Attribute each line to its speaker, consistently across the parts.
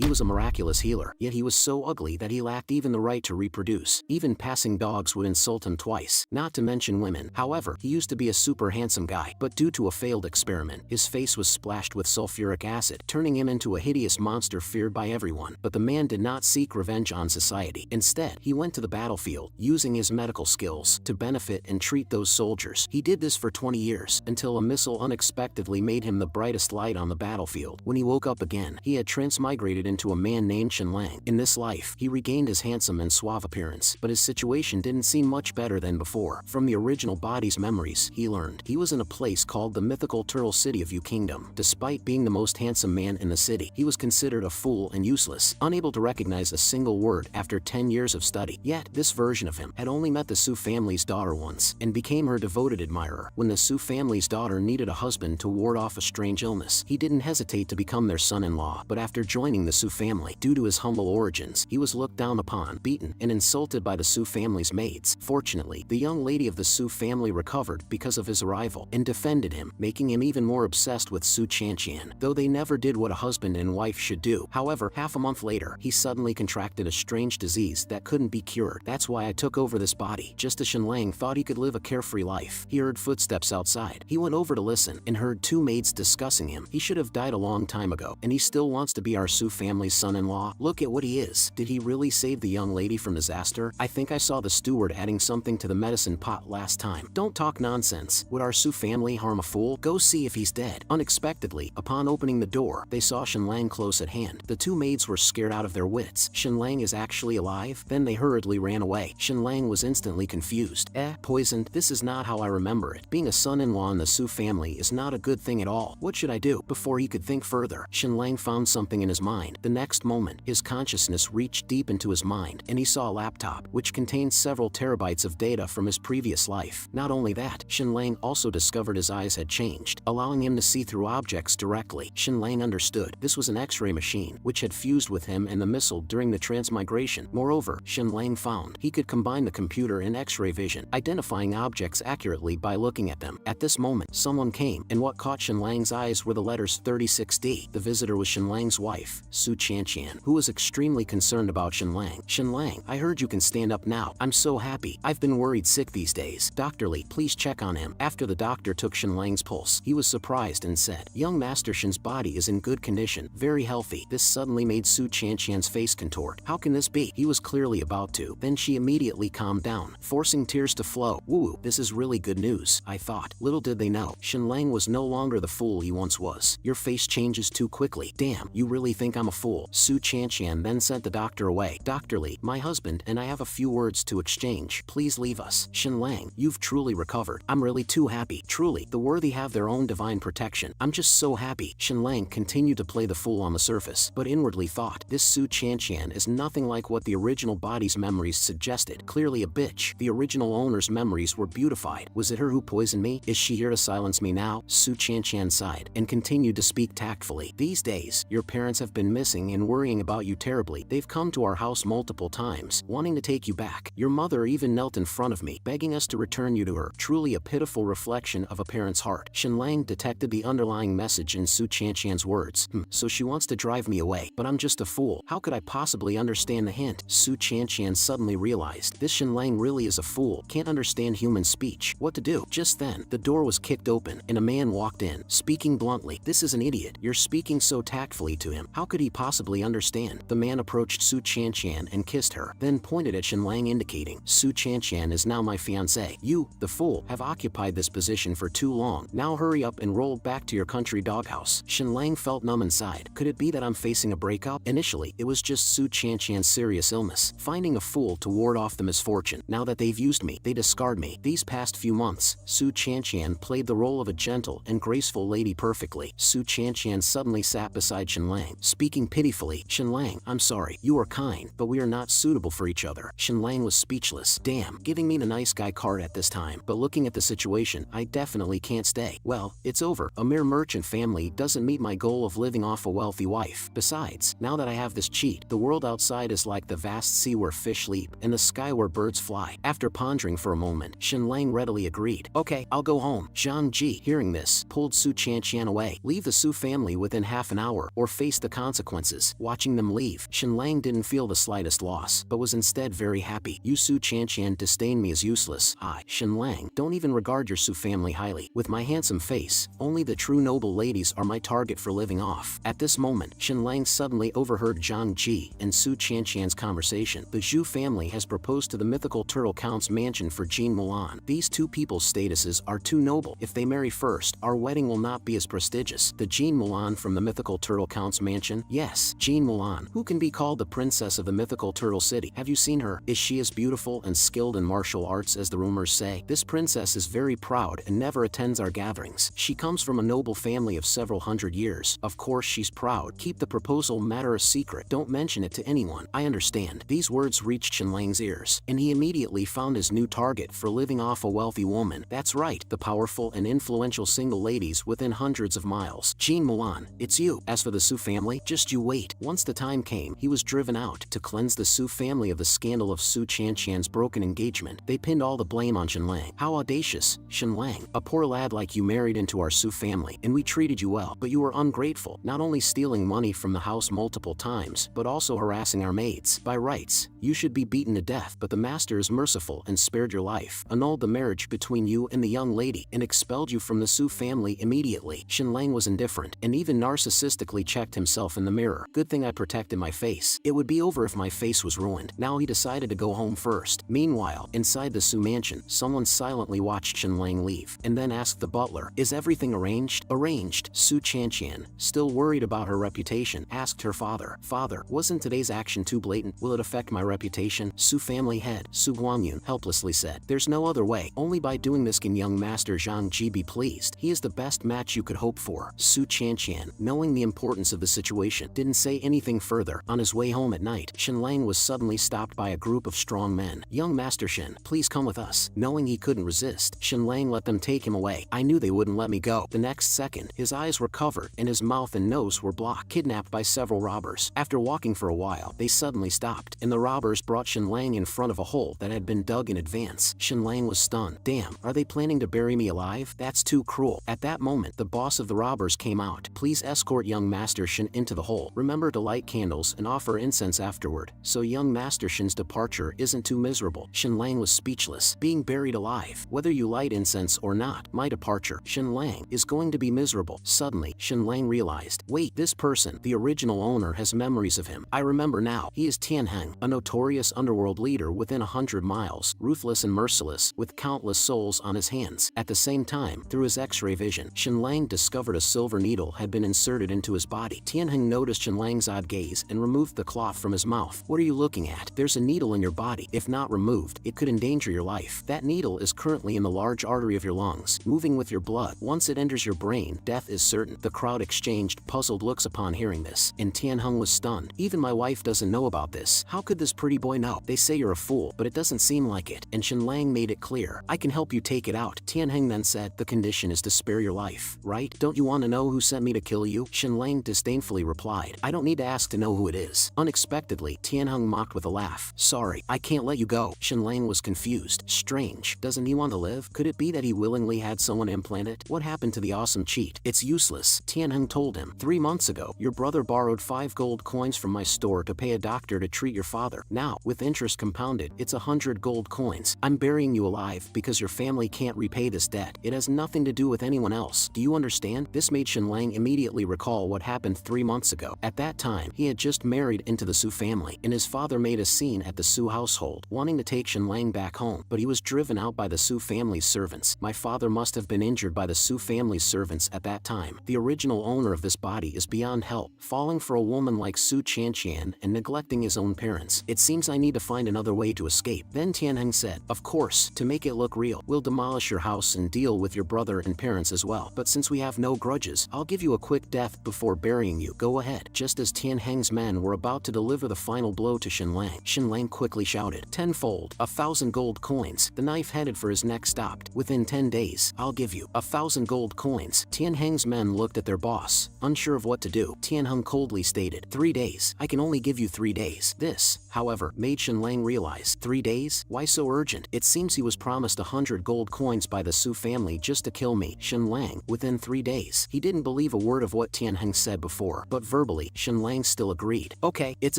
Speaker 1: He was a miraculous healer, yet he was so ugly that he lacked even the right to reproduce. Even passing dogs would insult him twice, not to mention women. However, he used to be a super handsome guy, but due to a failed experiment, his face was splashed with sulfuric acid, turning him into a hideous monster feared by everyone. But the man did not seek revenge on society. Instead, he went to the battlefield, using his medical skills to benefit and treat those soldiers. He did this for 20 years, until a missile unexpectedly made him the brightest light on the battlefield. When he woke up again, he had transmigrated into a man named Shenlang. In this life, he regained his handsome and suave appearance, but his situation didn't seem much better than before. From the original body's memories, he learned he was in a place called the mythical Turtle City of Yu Kingdom. Despite being the most handsome man in the city, he was considered a fool and useless, unable to recognize a single word after 10 years of study. Yet, this version of him had only met the Su family's daughter once, and became her devoted admirer. When the Su family's daughter needed a husband to ward off a strange illness, he didn't hesitate to become their son-in-law. But after joining the Su family, due to his humble origins, he was looked down upon, beaten, and insulted by the Su family's maids. Fortunately, the young lady of the Su family recovered because of his arrival, and defended him, making him even more obsessed with Su Chanqian, though they never did what a husband and wife should do. However, half a month later, he suddenly contracted a strange disease that couldn't be cured. That's why I took over this body. Just as Shenlang thought he could live a carefree life, he heard footsteps outside. He went over to listen, and heard two maids discussing him. He should have died a long time ago, and he still wants to be our Su family's son-in-law. Look at what he is. Did he really save the young lady from disaster? I think I saw the steward adding something to the medicine pot last time. Don't talk nonsense. Would our Su family harm a fool? Go see if he's dead. Unexpectedly, upon opening the door, they saw Shenlang close at hand. The two maids were scared out of their wits. Shenlang is actually alive? Then they hurriedly ran away. Shenlang was instantly confused. Poisoned? This is not how I remember it. Being a son-in-law in the Su family is not a good thing at all. What should I do? Before he could think further, Shenlang found something in his mind. The next moment, his consciousness reached deep into his mind, and he saw a laptop, which contained several terabytes of data from his previous life. Not only that, Shenlang also discovered his eyes had changed, allowing him to see through objects directly. Shenlang understood this was an X-ray machine, which had fused with him and the missile during the transmigration. Moreover, Shenlang found he could combine the computer and X-ray vision, identifying objects accurately by looking at them. At this moment, someone came, and what caught Shenlang's eyes were the letters 36D. The visitor was Shenlang's wife, Su Chanqian, who was extremely concerned about Shenlang. Shenlang, I heard you can stand up now. I'm so happy. I've been worried sick these days. Dr. Lee, please check on him. After the doctor took Shenlang's pulse, he was surprised and said, young Master Shen's body is in good condition, very healthy. This suddenly made Su Chanqian's face contort. How can this be? He was clearly about to. Then she immediately calmed down, forcing tears to flow. Woo, this is really good news, I thought. Little did they know, Shenlang was no longer the fool he once was. Your face changes too quickly. Damn, you really think I'm a fool? Su Chanqian then sent the doctor away. Dr. Lee, my husband and I have a few words to exchange. Please leave us. Shenlang, you've truly recovered. I'm really too happy. Truly, the worthy have their own divine protection. I'm just so happy. Shenlang continued to play the fool on the surface, but inwardly thought, this Su Chanqian is nothing like what the original body's memories suggested. Clearly a bitch. The original owner's memories were beautified. Was it her who poisoned me? Is she here to silence me now? Su Chanqian sighed, and continued to speak tactfully. These days, your parents have been missing and worrying about you terribly. They've come to our house multiple times, wanting to take you back. Your mother even knelt in front of me, begging us to return you to her. Truly a pitiful reflection of a parent's heart. Shenlang detected the underlying message in Su Chanqian's words. So she wants to drive me away, but I'm just a fool. How could I possibly understand the hint? Su Chanqian suddenly realized, this Shenlang really is a fool, can't understand human speech. What to do? Just then, the door was kicked open, and a man walked in, speaking bluntly. This is an idiot. You're speaking so tactfully to him. How could he possibly understand? The man approached Su Chanqian and kissed her, then pointed at Shenlang, indicating, Su Chanqian is now my fiancé. You, the fool, have occupied this position for too long. Now hurry up and roll back to your country doghouse. Shenlang felt numb inside. Could it be that I'm facing a breakup? Initially, it was just Su Chanqian's serious illness, finding a fool to ward off the misfortune. Now that they've used me, they discard me. These past few months, Su Chanqian played the role of a gentle and graceful lady perfectly. Su Chanqian suddenly sat beside Shenlang, speaking pitifully. Shenlang, I'm sorry. You are kind, but we are not suitable for each other. Shenlang was speechless. Damn, giving me the nice guy card at this time. But looking at the situation, I definitely can't stay. Well, it's over. A mere merchant family doesn't meet my goal of living off a wealthy wife. Besides, now that I have this cheat, the world outside is like the vast sea where fish leap and the sky where birds fly. After pondering for a moment, Shenlang readily agreed. Okay, I'll go home. Zhang Ji, hearing this, pulled Su Chanqian away. Leave the Su family within half an hour, or face the consequences. consequences. Watching them leave, Shenlang didn't feel the slightest loss, but was instead very happy. You Su Chanshan disdain me as useless. I, Shenlang, don't even regard your Su family highly. With my handsome face, only the true noble ladies are my target for living off. At this moment, Shenlang suddenly overheard Zhang Ji and Su Chanshan's conversation. The Zhu family has proposed to the mythical turtle count's mansion for Jean Mulan. These two people's statuses are too noble. If they marry first, our wedding will not be as prestigious. The Jean Mulan from the mythical turtle count's mansion? Yes, Jean Mulan, who can be called the princess of the mythical turtle city. Have you seen her? Is she as beautiful and skilled in martial arts as the rumors say? This princess is very proud and never attends our gatherings. She comes from a noble family of several hundred years. Of course she's proud. Keep the proposal matter a secret. Don't mention it to anyone. I understand. These words reached Shenlang's ears, and he immediately found his new target for living off a wealthy woman. That's right, the powerful and influential single ladies within hundreds of miles. Jean Mulan, it's you. As for the Su family, just you wait. Once the time came, he was driven out. To cleanse the Su family of the scandal of Su Chanshan's broken engagement, they pinned all the blame on Shenlang. How audacious, Shenlang. A poor lad like you married into our Su family, and we treated you well, but you were ungrateful, not only stealing money from the house multiple times, but also harassing our maids. By rights, you should be beaten to death, but the master is merciful and spared your life, annulled the marriage between you and the young lady, and expelled you from the Su family immediately. Shenlang was indifferent, and even narcissistically checked himself in the mirror. Good thing I protected my face. It would be over if my face was ruined. Now he decided to go home first. Meanwhile, inside the Su mansion, someone silently watched Shenlang leave, and then asked the butler, "Is everything arranged?" "Arranged." Su Chanshan, still worried about her reputation, asked her father, "Father, wasn't today's action too blatant? Will it affect my reputation?" Su family head, Su Guangyun, helplessly said, "There's no other way. Only by doing this can young master Zhang Ji be pleased. He is the best match you could hope for." Su Chanshan, knowing the importance of the situation, didn't say anything further. On his way home at night, Shenlang was suddenly stopped by a group of strong men. "Young Master Shen, please come with us." Knowing he couldn't resist, Shenlang let them take him away. "I knew they wouldn't let me go." The next second, his eyes were covered and his mouth and nose were blocked. Kidnapped by several robbers. After walking for a while, they suddenly stopped, and the robbers brought Shenlang in front of a hole that had been dug in advance. Shenlang was stunned. "Damn, are they planning to bury me alive? That's too cruel." At that moment, the boss of the robbers came out. "Please escort young Master Shen into the hole. Remember to light candles and offer incense afterward, so young Master Shen's departure isn't too miserable." Shenlang was speechless. Being buried alive, whether you light incense or not, my departure, Shenlang, is going to be miserable. Suddenly, Shenlang realized, wait, this person, the original owner, has memories of him. I remember now. He is Tianheng, a notorious underworld leader within 100 miles, ruthless and merciless, with countless souls on his hands. At the same time, through his X-ray vision, Shenlang discovered a silver needle had been inserted into his body. Tianheng noticed Shenlang's odd gaze and removed the cloth from his mouth. "What are you looking at? There's a needle in your body. If not removed, it could endanger your life. That needle is currently in the large artery of your lungs, moving with your blood. Once it enters your brain, death is certain." The crowd exchanged puzzled looks upon hearing this, and Tianheng was stunned. "Even my wife doesn't know about this. How could this pretty boy know? They say you're a fool, but it doesn't seem like it." And Shenlang made it clear, "I can help you take it out." Tianheng then said, "The condition is to spare your life, right? Don't you want to know who sent me to kill you?" Shenlang disdainfully replied, "I don't need to ask to know who it is." Unexpectedly, Tianheng mocked with a laugh. "Sorry, I can't let you go." Shenlang was confused. Strange. Doesn't he want to live? Could it be that he willingly had someone implant it? What happened to the awesome cheat? It's useless. Tianheng told him, 3 months ago, your brother borrowed 5 gold coins from my store to pay a doctor to treat your father. Now, with interest compounded, it's 100 gold coins. I'm burying you alive because your family can't repay this debt. It has nothing to do with anyone else. Do you understand? This made Shenlang immediately recall what happened 3 months ago. At that time, he had just married into the Su family, and his father made a scene at the Su household, wanting to take Shenlang back home, but he was driven out by the Su family's servants. My father must have been injured by the Su family's servants at that time. The original owner of this body is beyond help, falling for a woman like Su Chanshan and neglecting his own parents. It seems I need to find another way to escape. Then Tianheng said, "Of course, to make it look real, we'll demolish your house and deal with your brother and parents as well. But since we have no grudges, I'll give you a quick death before burying you. Go ahead." Just as Tianheng's men were about to deliver the final blow to Shenlang, Shenlang quickly shouted, "Tenfold, 1,000 gold coins." The knife headed for his neck stopped. "Within 10 days, I'll give you 1,000 gold coins." Tianheng's men looked at their boss, unsure of what to do. Tianheng coldly stated, 3 days. I can only give you 3 days. This, however, made Shenlang realize, 3 days? Why so urgent? It seems he was promised 100 gold coins by the Su family just to kill me. Shenlang, within 3 days. He didn't believe a word of what Tianheng said before, but verbally, Shenlang still agreed. Okay, it's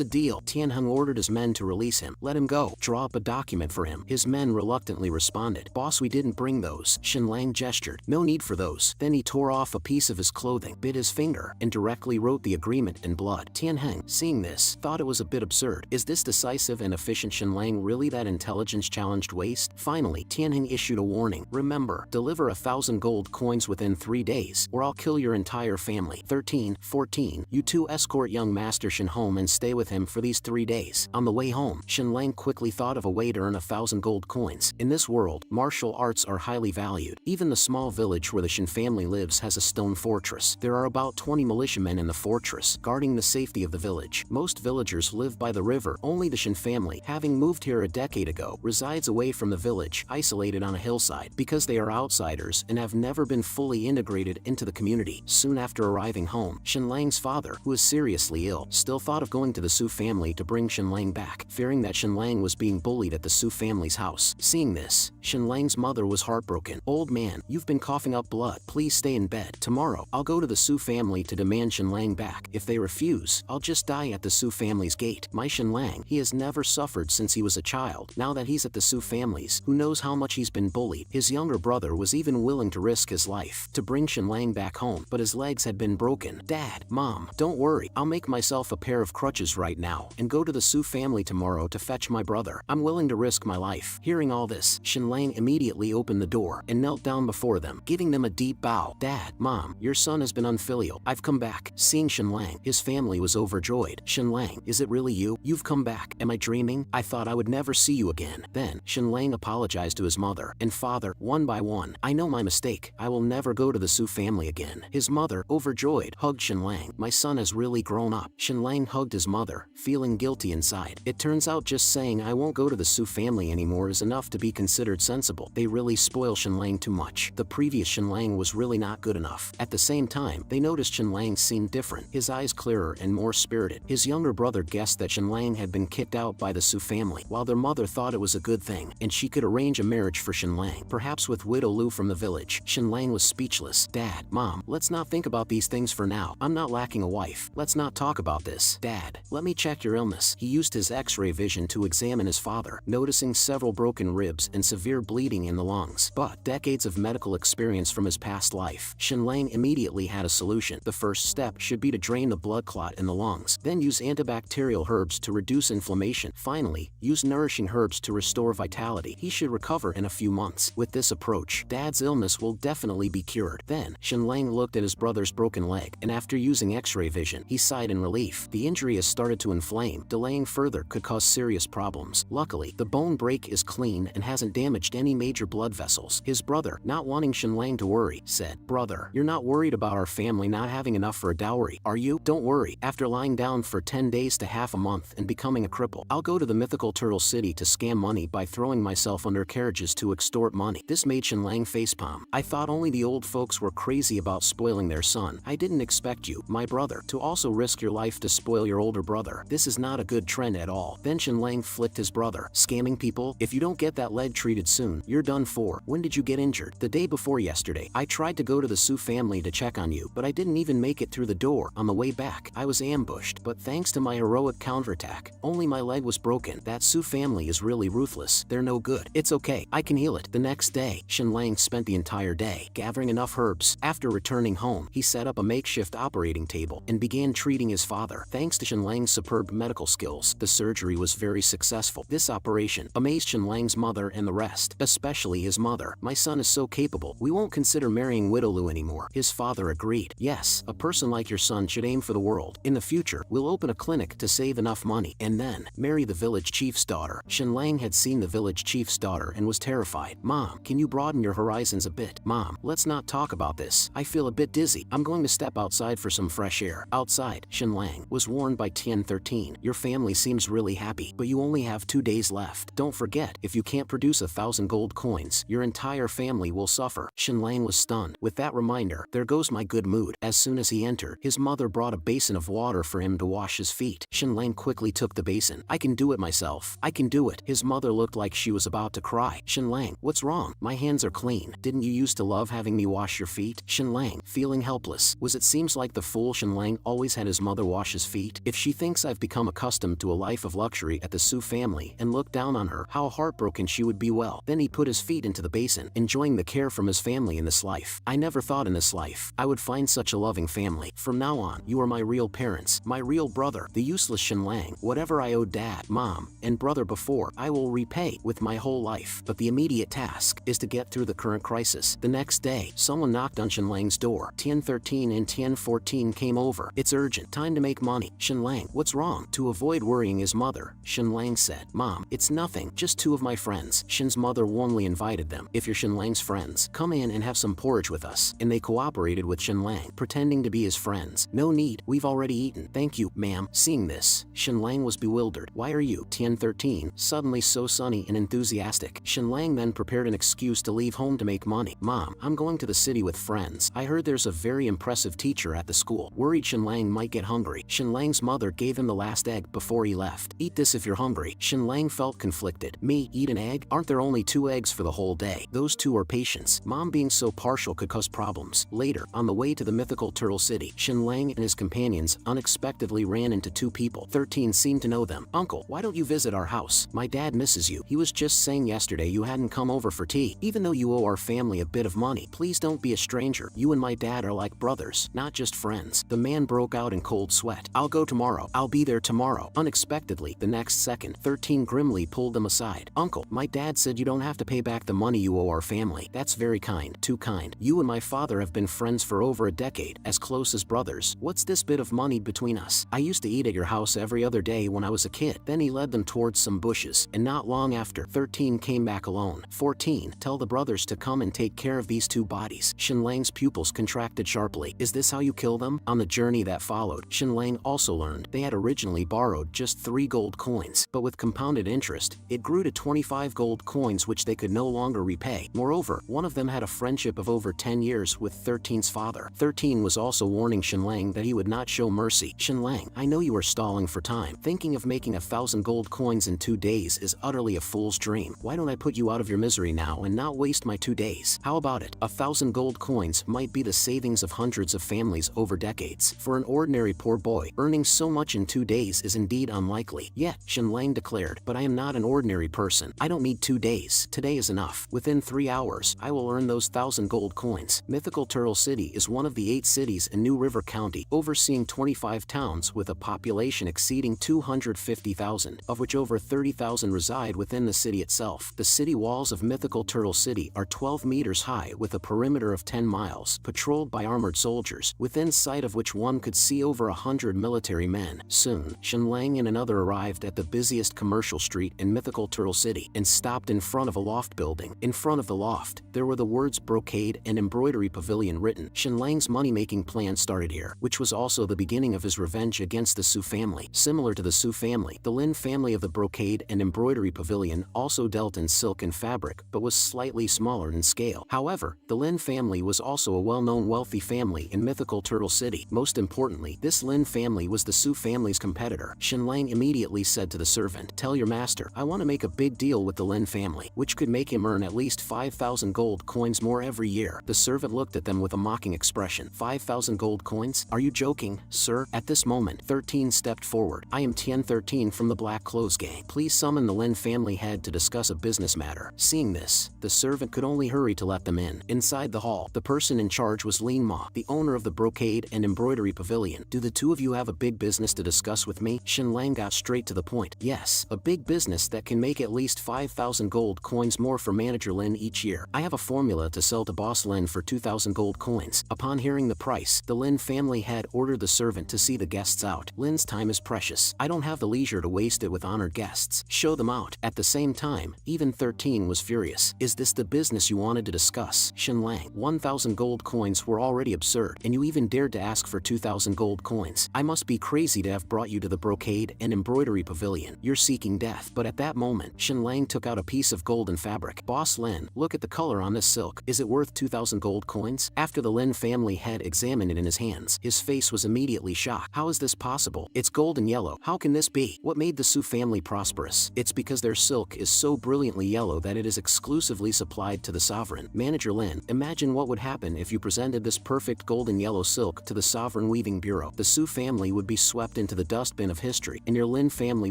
Speaker 1: a deal. Tianheng ordered his men to release him. Let him go. Draw up a document for him. His men reluctantly responded. Boss, we didn't bring those. Shenlang gestured. No need for those. Then he tore off a piece of his clothing, bit his finger, and directly wrote the agreement in blood. Tianheng, seeing this, thought it was a bit absurd. Is this decisive and efficient Shenlang really that intelligence-challenged waste? Finally, Tianheng issued a warning. Remember, deliver 1,000 gold coins within 3 days, or I'll kill your entire family. 13, 14. You two escort young Master Shen home and stay with him for these 3 days. On the way home, Shenlang quickly thought of a way to earn 1,000 gold coins. In this world, martial arts are highly valued. Even the small village where the Shen family lives has a stone fortress. There are about 20 militiamen in the fortress, guarding the safety of the village. Most villagers live by the river. Only the Shen family, having moved here a decade ago, resides away from the village, isolated on a hillside, because they are outsiders and have never been fully integrated into the community. Soon after arriving home, Shenlang's father, who is seriously ill, still thought of going to the Su family to bring Shenlang back, fearing that Shenlang was being bullied at the Su family's house. Seeing this, Shenlang's mother was heartbroken. Old man, you've been coughing up blood. Please stay in bed. Tomorrow, I'll go to the Su family to demand Shenlang back. If they refuse, I'll just die at the Su family's gate. My Shenlang, he has never suffered since he was a child. Now that he's at the Su family's, who knows how much he's been bullied. His younger brother was even willing to risk his life to bring Shenlang back home, but his legs had been broken. Dad, Mom, don't worry. I'll make myself a pair of crutches right now and go to the Su family tomorrow to fetch my brother. I'm willing to risk my life. Hearing all this, Shenlang immediately opened the door and knelt down before them, giving them a deep bow. Dad, Mom, your son has been unfilial. I've come back. Seeing Shenlang, his family was overjoyed. Shenlang, is it really you? You've come back. Am I dreaming? I thought I would never see you again. Then, Shenlang apologized to his mother and father, one by one. I know my mistake. I will never go to the Su family again. His mother, overjoyed, hugged Shenlang. My son has really grown up. Shenlang hugged his mother, feeling guilty inside. It turns out just saying I won't go to the Su family anymore is enough to be considered sensible. They really spoil Shenlang too much. The previous Shenlang was really not good enough. At the same time, they noticed Shenlang seemed different, his eyes clearer and more spirited. His younger brother guessed that Shenlang had been kicked out by the Su family, while their mother thought it was a good thing, and she could arrange a marriage for Shenlang, perhaps with Widow Lu from the village. Shenlang was speechless. Dad, Mom, let's not think about these things for now. I'm not lacking a wife. Let's not talk about this. Dad, let me check your illness. He used his X-ray vision to examine his father, noticing several broken ribs and severe bleeding in the lungs. But decades of medical experience from his past life, Shenlang immediately had a solution. The first step should be to drain the blood clot in the lungs, then use antibacterial herbs to reduce inflammation. Finally, use nourishing herbs to restore vitality. He should recover in a few months. With this approach, Dad's illness will definitely be cured. Then, Shenlang looked at his brother's broken leg, and after using X-ray vision, he sighed in relief. The injury has started to inflame. Delaying further could cause serious problems. Luckily, the bone break is clean and hasn't damaged any major blood vessels. His brother, not wanting Shenlang to worry, said, Brother, you're not worried about our family not having enough for a dowry, are you? Don't worry. After lying down for 10 days to half a month and becoming a cripple, I'll go to the mythical Turtle City to scam money by throwing myself under carriages to extort money. This made Shenlang facepalm. I thought only the old folks were crazy about spoiling their son. I didn't expect you, my brother, to also risk your life to spoil your older brother. This is not a good trend at all. Then Shenlang flicked his brother. Scamming people? If you don't get that leg treated soon, you're done for. When did you get injured? The day before yesterday. I tried to go to the Su family to check on you, but I didn't even make it through the door. On the way back, I was ambushed, but thanks to my heroic counterattack, only my leg was broken. That Su family is really ruthless. They're no good. It's okay. I can heal it. The next day, Shenlang spent the entire day gathering enough herbs. After returning home, he set up a makeshift operating table and began treating his father. Thanks to Shenlang's superb medical skills, the surgery was very successful. This operation amazed Shenlang's mother and the rest, especially his mother. My son is so capable. We won't consider marrying Widow Lu anymore. His father agreed. Yes, a person like your son should aim for the world. In the future, we'll open a clinic to save enough money and then marry the village chief's daughter. Shenlang had seen the village chief's daughter and was terrified. Mom, can you broaden your horizons a bit? Mom, let's not talk about this. I feel a bit dizzy. I'm going to step outside for some fresh air. Outside, Shenlang was warned by Tian 13. Your family seems really happy, but you only have 2 days left. Don't forget, if you can't produce 1,000 gold coins, your entire family will suffer. Shenlang was stunned. With that reminder, there goes my good mood. As soon as he entered, his mother brought a basin of water for him to wash his feet. Shenlang quickly took the basin. I can do it myself. I can do it. His mother looked like she was about to cry. Shenlang, what's wrong? My hands are clean. Didn't you used to love having me wash your feet? Shenlang, feeling helpless, was it seems like the fool Shenlang Lang always had his mother wash his feet? If she thinks I've become accustomed to a life of luxury at the Su family and looked down on her, how heartbroken she would be. Well, then he put his feet into the basin, enjoying the care from his family in this life. I never thought in this life I would find such a loving family. From now on, you are my real parents, my real brother, the useless Shen Lang. Whatever I owed dad, mom, and brother before, I will repay with my whole life. But the immediate task is to get through the current crisis. The next day, someone knocked on Shen Lang's door. Tian 13 and Tian 14 came over. It's urgent. Time to make money. Shen Lang, what's wrong? To avoid worrying his mother, Shen Lang said, Mom, it's nothing, just two of my friends. Shen's mother warmly invited them. If you're Shen Lang's friends, come in and have some porridge with us. And they cooperated with Shen Lang, pretending to be his friends. No need, we've already eaten. Thank you, ma'am. Seeing this, Shen Lang was bewildered. Why are you, Tian 13, suddenly so sunny and enthusiastic? Shen Lang then prepared an excuse to leave home to make money. Mom, I'm going to the city with friends. I heard there's a very impressive teacher at the school. Worried Shen Lang might get hungry, Shen Lang's mother gave him the last egg before he left. Eat this if you're hungry. Shen Lang felt conflicted. Me, eat an egg? Aren't there only 2 eggs for the whole day? Those 2 are patience. Mom being so partial could cause problems. Later, on the way to the mythical turtle city, Shen Lang and his companions unexpectedly ran into 2 people. 13 seemed to know them. Uncle, why don't you visit our house? My dad misses you. He was just saying yesterday you hadn't come over for tea. Even though you owe our family a bit of money, please don't be a stranger. You and my dad are like brothers, not just friends. The man broke out in cold sweat. I'll go tomorrow. I'll be there tomorrow. Unexpectedly, the next second, 13 grimly pulled them aside. Uncle, my dad said you don't have to pay back the money you owe our family. That's very kind. Too kind. You and my father have been friends for over a decade, as close as brothers. What's this bit of money between us? I used to eat at your house every other day when I was a kid. Then he led them towards some bushes, and not long after, 13 came back alone. 14, tell the brothers to come and take care of these 2 bodies. Shen Lang's pupils contracted sharply. Is this how you kill them? On the journey that followed, Shen Lang also learned they had originally borrowed just 3 gold coins, but with compounded interest, it grew to 25 gold coins which they could no longer repay. Moreover, one of them had a friendship of over 10 years with 13's father. 13 was also warning Shen Lang that he would not show mercy. Shen Lang, I know you are stalling for time. Thinking of making 1,000 gold coins in 2 days is utterly a fool's dream. Why don't I put you out of your misery now and not waste my 2 days? How about it? 1,000 gold coins might be the savings of hundreds of families over decades. For an ordinary poor boy, earning so much in 2 days is indeed unlikely. Yet, Shen Lang declared, but I am not an ordinary person. I don't need 2 days. Today is enough. Within 3 hours, I will earn those 1,000 gold coins. Mythical Turtle City is one of the 8 cities in New River County, overseeing 25 towns with a population exceeding 250,000, of which over 30,000 reside within the city itself. The city walls of Mythical Turtle City are 12 meters high with a perimeter of 10 miles, patrolled by armored soldiers, within sight of which one could see over 100 military men. Soon, Shen Lang and another arrived at the busiest commercial street in Mythical Turtle City and stopped in front of a loft building. In front of the loft, there were the words Brocade and Embroidery Pavilion written. Shen Lang's money-making plan started here, which was also the beginning of his revenge against the Su family. Similar to the Su family, the Lin family of the Brocade and Embroidery Pavilion also dealt in silk and fabric, but was slightly smaller in scale. However, the Lin family was also a well-known wealthy family in Mythical Turtle City. Most importantly, this Lin family was the Su family's competitor. Shen Lang immediately said to the servant, tell your master, I want to make a big deal with the Lin family, which could make him earn at least 5,000 gold coins more every year. The servant looked at them with a mocking expression. 5,000 gold coins? Are you joking, sir? At this moment, 13 stepped forward. I am Tian 13 from the Black Clothes Gang. Please summon the Lin family head to discuss a business matter. Seeing this, the servant could only hurry to let them in. Inside the hall, the person in charge was Lin Ma, the owner of the Brocade and Embroidery Pavilion. Do the 2 of you have a big business to discuss with me? Shen Lang got straight to the point. Yes, a big business that can make at least 5,000 gold coins more for Manager Lin each year. I have a formula to sell to Boss Lin for 2,000 gold coins. Upon hearing the price, the Lin family head ordered the servant to see the guests out. Lin's time is precious. I don't have the leisure to waste it with honored guests. Show them out. At the same time, even 13 was furious. Is this the business you wanted to discuss? Shen Lang, 1,000 gold coins were already absurd, and you even dared to ask for 2,000 gold coins. I must be crazy to have brought you to the Brocade and Embroidery Pavilion. You're seeking death. But at that moment, Shen Lang took out a piece of golden fabric. Boss Lin, look at the color on this silk. Is it worth 2,000 gold coins? After the Lin family head examined it in his hands, his face was immediately shocked. How is this possible? It's golden yellow. How can this be? What made the Su family prosperous? It's because their silk is so brilliantly yellow that it is exclusively supplied to the sovereign. Manager Lin, imagine what would happen if you presented this perfect golden yellow silk to the sovereign sovereign-weaving bureau. The Su family would be swept into the dustbin of history, and your Lin family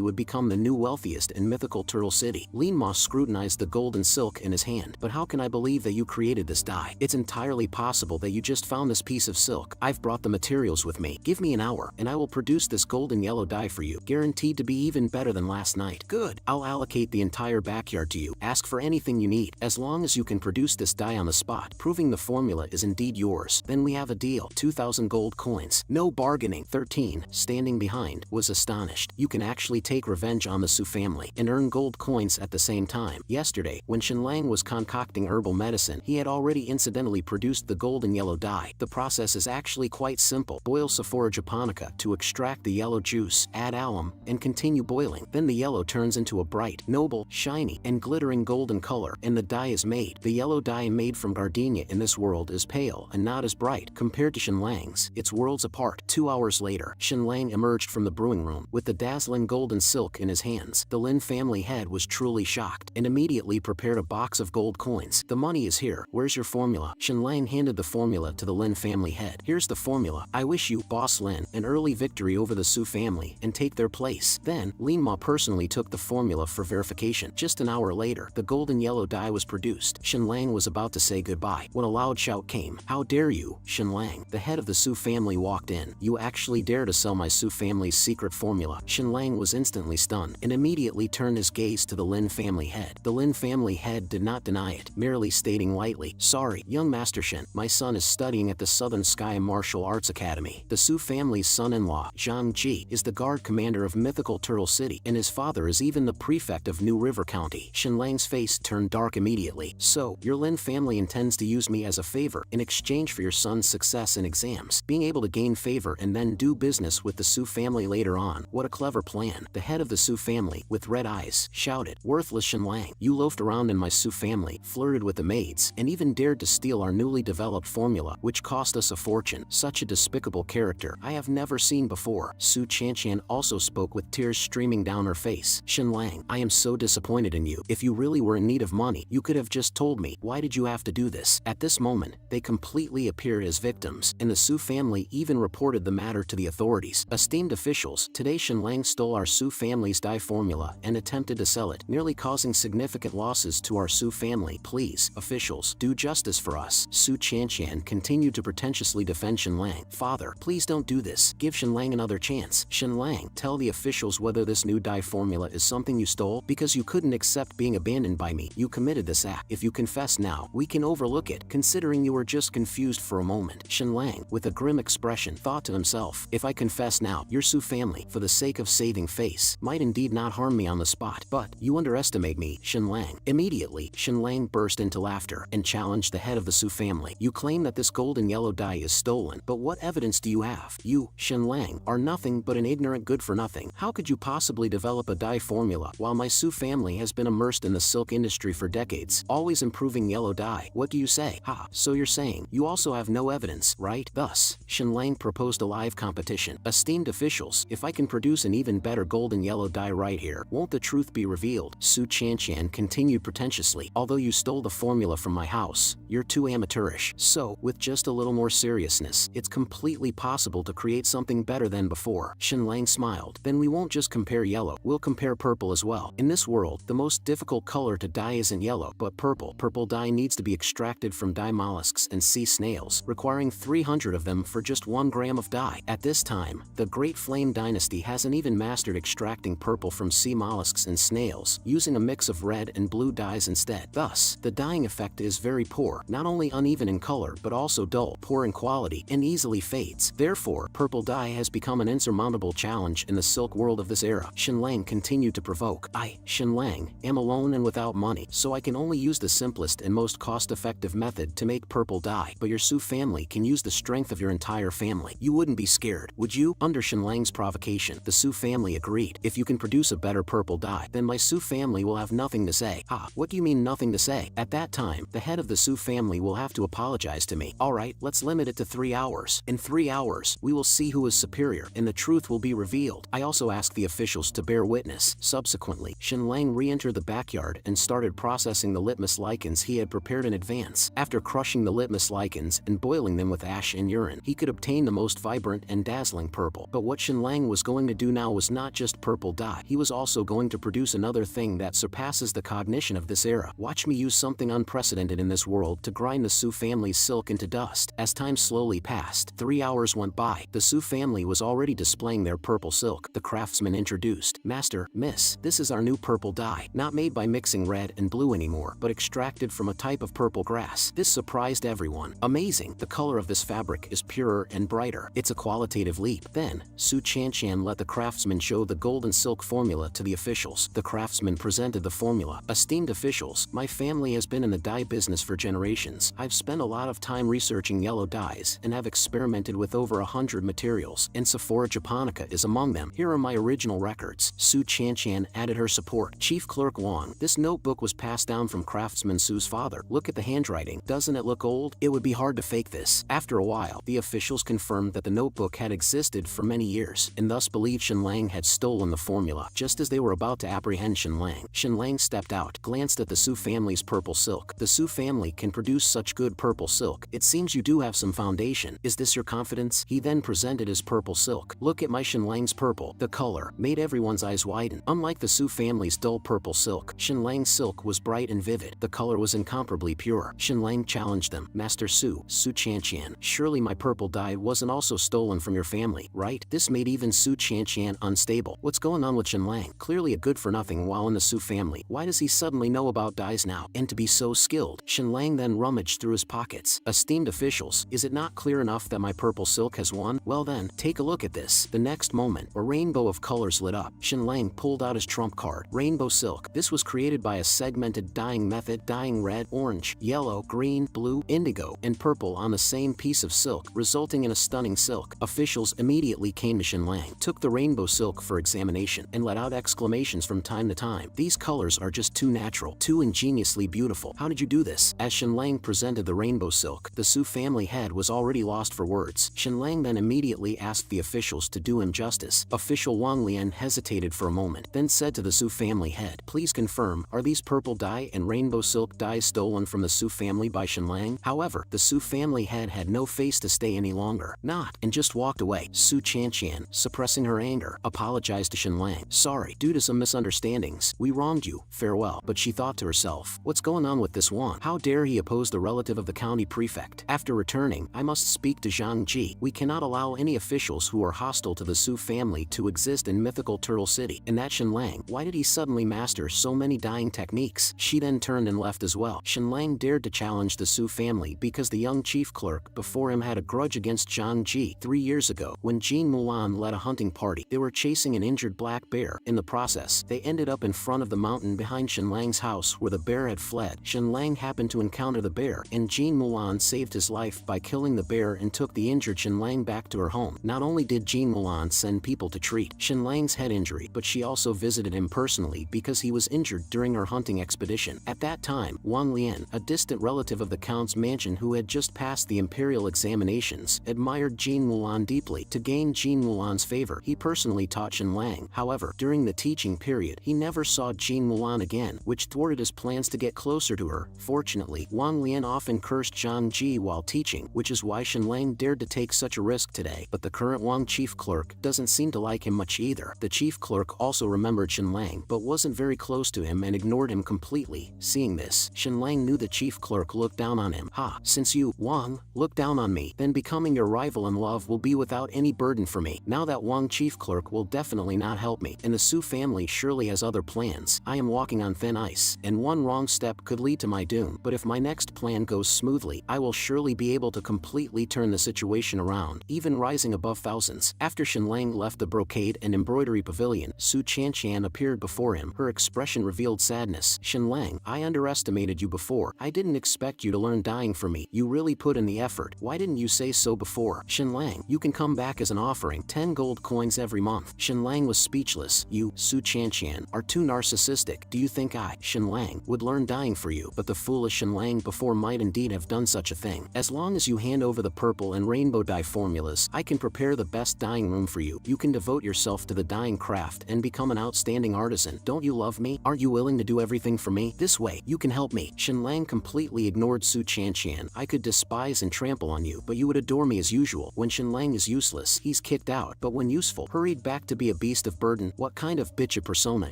Speaker 1: would become the new wealthiest in mythical Turtle City. Linma scrutinized the golden silk in his hand. But how can I believe that you created this dye? It's entirely possible that you just found this piece of silk. I've brought the materials with me. Give me an hour, and I will produce this golden yellow dye for you, guaranteed to be even better than last night. Good. I'll allocate the entire backyard to you. Ask for anything you need, as long as you can produce this dye on the spot, proving the formula is indeed yours. Then we have a deal. 2,000 gold coins. No bargaining. 13, standing behind, was astonished. You can actually take revenge on the Su family and earn gold coins at the same time. Yesterday, when Shenlang was concocting herbal medicine, he had already incidentally produced the golden yellow dye. The process is actually quite simple. Boil Sephora japonica to extract the yellow juice, add alum, and continue boiling. Then the yellow turns into a bright, noble, shiny, and glittering golden color, and the dye is made. The yellow dye made from gardenia in this world is pale and not as bright compared to Shenlang's. It's worlds apart. 2 hours later, Shenlang emerged from the brewing room with the dazzling golden silk in his hands. The Lin family head was truly shocked and immediately prepared a box of gold coins. The money is here. Where's your formula? Shenlang handed the formula to the Lin family head. Here's the formula. I wish you, Boss Lin, an early victory over the Su family and take their place. Then, Linma personally took the formula for verification. Just an hour later, the golden yellow dye was produced. Shenlang was about to say goodbye when a loud shout came. How dare you, Shenlang? The head of the Su family walked in. You actually dare to sell my Su family's secret formula? Shenlang was instantly stunned and immediately turned his gaze to the Lin family head. The Lin family head did not deny it, merely stating lightly, sorry, young Master Shen, my son is studying at the Southern Sky Martial Arts Academy. The Su family's son-in-law, Zhang Ji, is the guard commander of mythical Turtle City, and his father is even the prefect of New River County. Shenlang's face turned dark immediately. So, your Lin family intends to use me as a favor in exchange for your son's success in exams, being able to gain favor and then do business with the Su family later on. What a clever plan. The head of the Su family, with red eyes, shouted, worthless Shenlang, you loafed around in my Su family, flirted with the maids, and even dared to steal our newly developed formula, which cost us a fortune. Such a despicable character I have never seen before. Su Chanshan also spoke with tears streaming down her face. Shenlang, I am so disappointed in you. If you really were in need of money, you could have just told me. Why did you have to do this? At this moment, they completely appeared as victims, and the Su family even reported the matter to the authorities. Esteemed officials, today Shenlang stole our Su family's dye formula and attempted to sell it, nearly causing significant losses to our Su family. Please, officials, do justice for us. Su Chanshan continued to pretentiously defend Shenlang. Father, please don't do this. Give Shenlang another chance. Shenlang, tell the officials whether this new dye formula is something you stole, because you couldn't accept being abandoned by me. You committed this act. If you confess now, we can overlook it, considering you were just confused for a moment. Shenlang, with a grim expression, thought to himself, if I confess now, your Su family, for the sake of saving face, might indeed not harm me on the spot. But, you underestimate me, Shenlang. Immediately, Shenlang burst into laughter and challenged the head of the Su family. You claim that this golden yellow dye is stolen, but what evidence do you have? You, Shenlang, are nothing but an ignorant good-for-nothing. How could you possibly develop a dye formula while my Su family has been immersed in the silk industry for decades, always improving yellow dye? What do you say? Ha, so you're saying you also have no evidence, right? Thus, Shenlang proposed a live competition. Esteemed officials, if I can produce an even better golden yellow dye right here, won't the truth be revealed? Su Chanshan continued pretentiously. Although you stole the formula from my house, you're too amateurish. So, with just a little more seriousness, it's completely possible to create something better than before. Shenlang smiled. Then we won't just compare yellow, we'll compare purple as well. In this world, the most difficult color to dye isn't yellow, but purple. Purple dye needs to be extracted from dye mollusks and sea snails, requiring 300 of them for just 1 gram of dye. At this time, the Great Flame Dynasty hasn't even mastered extracting purple from sea mollusks and snails, using a mix of red and blue dyes instead. Thus, the dyeing effect is very poor, not only uneven in color but also dull, poor in quality, and easily fades. Therefore, purple dye has become an insurmountable challenge in the silk world of this era. Shenlang continued to provoke. I, Shenlang, am alone and without money, so I can only use the simplest and most cost-effective method to make purple dye, but your Su family can use the strength of your entire family. You wouldn't be scared, would you? Under Shenlang's provocation, the Su family agreed. If you can produce a better purple dye, then my Su family will have nothing to say. Ha, what do you mean nothing to say? At that time, the head of the Su family will have to apologize to me. Alright, let's limit it to 3 hours. In 3 hours, we will see who is superior, and the truth will be revealed. I also asked the officials to bear witness. Subsequently, Shenlang re-entered the backyard and started processing the litmus lichens he had prepared in advance. After crushing the litmus lichens and boiling them with ash and urine, he could could obtain the most vibrant and dazzling purple. But what Shenlang was going to do now was not just purple dye. He was also going to produce another thing that surpasses the cognition of this era. Watch me use something unprecedented in this world to grind the Su family's silk into dust. As time slowly passed, 3 hours went by. The Su family was already displaying their purple silk. The craftsman introduced, "Master, Miss, this is our new purple dye, not made by mixing red and blue anymore, but extracted from a type of purple grass." This surprised everyone. Amazing, the color of this fabric is purer and brighter. It's a qualitative leap. Then, Su Chanchan let the craftsman show the golden silk formula to the officials. The craftsman presented the formula. "Esteemed officials, my family has been in the dye business for generations. I've spent a lot of time researching yellow dyes and have experimented with over 100 materials, and Sephora Japonica is among them. Here are my original records." Su Chanchan added her support. "Chief Clerk Wang, this notebook was passed down from craftsman Su's father. Look at the handwriting. Doesn't it look old? It would be hard to fake this." After a while, the officials confirmed that the notebook had existed for many years, and thus believed Shenlang had stolen the formula. Just as they were about to apprehend Shenlang, Shenlang stepped out, glanced at the Su family's purple silk. "The Su family can produce such good purple silk. It seems you do have some foundation. Is this your confidence?" He then presented his purple silk. "Look at my Shenlang's purple." The color made everyone's eyes widen. Unlike the Su family's dull purple silk, Shenlang's silk was bright and vivid. The color was incomparably pure. Shenlang challenged them. "Master Su Chanchan, surely my purple dye wasn't also stolen from your family, right?" This made even Su Chanchan unstable. What's going on with Shenlang? Clearly a good-for-nothing while in the Su family. Why does he suddenly know about dyes now, and to be so skilled? Shenlang then rummaged through his pockets. "Esteemed officials, is it not clear enough that my purple silk has won? Well then, take a look at this." The next moment, a rainbow of colors lit up. Shenlang pulled out his trump card. Rainbow silk. This was created by a segmented dyeing method, dyeing red, orange, yellow, green, blue, indigo, and purple on the same piece of silk, resulting in a stunning silk. Officials immediately came to Shenlang, took the rainbow silk for examination, and let out exclamations from time to time. "These colors are just too natural, too ingeniously beautiful. How did you do this?" As Shenlang presented the rainbow silk, the Su family head was already lost for words. Shenlang then immediately asked the officials to do him justice. Official Wang Lian hesitated for a moment, then said to the Su family head, "Please confirm, are these purple dye and rainbow silk dyes stolen from the Su family by Shenlang?" However, the Su family head had no face to stay any longer. "Not," and just walked away. Su Chanchan, suppressing her anger, apologized to Shenlang. "Sorry, due to some misunderstandings, we wronged you. Farewell." But she thought to herself, "What's going on with this Wang? How dare he oppose the relative of the county prefect?" After returning, "I must speak to Zhang Ji. We cannot allow any officials who are hostile to the Su family to exist in mythical Turtle City." And that Shenlang, why did he suddenly master so many dyeing techniques? She then turned and left as well. Shenlang dared to challenge the Su family because the young chief clerk before him had a grudge against Zhang Ji. 3 years ago, when Jean Mulan led a hunting party, they were chasing an injured black bear. In the process, they ended up in front of the mountain behind Shenlang's house where the bear had fled. Shenlang happened to encounter the bear, and Jean Mulan saved his life by killing the bear and took the injured Shenlang back to her home. Not only did Jean Mulan send people to treat Shenlang's head injury, but she also visited him personally because he was injured during her hunting expedition. At that time, Wang Lian, a distant relative of the Count's mansion who had just passed the imperial examinations, admired Jean Mulan deeply. To gain Jean Mulan's favor, he personally taught Shenlang. However, during the teaching period, he never saw Jean Mulan again, which thwarted his plans to get closer to her. Fortunately, Wang Lian often cursed Zhang Ji while teaching, which is why Shenlang dared to take such a risk today. But the current Wang chief clerk doesn't seem to like him much either. The chief clerk also remembered Shenlang, but wasn't very close to him and ignored him completely. Seeing this, Shenlang knew the chief clerk looked down on him. "Ha, since you, Wang, look down on me, then becoming your rival in love will be without any burden for me. Now that Wang chief clerk will definitely not help me, and the Su family surely has other plans. I am walking on thin ice, and one wrong step could lead to my doom. But if my next plan goes smoothly, I will surely be able to completely turn the situation around, even rising above thousands." After Shenlang left the brocade and embroidery pavilion, Su Chanchan appeared before him. Her expression revealed sadness. "Shenlang, I underestimated you before. I didn't expect you to learn dyeing from me. You really put in the effort. Why didn't you say so before?" "Shenlang, you can come back as an offering, 10 gold coins every month." Shenlang was speechless. "You, Su Chanchan, are too narcissistic. Do you think I, Shenlang, would learn dyeing for you?" But the foolish Shenlang before might indeed have done such a thing. "As long as you hand over the purple and rainbow dye formulas, I can prepare the best dyeing room for you. You can devote yourself to the dyeing craft and become an outstanding artisan. Don't you love me? Aren't you willing to do everything for me? This way, you can help me." Shenlang completely ignored Su Chanchan. "I could despise and trample on you, but you would adore adore me as usual. When Shenlang is useless, he's kicked out, but when useful, hurried back to be a beast of burden. What kind of bitch persona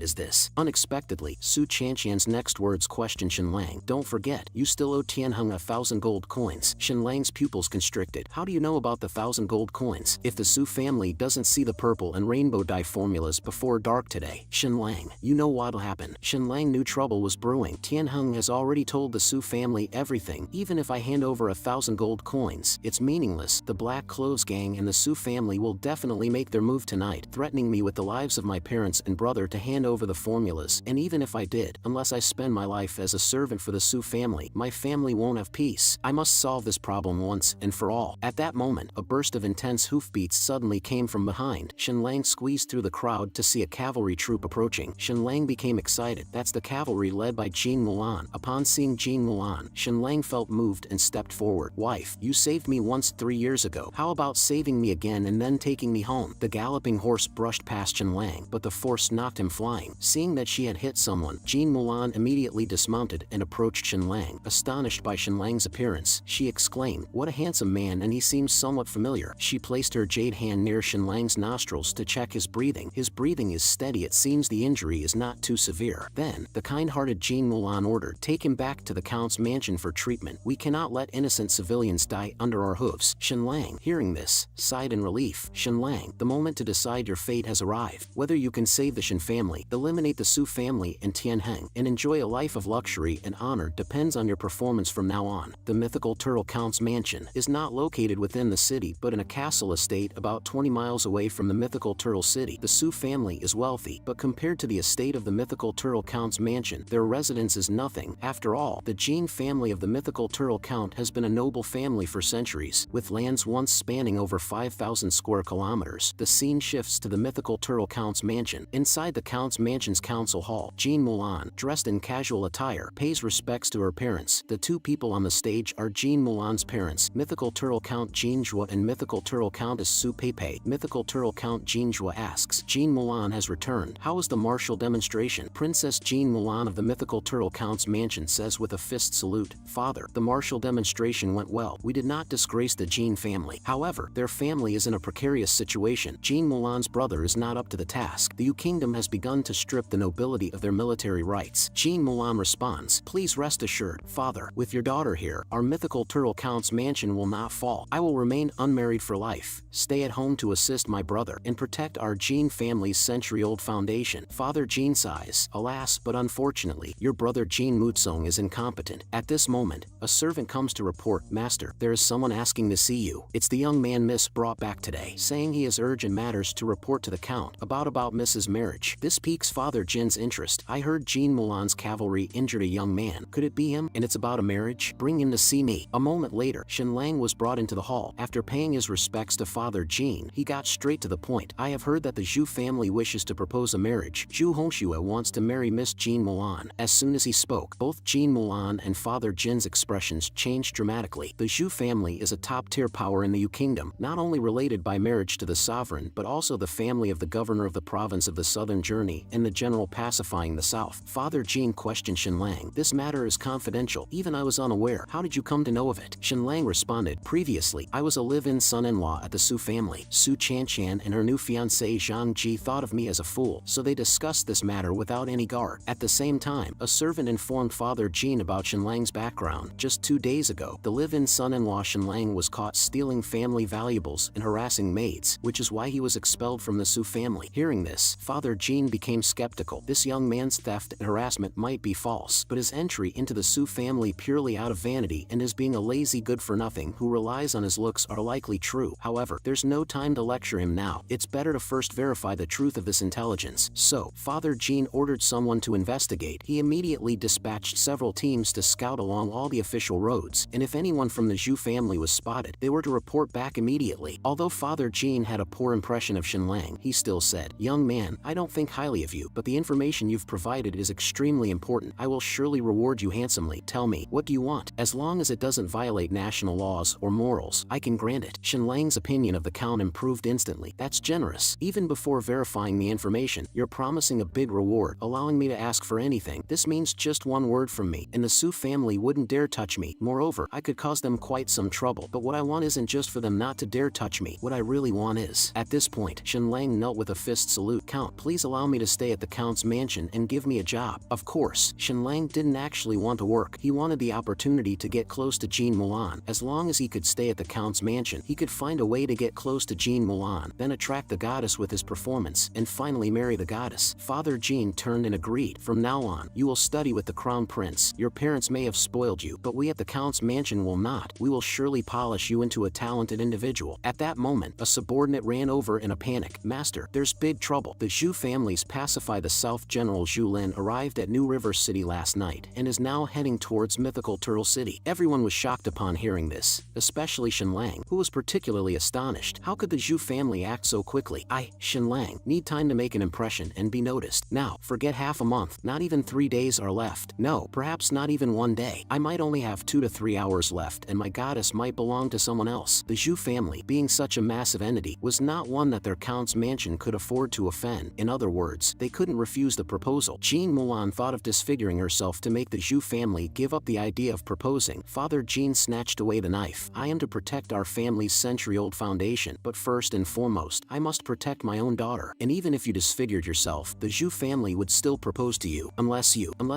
Speaker 1: is this? Unexpectedly, Su Chanqian's next words questioned Shenlang. Don't forget, you still owe Tianheng 1,000 gold coins. Shenlang's pupils constricted. How do you know about the 1,000 gold coins? If the Su family doesn't see the purple and rainbow dye formulas before dark today, Shenlang, you know what'll happen. Shenlang knew trouble was brewing. Tianheng has already told the Su family everything. Even if I hand over 1,000 gold coins, it's meaningless. The Black Clothes Gang and the Su family will definitely make their move tonight, threatening me with the lives of my parents and brother to hand over the formulas. And even if I did, unless I spend my life as a servant for the Su family, my family won't have peace. I must solve this problem once and for all. At that moment, a burst of intense hoofbeats suddenly came from behind. Shenlang squeezed through the crowd to see a cavalry troop approaching. Shenlang became excited. That's the cavalry led by Jean Mulan. Upon seeing Jean Mulan, Shenlang felt moved and stepped forward. Wife, you saved me once 3 years ago. How about saving me again and then taking me home? The galloping horse brushed past Shenlang, but the force knocked him flying. Seeing that she had hit someone, Jean Mulan immediately dismounted and approached Shenlang. Astonished by Shenlang's appearance, she exclaimed, what a handsome man, and he seems somewhat familiar. She placed her jade hand near Shenlang's nostrils to check his breathing. His breathing is steady. It seems the injury is not too severe. Then, the kind-hearted Jean Mulan ordered, take him back to the Count's mansion for treatment. We cannot let innocent civilians die under our hooves. Shenlang, hearing this, sighed in relief. Shenlang, the moment to decide your fate has arrived. Whether you can save the Shen family, eliminate the Su family and Tianheng, and enjoy a life of luxury and honor depends on your performance from now on. The mythical Turtle Count's mansion is not located within the city but in a castle estate about 20 miles away from the mythical Turtle City. The Su family is wealthy, but compared to the estate of the mythical Turtle Count's mansion, their residence is nothing. After all, the Jean family of the mythical Turtle Count has been a noble family for centuries, with lands once spanning over 5,000 square kilometers. The scene shifts to the mythical Turtle Count's mansion. Inside the Count's mansion's council hall, Jean Mulan, dressed in casual attire, pays respects to her parents. The two people on the stage are Jean Mulan's parents, mythical Turtle Count Jean Zhua and mythical Turtle Countess Su Peipei. Mythical Turtle Count Jean Zhua asks, Jean Mulan has returned. How was the martial demonstration? Princess Jean Mulan of the mythical Turtle Count's mansion says with a fist salute, Father, the martial demonstration went well. We did not disgrace the Jean family. However, their family is in a precarious situation. Jean Mulan's brother is not up to the task. The Yu Kingdom has begun to strip the nobility of their military rights. Jean Mulan responds, please rest assured, Father, with your daughter here, our mythical Turtle Count's mansion will not fall. I will remain unmarried for life, stay at home to assist my brother, and protect our Jean family's century-old foundation. Father Jean sighs, alas, but unfortunately, your brother Jean Mutsong is incompetent. At this moment, a servant comes to report, Master, there is someone asking to see you. It's the young man Miss brought back today, saying he has urgent matters to report to the Count about Miss's marriage. This piques Father Jin's interest. I heard Jean Mulan's cavalry injured a young man. Could it be him? And it's about a marriage? Bring him to see me. A moment later, Shenlang was brought into the hall. After paying his respects to Father Jean, he got straight to the point. I have heard that the Zhu family wishes to propose a marriage. Zhu Hongxue wants to marry Miss Jean Mulan. As soon as he spoke, both Jean Mulan and Father Jin's expressions changed dramatically. The Zhu family is a top-tier power in the Yu Kingdom, not only related by marriage to the sovereign but also the family of the governor of the province of the Southern Journey and the general pacifying the South. Father Jean questioned Shenlang. This matter is confidential. Even I was unaware. How did you come to know of it? Shenlang responded, previously, I was a live-in son-in-law at the Su family. Su Chanqian and her new fiancé Zhang Ji thought of me as a fool, so they discussed this matter without any guard. At the same time, a servant informed Father Jean about Shenlang's background. Just 2 days ago, the live-in son-in-law Shenlang was caught stealing family valuables and harassing maids, which is why he was expelled from the Su family. Hearing this, Father Jean became skeptical. This young man's theft and harassment might be false, but his entry into the Su family purely out of vanity and his being a lazy good-for-nothing who relies on his looks are likely true. However, there's no time to lecture him now. It's better to first verify the truth of this intelligence. So, Father Jean ordered someone to investigate. He immediately dispatched several teams to scout along all the official roads, and if anyone from the Zhu family was spotted, they were to report back immediately. Although Father Jean had a poor impression of Shenlang, he still said, Young man, I don't think highly of you, but the information you've provided is extremely important. I will surely reward you handsomely. Tell me, what do you want? As long as it doesn't violate national laws or morals, I can grant it. Shenlang's opinion of the Count improved instantly. That's generous. Even before verifying the information, you're promising a big reward, allowing me to ask for anything. This means just one word from me, and the Su family wouldn't dare touch me. Moreover, I could cause them quite some trouble, but what what I want isn't just for them not to dare touch me. What I really want is. At this point, Shenlang knelt with a fist salute. Count, please allow me to stay at the Count's mansion and give me a job. Of course, Shenlang didn't actually want to work. He wanted the opportunity to get close to Jean Mulan. As long as he could stay at the Count's mansion, he could find a way to get close to Jean Mulan, then attract the goddess with his performance, and finally marry the goddess. Father Jean turned and agreed. From now on, you will study with the Crown Prince. Your parents may have spoiled you, but we at the Count's mansion will not. We will surely polish you into a talented individual. At that moment, a subordinate ran over in a panic. Master, there's big trouble. The Zhu family's pacify the South General Zhu Lin arrived at New River City last night and is now heading towards mythical Turtle City. Everyone was shocked upon hearing this, especially Shenlang, who was particularly astonished. How could the Zhu family act so quickly? Shenlang, need time to make an impression and be noticed. Now, forget half a month, not even 3 days are left. No, perhaps not even 1 day. I might only have 2 to 3 hours left and my goddess might belong to someone else. The Zhu family, being such a massive entity, was not one that their Count's mansion could afford to offend. In other words, they couldn't refuse the proposal. Jean Mulan thought of disfiguring herself to make the Zhu family give up the idea of proposing. Father Jean snatched away the knife. I am to protect our family's century-old foundation, but first and foremost, I must protect my own daughter. And even if you disfigured yourself, the Zhu family would still propose to you, unless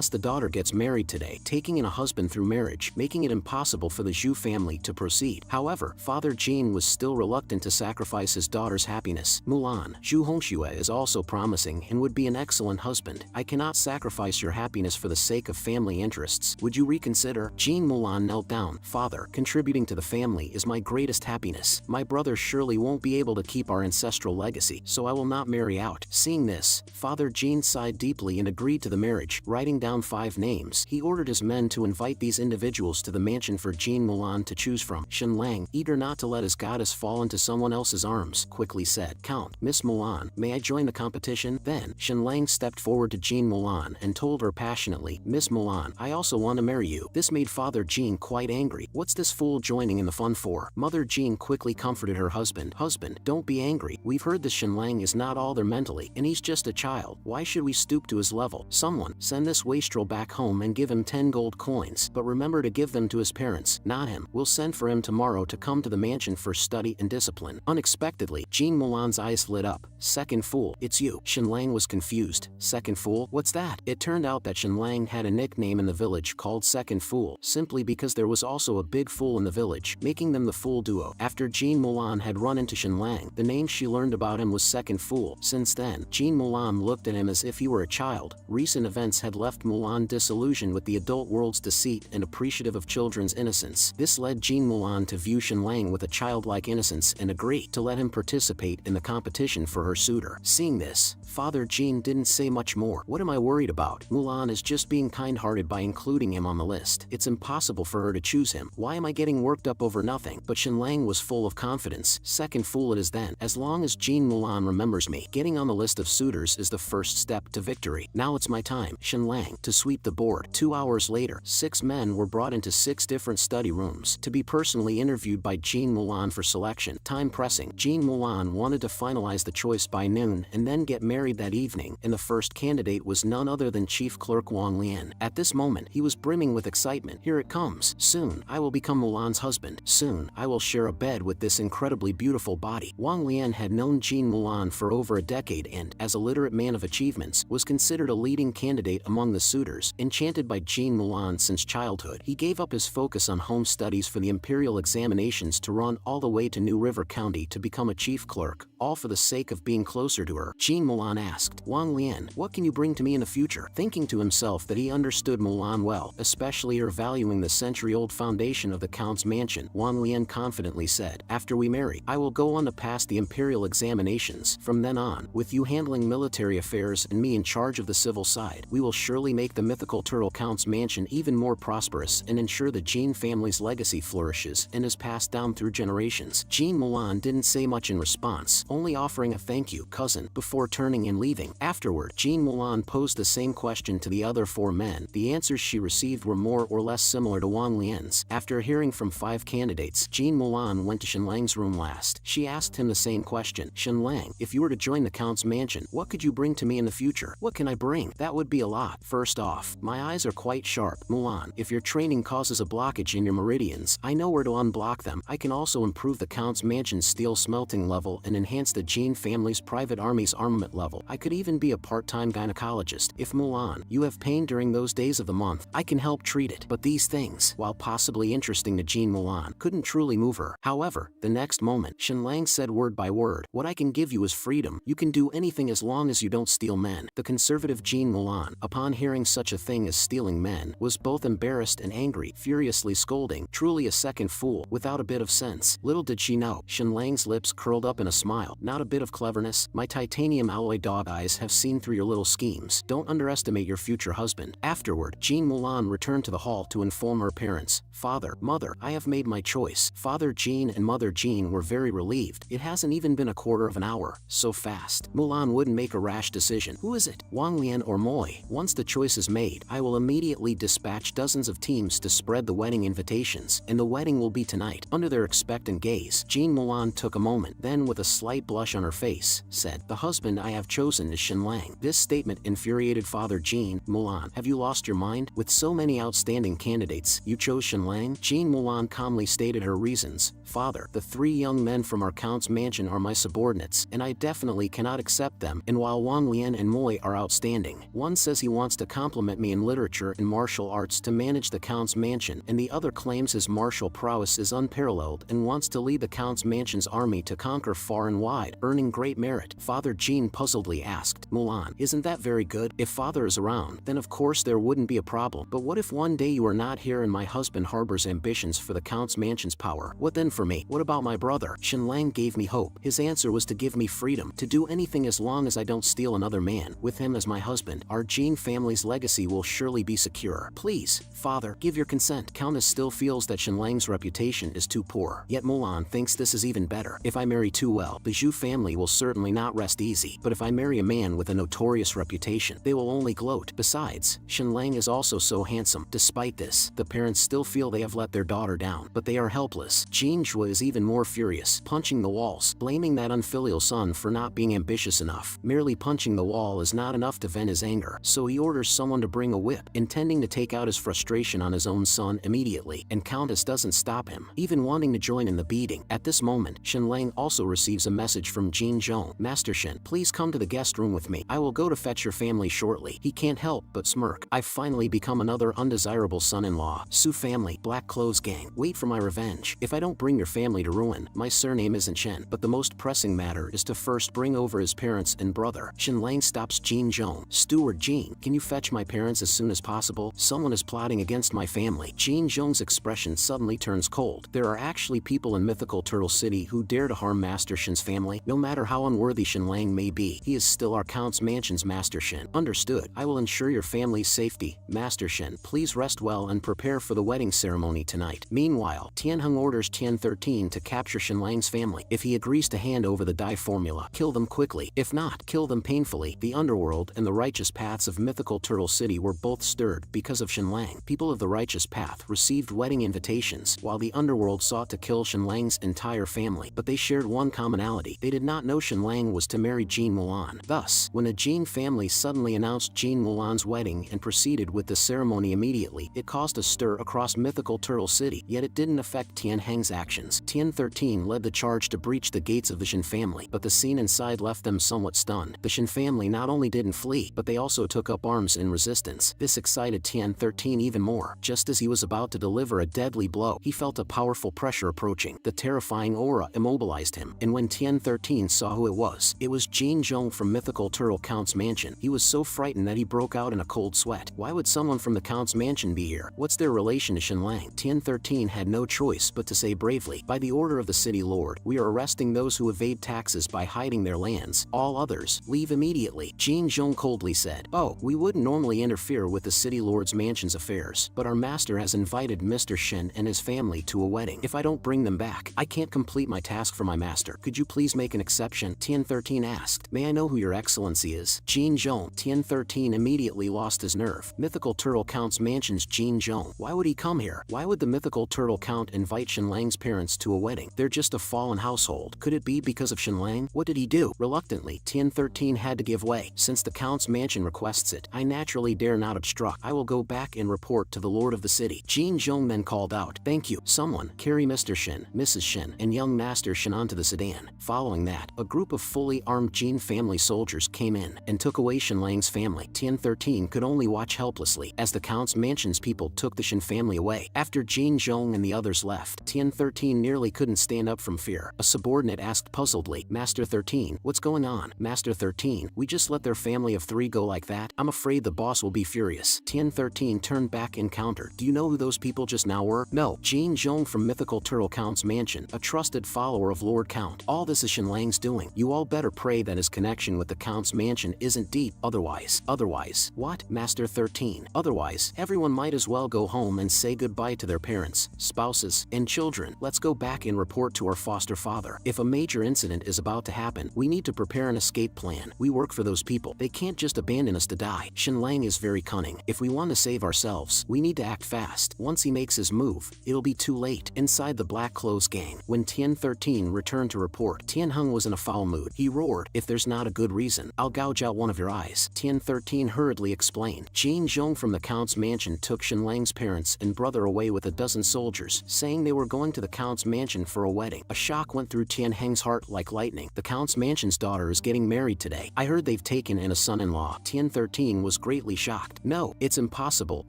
Speaker 1: the daughter gets married today, taking in a husband through marriage, making it impossible for the Zhu family to proceed. However, Father Jean was still reluctant to sacrifice his daughter's happiness. Mulan, Zhu Hongxue is also promising and would be an excellent husband. I cannot sacrifice your happiness for the sake of family interests. Would you reconsider? Jean Mulan knelt down. Father, contributing to the family is my greatest happiness. My brother surely won't be able to keep our ancestral legacy, so I will not marry out. Seeing this, Father Jean sighed deeply and agreed to the marriage. Writing down 5 names, he ordered his men to invite these individuals to the mansion for Jean Mulan to choose from. Shenlang, eager not to let his goddess fall into someone else's arms, quickly said, Count, Miss Mulan, may I join the competition? Then, Shenlang stepped forward to Jean Mulan and told her passionately, Miss Mulan, I also want to marry you. This made Father Jean quite angry. What's this fool joining in the fun for? Mother Jean quickly comforted her husband. Husband, don't be angry. We've heard this Shenlang is not all there mentally, and he's just a child. Why should we stoop to his level? Someone, send this wastrel back home and give him 10 gold coins, but remember to give them to his parents, not him. We'll send for him tomorrow to come to the mansion for study and discipline. Unexpectedly, Jean Mulan's eyes lit up. Second fool, it's you. Shenlang was confused. Second fool? What's that? It turned out that Shenlang had a nickname in the village called Second Fool, simply because there was also a big fool in the village, making them the fool duo. After Jean Mulan had run into Shenlang, the name she learned about him was Second Fool. Since then, Jean Mulan looked at him as if he were a child. Recent events had left Mulan disillusioned with the adult world's deceit and appreciative of children's innocence. This led Jean Mulan to view Shenlang with a childlike innocence and agree to let him participate in the competition for her suitor. Seeing this, Father Jean didn't say much more. What am I worried about? Mulan is just being kind-hearted by including him on the list. It's impossible for her to choose him. Why am I getting worked up over nothing? But Shenlang was full of confidence. Second fool it is then. As long as Jean Mulan remembers me, getting on the list of suitors is the first step to victory. Now it's my time, Shenlang, to sweep the board. 2 hours later, 6 men were brought into 6 different study rooms to be personally interviewed by Jean Mulan for selection. Time pressing, Jean Mulan wanted to finalize the choice by noon and then get married that evening, and the first candidate was none other than Chief Clerk Wang Lian. At this moment, he was brimming with excitement. Here it comes. Soon, I will become Mulan's husband. Soon, I will share a bed with this incredibly beautiful body. Wang Lian had known Jean Mulan for over a decade and, as a literate man of achievements, was considered a leading candidate among the suitors. Enchanted by Jean Mulan since childhood, he gave up his focus on home studies for the imperial examinations to run all the way to New River County to become a chief clerk, all for the sake of being closer to her. Jean Mulan asked, Wang Lian, what can you bring to me in the future? Thinking to himself that he understood Mulan well, especially her valuing the century-old foundation of the Count's mansion, Wang Lian confidently said, after we marry, I will go on to pass the imperial examinations. From then on, with you handling military affairs and me in charge of the civil side, we will surely make the mythical turtle Count's mansion even more prosperous and ensure the Jean family's legacy flourishes and is passed down through generations. Jean Mulan didn't say much in response, only offering a thank you, cousin, before turning turning and leaving. Afterward, Jean Mulan posed the same question to the other 4 men. The answers she received were more or less similar to Wang Lian's. After hearing from 5 candidates, Jean Mulan went to Shenlang's room last. She asked him the same question. Shenlang, if you were to join the Count's mansion, what could you bring to me in the future? What can I bring? That would be a lot. First off, my eyes are quite sharp. Mulan, if your training causes a blockage in your meridians, I know where to unblock them. I can also improve the Count's mansion's steel smelting level and enhance the Jean family's private army's armament level. I could even be a part-time gynecologist. If Mulan, you have pain during those days of the month, I can help treat it. But these things, while possibly interesting to Jean Mulan, couldn't truly move her. However, the next moment, Shenlang said word by word, what I can give you is freedom. You can do anything as long as you don't steal men. The conservative Jean Mulan, upon hearing such a thing as stealing men, was both embarrassed and angry, furiously scolding, truly a second fool, without a bit of sense. Little did she know, Shenlang's lips curled up in a smile. Not a bit of cleverness. My titanium alloy dog eyes have seen through your little schemes. Don't underestimate your future husband. Afterward, Jean Mulan returned to the hall to inform her parents. Father, Mother, I have made my choice. Father Jean and Mother Jean were very relieved. It hasn't even been a quarter of an hour. So fast. Mulan wouldn't make a rash decision. Who is it? Wang Lian or Moi? Once the choice is made, I will immediately dispatch dozens of teams to spread the wedding invitations, and the wedding will be tonight. Under their expectant gaze, Jean Mulan took a moment, then with a slight blush on her face, said, the husband I have chosen is Shenlang. This statement infuriated Father Jean. Mulan, have you lost your mind? With so many outstanding candidates, you chose Shenlang? Jean Mulan calmly stated her reasons. Father, the 3 young men from our Count's mansion are my subordinates, and I definitely cannot accept them, and while Wang Lian and Moi are outstanding, one says he wants to compliment me in literature and martial arts to manage the Count's mansion, and the other claims his martial prowess is unparalleled and wants to lead the Count's mansion's army to conquer far and wide, earning great merit. Father Jean puzzledly asked, Mulan, isn't that very good? If Father is around, then of course there wouldn't be a problem, but what if one day you are not here and my husband harbors ambitions for the Count's mansion's power? What then for me? What about my brother? Shenlang gave me hope. His answer was to give me freedom, to do anything as long as I don't steal another man. With him as my husband, our Jean family's legacy will surely be secure. Please, Father, give your consent. Countess still feels that Shenlang's reputation is too poor. Yet Mulan thinks this is even better. If I marry too well, the Zhu family will certainly not rest easy. But if I marry a man with a notorious reputation, they will only gloat. Besides, Shenlang is also so handsome. Despite this, the parents still feel they have let their daughter down, but they are helpless. Jean Zhua is even more furious, punching the walls, blaming that unfilial son for not being ambitious enough. Merely punching the wall is not enough to vent his anger, so he orders someone to bring a whip, intending to take out his frustration on his own son immediately, and Countess doesn't stop him, even wanting to join in the beating. At this moment, Shenlang also receives a message from Jin Zhong. Master Shen, please come to the guest room with me. I will go to fetch your family shortly. He can't help but smirk. I've finally become another undesirable son-in-law. Su family, Black Clothes Gang, wait for my revenge. If I don't bring your family to ruin, my surname isn't Shen, but the most pressing matter is to first bring over his parents and brother. Shenlang stops Jin Zhong. Steward Jin, can you fetch my parents as soon as possible? Someone is plotting against my family. Jin Zhong's expression suddenly turns cold. There are actually people in mythical Turtle City who dare to harm Master Shen's family. No matter how unworthy Shenlang may be, he is still our Count's mansion's Master Shen. Understood. I will ensure your family's safety. Master Shen, please rest well and prepare for the wedding ceremony tonight. Meanwhile, Tianheng orders Tian 13 to capture Shenlang's family. If he agrees to hand over the dye formula, kill them quickly. If not, kill them painfully. The underworld and the righteous paths of mythical Turtle City were both stirred because of Shenlang. People of the righteous path received wedding invitations, while the underworld sought to kill Shenlang's entire family. But they shared one commonality. They did not know Shenlang was to marry Jean Mulan. Thus, when a Jean family suddenly announced Jean Mulan's wedding and proceeded with the ceremony immediately, it caused a stir across mythical Turtle City, yet it didn't affect Tianheng's actions. Tian 13 led the charge to breach the gates of the Shen family, but the scene inside left them somewhat stunned. The Shen family not only didn't flee, but they also took up arms in resistance. This excited Tian 13 even more. Just as he was about to deliver a deadly blow, he felt a powerful pressure approaching. The terrifying aura immobilized him, and when Tian 13 saw who it was Jin Zhong from mythical Turtle Count's mansion. He was so frightened that he broke out in a cold sweat. Why would someone from the Count's mansion be here? What's their relation to Shenlang? Tian 13 had no choice but to say bravely, by the order of the city lord, we are arresting those who evade taxes by hiding their lands. All others, leave immediately. Jin Zhong coldly said, oh, we wouldn't normally interfere with the city lord's mansion's affairs, but our master has invited Mr. Shen and his family to a wedding. If I don't bring them back, I can't complete my task for my master. Could you please make an exception? Tian 13 asked. May May I know who your excellency is? Jin Zhong. Tian 13 immediately lost his nerve. Mythical Turtle Count's mansion's Jin Zhong. Why would he come here? Why would the Mythical Turtle Count invite Shenlang's parents to a wedding? They're just a fallen household. Could it be because of Shenlang? What did he do? Reluctantly, Tian 13 had to give way. Since the Count's mansion requests it, I naturally dare not obstruct. I will go back and report to the Lord of the city. Jin Zhong then called out, "Thank you. Someone, carry Mr. Shen, Mrs. Shen, and young Master Shen onto the sedan." Following that, a group of fully armed Jin family soldiers came in and took away Shenlang's family. Tian 13 could only watch helplessly as the Count's mansion's people took the Shen family away. After Jin Zhong and the others left, Tian 13 nearly couldn't stand up from fear. A subordinate asked puzzledly, "Master 13, what's going on?" "Master 13, we just let their family of 3 go like that? I'm afraid the boss will be furious." Tian 13 turned back and countered, "Do you know who those people just now were?" "No." Jin Zhong from Mythical Turtle Count's mansion, a trusted follower of Lord Count. "All this is Shenlang's doing. You all better pray that his connection with the Count's mansion isn't deep, otherwise." "Otherwise? What?" "Master 13. Otherwise, everyone might as well go home and say goodbye to their parents, spouses, and children. Let's go back and report to our foster father. If a major incident is about to happen, we need to prepare an escape plan. We work for those people. They can't just abandon us to die. Shenlang is very cunning. If we want to save ourselves, we need to act fast. Once he makes his move, it'll be too late." Inside the Black Clothes gang, when Tian 13 returned to report, Tian Heng was in a foul mood. He roared, "If there's not a good reason, I'll gouge out one of your eyes." Tian 13 hurriedly explained. Jin Zhong from the Count's mansion took Shenlang's parents and brother away with a dozen soldiers, saying they were going to the Count's mansion for a wedding. A shock went through Tian Heng's heart like lightning. "The Count's mansion's daughter is getting married today. I heard they've taken in a son-in-law." Tian 13 was greatly shocked. "No, it's impossible.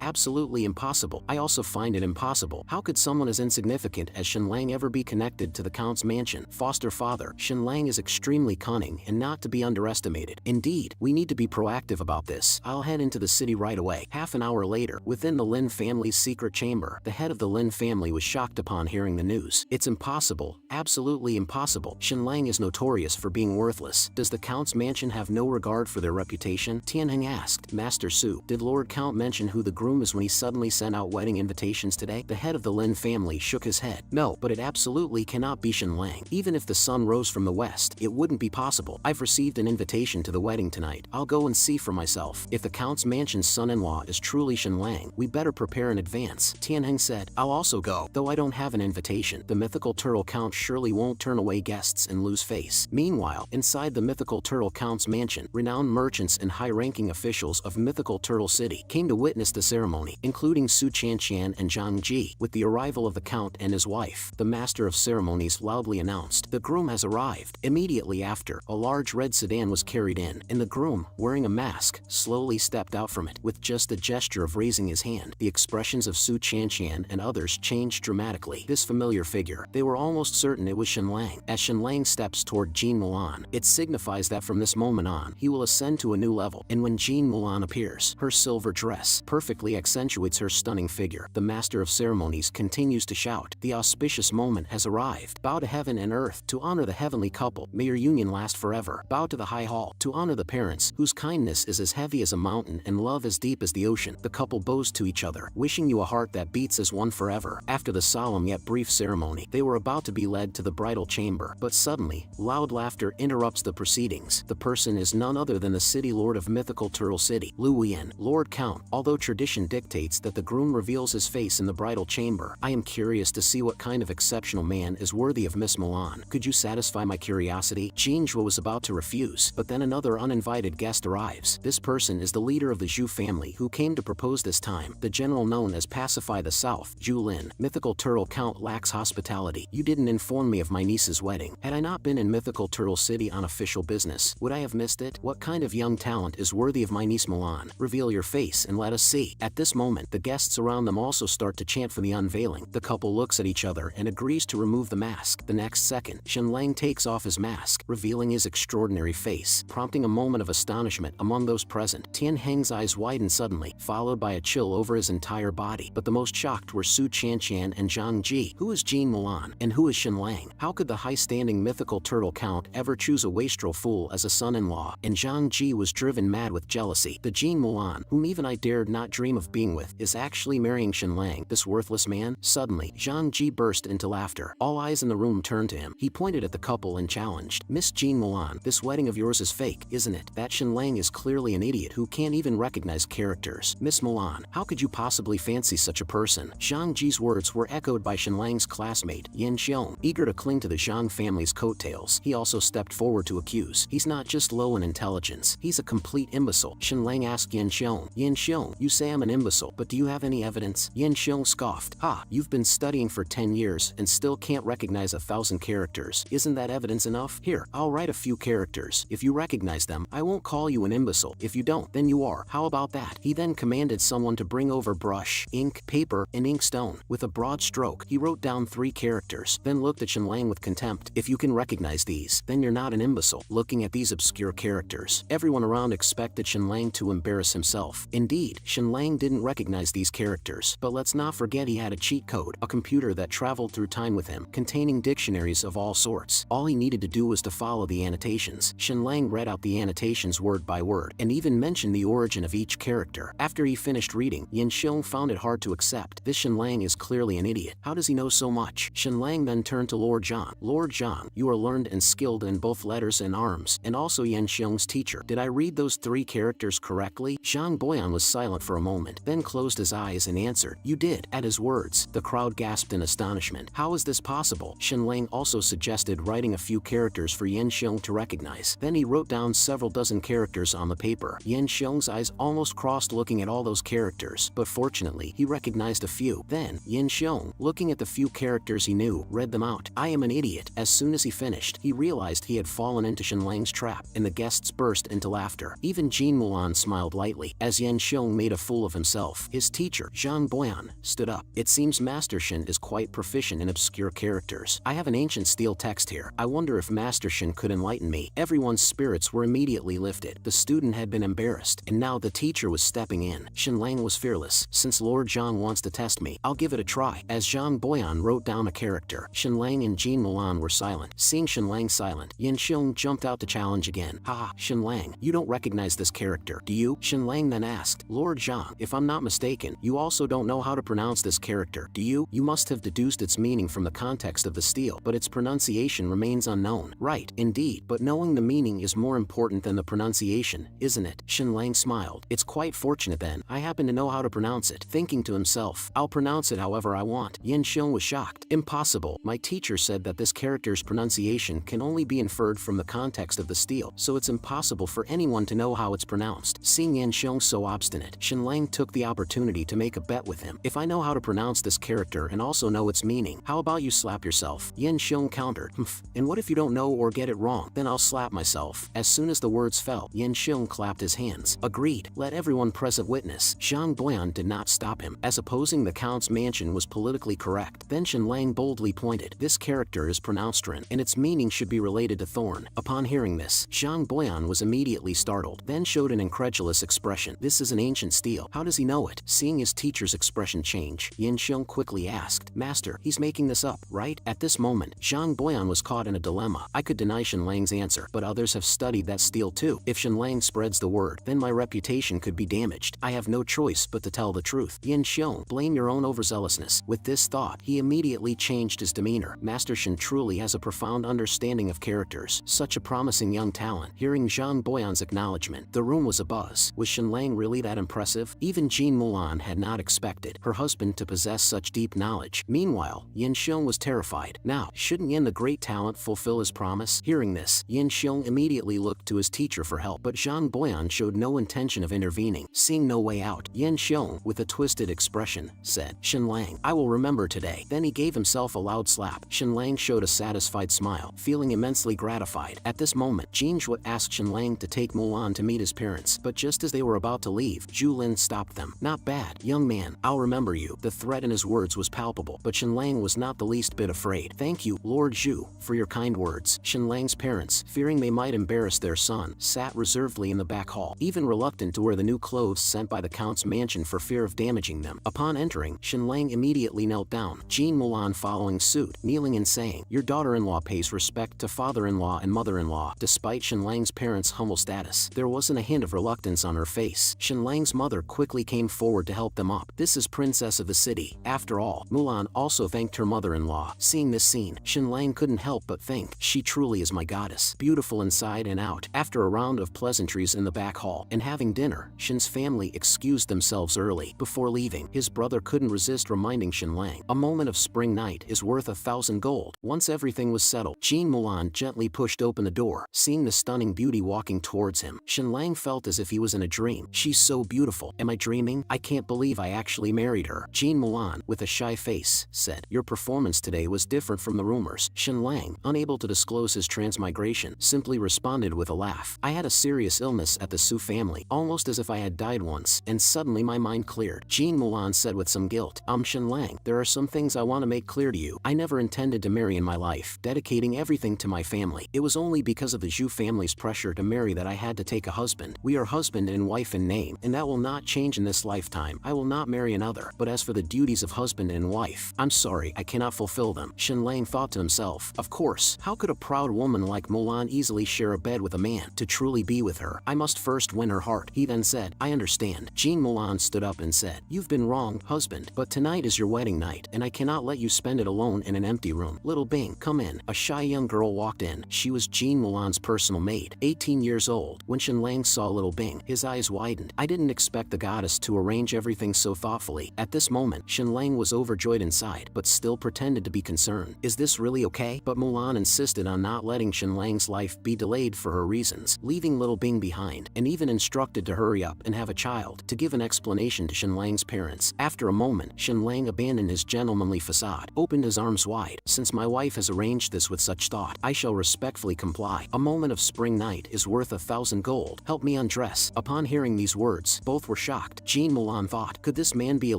Speaker 1: Absolutely impossible. I also find it impossible. How could someone as insignificant as Shenlang ever be connected to the Count's mansion? Foster father, Shenlang is extremely cunning and not to be underestimated. Indeed, we need to be proactive about this. I'll head into the city right away." Half an hour later, within the Lin family's secret chamber, the head of the Lin family was shocked upon hearing the news. "It's impossible. Absolutely impossible. Shenlang is notorious for being worthless. Does the Count's mansion have no regard for their reputation?" Tianheng asked. "Master Su, did Lord Count mention who the groom is when he suddenly sent out wedding invitations today?" The head of the Lin family shook his head. "No, but it absolutely cannot be Shenlang. Even if the sun rose from the west, it wouldn't be possible. I've received an invitation to the wedding tonight. I'll go and see for myself. If the Count's mansion's son-in-law is truly Shenlang, we better prepare in advance." Tianheng said, "I'll also go, though I don't have an invitation. The Mythical Turtle Count surely won't turn away guests and lose face." Meanwhile, inside the Mythical Turtle Count's mansion, renowned merchants and high-ranking officials of Mythical Turtle City came to witness the ceremony, including Su Chanqian and Zhang Ji. With the arrival of the Count and his wife, the Master of Ceremonies loudly announced, "The groom has arrived." Immediately after, a large red sedan was carried in, and the groom, wearing a mask, slowly stepped out from it. With just a gesture of raising his hand, the expressions of Su Chanqian and others changed dramatically. This familiar figure, they were almost certain it was Shenlang. As Shenlang steps toward Jin Mulan, it signifies that from this moment on, he will ascend to a new level. And when Jin Mulan appears, her silver dress perfectly accentuates her stunning figure. The Master of Ceremonies continues to shout, "The auspicious moment has arrived. Bow to heaven and earth to honor the heavenly couple. May your union last forever. Bow to the high hall to honor the parents, whose kindness is as heavy as a mountain and love as deep as the ocean." The couple bows to each other, wishing you a heart that beats as one forever. After the solemn yet brief ceremony, they were about to be led to the bridal chamber, but suddenly, loud laughter interrupts the proceedings. The person is none other than the city lord of Mythical Turtle City, Lu Wuyan. "Lord Count, although tradition dictates that the groom reveals his face in the bridal chamber, I am curious to see what kind of exceptional man is worthy of Miss Mulan. Could you satisfy my curiosity?" Jin Zhuo was about to refuse, but then another uninvited guest arrives. This person is the leader of the Zhu family who came to propose this time, the general known as Pacify the South, Zhu Lin. "Mythical Turtle Count lacks hospitality. You didn't inform me of my niece's wedding. Had I not been in Mythical Turtle City on official business, would I have missed it? What kind of young talent is worthy of my niece Mulan? Reveal your face and let us see." At this moment, the guests around them also start to chant for the unveiling. The couple looks at each other and agrees to remove the mask. The next second, Shenlang takes off his mask, revealing his extraordinary face, prompting a moment of astonishment among those present. Tianheng's eyes widened suddenly, followed by a chill over his entire body. But the most shocked were Su Chanqian and Zhang Ji. Who is Jin Mulan? And who is Shenlang? How could the high-standing Mythical Turtle Count ever choose a wastrel fool as a son-in-law? And Zhang Ji was driven mad with jealousy. The Jin Mulan, whom even I dared not dream of being with, is actually marrying Shenlang, this worthless man? Suddenly, Zhang Ji burst into laughter. All eyes in the room turned to him. He pointed at the couple and challenged, "Miss Jin Mulan, this wedding of yours is fake, isn't it? That Shenlang is clearly an idiot who can't even recognize characters. Miss Milan, how could you possibly fancy such a person? Zhang Ji's words were echoed by Shenlang's classmate, Yin Xiong. Eager to cling to the Zhang family's coattails, he also stepped forward to accuse. He's not just low in intelligence, he's a complete imbecile. Shenlang asked Yin Xiong, Yin Xiong, you say I'm an imbecile, but do you have any evidence? Yin Xiong scoffed. Ha, you've been studying for 10 years and still can't recognize 1,000 characters. Isn't that evidence enough? Here, I'll write a few characters. If you recognize them, I won't call you an imbecile. If you don't, then you are. How about that? He then commanded someone to bring over brush, ink, paper, and inkstone. With a broad stroke, he wrote down 3 characters, then looked at Shenlang with contempt. If you can recognize these, then you're not an imbecile. Looking at these obscure characters, everyone around expected Shenlang to embarrass himself. Indeed, Shenlang didn't recognize these characters, but let's not forget he had a cheat code, a computer that traveled through time with him, containing dictionaries of all sorts. All he needed to do was to follow the annotations. Shenlang read out the annotations word by word, and even mentioned the origin of each character. After he finished reading, Yin Xiong found it hard to accept. This Shenlang is clearly an idiot. How does he know so much? Shenlang then turned to Lord Zhang. Lord Zhang, you are learned and skilled in both letters and arms, and also Yin Xiong's teacher. Did I read those 3 characters correctly? Zhang Boyan was silent for a moment, then closed his eyes and answered, you did. At his words, the crowd gasped in astonishment. How is this possible? Shenlang also suggested writing a few characters for Yin Xiong to recognize. Then he wrote down several dozen characters on the paper. Yin Xiong's eyes almost crossed looking at all those characters, but fortunately, he recognized a few. Then, Yin Xiong, looking at the few characters he knew, read them out. I am an idiot. As soon as he finished, he realized he had fallen into Shenlang's trap, and the guests burst into laughter. Even Jean Mulan smiled lightly, as Yin Xiong made a fool of himself. His teacher, Zhang Boyan, stood up. It seems Master Shen is quite proficient in obscure characters. I have an ancient steel text here. I wonder if Master Shen could enlighten me. Everyone's spirits were immediately lifted. The student had been embarrassed, and now the teacher was stepping in. Shenlang was fearless. Since Lord Zhang wants to test me, I'll give it a try. As Zhang Boyan wrote down a character, Shenlang and Jean Mulan were silent. Seeing Shenlang silent, Yin Xiong jumped out to challenge again. Ha, Shenlang, you don't recognize this character, do you? Shenlang then asked, Lord Zhang, if I'm not mistaken, you also don't know how to pronounce this character, do you? You must have deduced its meaning from the context of the stele, but its pronunciation remains unknown. Right, indeed, but knowing the meaning is more important than the pronunciation, isn't it? Shenlang smiled. It's quite fortunate then. I happen to know how to pronounce it. Thinking to himself, I'll pronounce it however I want. Yin Xiong was shocked. Impossible. My teacher said that this character's pronunciation can only be inferred from the context of the stele, so it's impossible for anyone to know how it's pronounced. Seeing Yin Xiong so obstinate, Shenlang took the opportunity to make a bet with him. If I know how to pronounce this character and also know its meaning, how about you slap yourself? Yin Xiong countered. And what if you don't know or get it wrong? Then I'll slap myself. As soon as the words fell, Yin Xiong clapped his hands. Agreed. Let everyone present witness. Zhang Boyan did not stop him, as opposing the Count's mansion was politically correct. Then Shenlang boldly pointed. This character is pronounced Ren, and its meaning should be related to thorn. Upon hearing this, Zhang Boyan was immediately startled, then showed an incredulous expression. This is an ancient stele. How does he know it? Seeing his teacher's expression change, Yin Xiong quickly asked, Master, he's making this up, right? At this moment, Zhang Boyan was caught in a dilemma. I could deny Shenlang's answer, but others have studied that stele too. If Shenlang spreads the word, then my reputation could be damaged. I have no choice but to tell the truth. Yin Xiong, blame your own overzealousness. With this thought, he immediately changed his demeanor. Master Shen truly has a profound understanding of characters. Such a promising young talent. Hearing Zhang Boyan's acknowledgement, the room was abuzz. Was Shenlang really that impressive? Even Jean Mulan had not expected her husband to possess such deep knowledge. Meanwhile, Yin Xiong was terrified. Now, shouldn't Yin the great talent fulfill his promise? Hearing this, Yin Xiong immediately looked to his teacher for help, but Zhang Boyan showed no intention of intervening. Seeing no way out, Yin Xiong, with a twisted expression, said, Shenlang, I will remember today. Then he gave himself a loud slap. Shenlang showed a satisfied smile, feeling immensely gratified. At this moment, Jin Zhuo asked Shenlang to take Mulan to meet his parents, but just as they were about to leave, Zhu Lin stopped them. Not bad, young man, I'll remember you. The threat in his words was palpable, but Shenlang was not the least bit afraid. Thank you, Lord Zhu, for your kind words. Shenlang's parents, fearing they might embarrass their son, sat reservedly in the back hall, even reluctant to wear the new clothes sent by the Count's mansion for fear of damaging them. Upon entering, Shenlang immediately knelt down, Jean Mulan following suit, kneeling and saying, Your daughter-in-law pays respect to father-in-law and mother-in-law. Despite Shenlang's parents' humble status, there wasn't a hint of reluctance on her face. Shenlang's mother quickly came forward to help them up. This is princess of the city. After all, Mulan also thanked her mother-in-law. Seeing this scene, Shenlang couldn't help but think, she truly is my goddess. Beautiful beautiful inside and out. After a round of pleasantries in the back hall and having dinner, Shin's family excused themselves early. Before leaving, his brother couldn't resist reminding Shinlang, a moment of spring night is worth 1,000 gold. Once everything was settled, Jean Mulan gently pushed open the door. Seeing the stunning beauty walking towards him, Shinlang felt as if he was in a dream. She's so beautiful. Am I dreaming? I can't believe I actually married her. Jean Mulan, with a shy face, said, your performance today was different from the rumors. Shinlang, unable to disclose his transmigration, simply responded with a laugh. I had a serious illness at the Su family, almost as if I had died once, and suddenly my mind cleared. Jean Mulan said with some guilt, Shinlang, there are some things I want to make clear to you. I never intended to marry in my life, dedicating everything to my family. It was only because of the Zhu family's pressure to marry that I had to take a husband. We are husband and wife in name, and that will not change in this lifetime. I will not marry another. But as for the duties of husband and wife, I'm sorry, I cannot fulfill them. Shinlang thought to himself, of course, how could a proud woman like Mulan easily share a bed with a man? To truly be with her, I must first win her heart. He then said, I understand. Jean Mulan stood up and said, you've been wrong, husband, but tonight is your wedding night, and I cannot let you spend it alone in an empty room. Little Bing, come in. A shy young girl walked in. She was Jean Mulan's personal maid, 18 years old. When Shinlang saw Little Bing, his eyes widened. I didn't expect the goddess to arrange everything so thoughtfully. At this moment, Shinlang was overjoyed inside, but still pretended to be concerned. Is this really okay? But Mulan insisted on not letting Shinlang's life be delayed for her reasons, leaving Little Bing behind, and even instructed to hurry up and have a child, to give an explanation to Shinlang's parents. After a moment, Shinlang abandoned his gentlemanly facade, opened his arms wide. Since my wife has arranged this with such thought, I shall respectfully comply. A moment of spring night is worth 1,000 gold. Help me undress. Upon hearing these words, both were shocked. Jean Mulan thought, could this man be a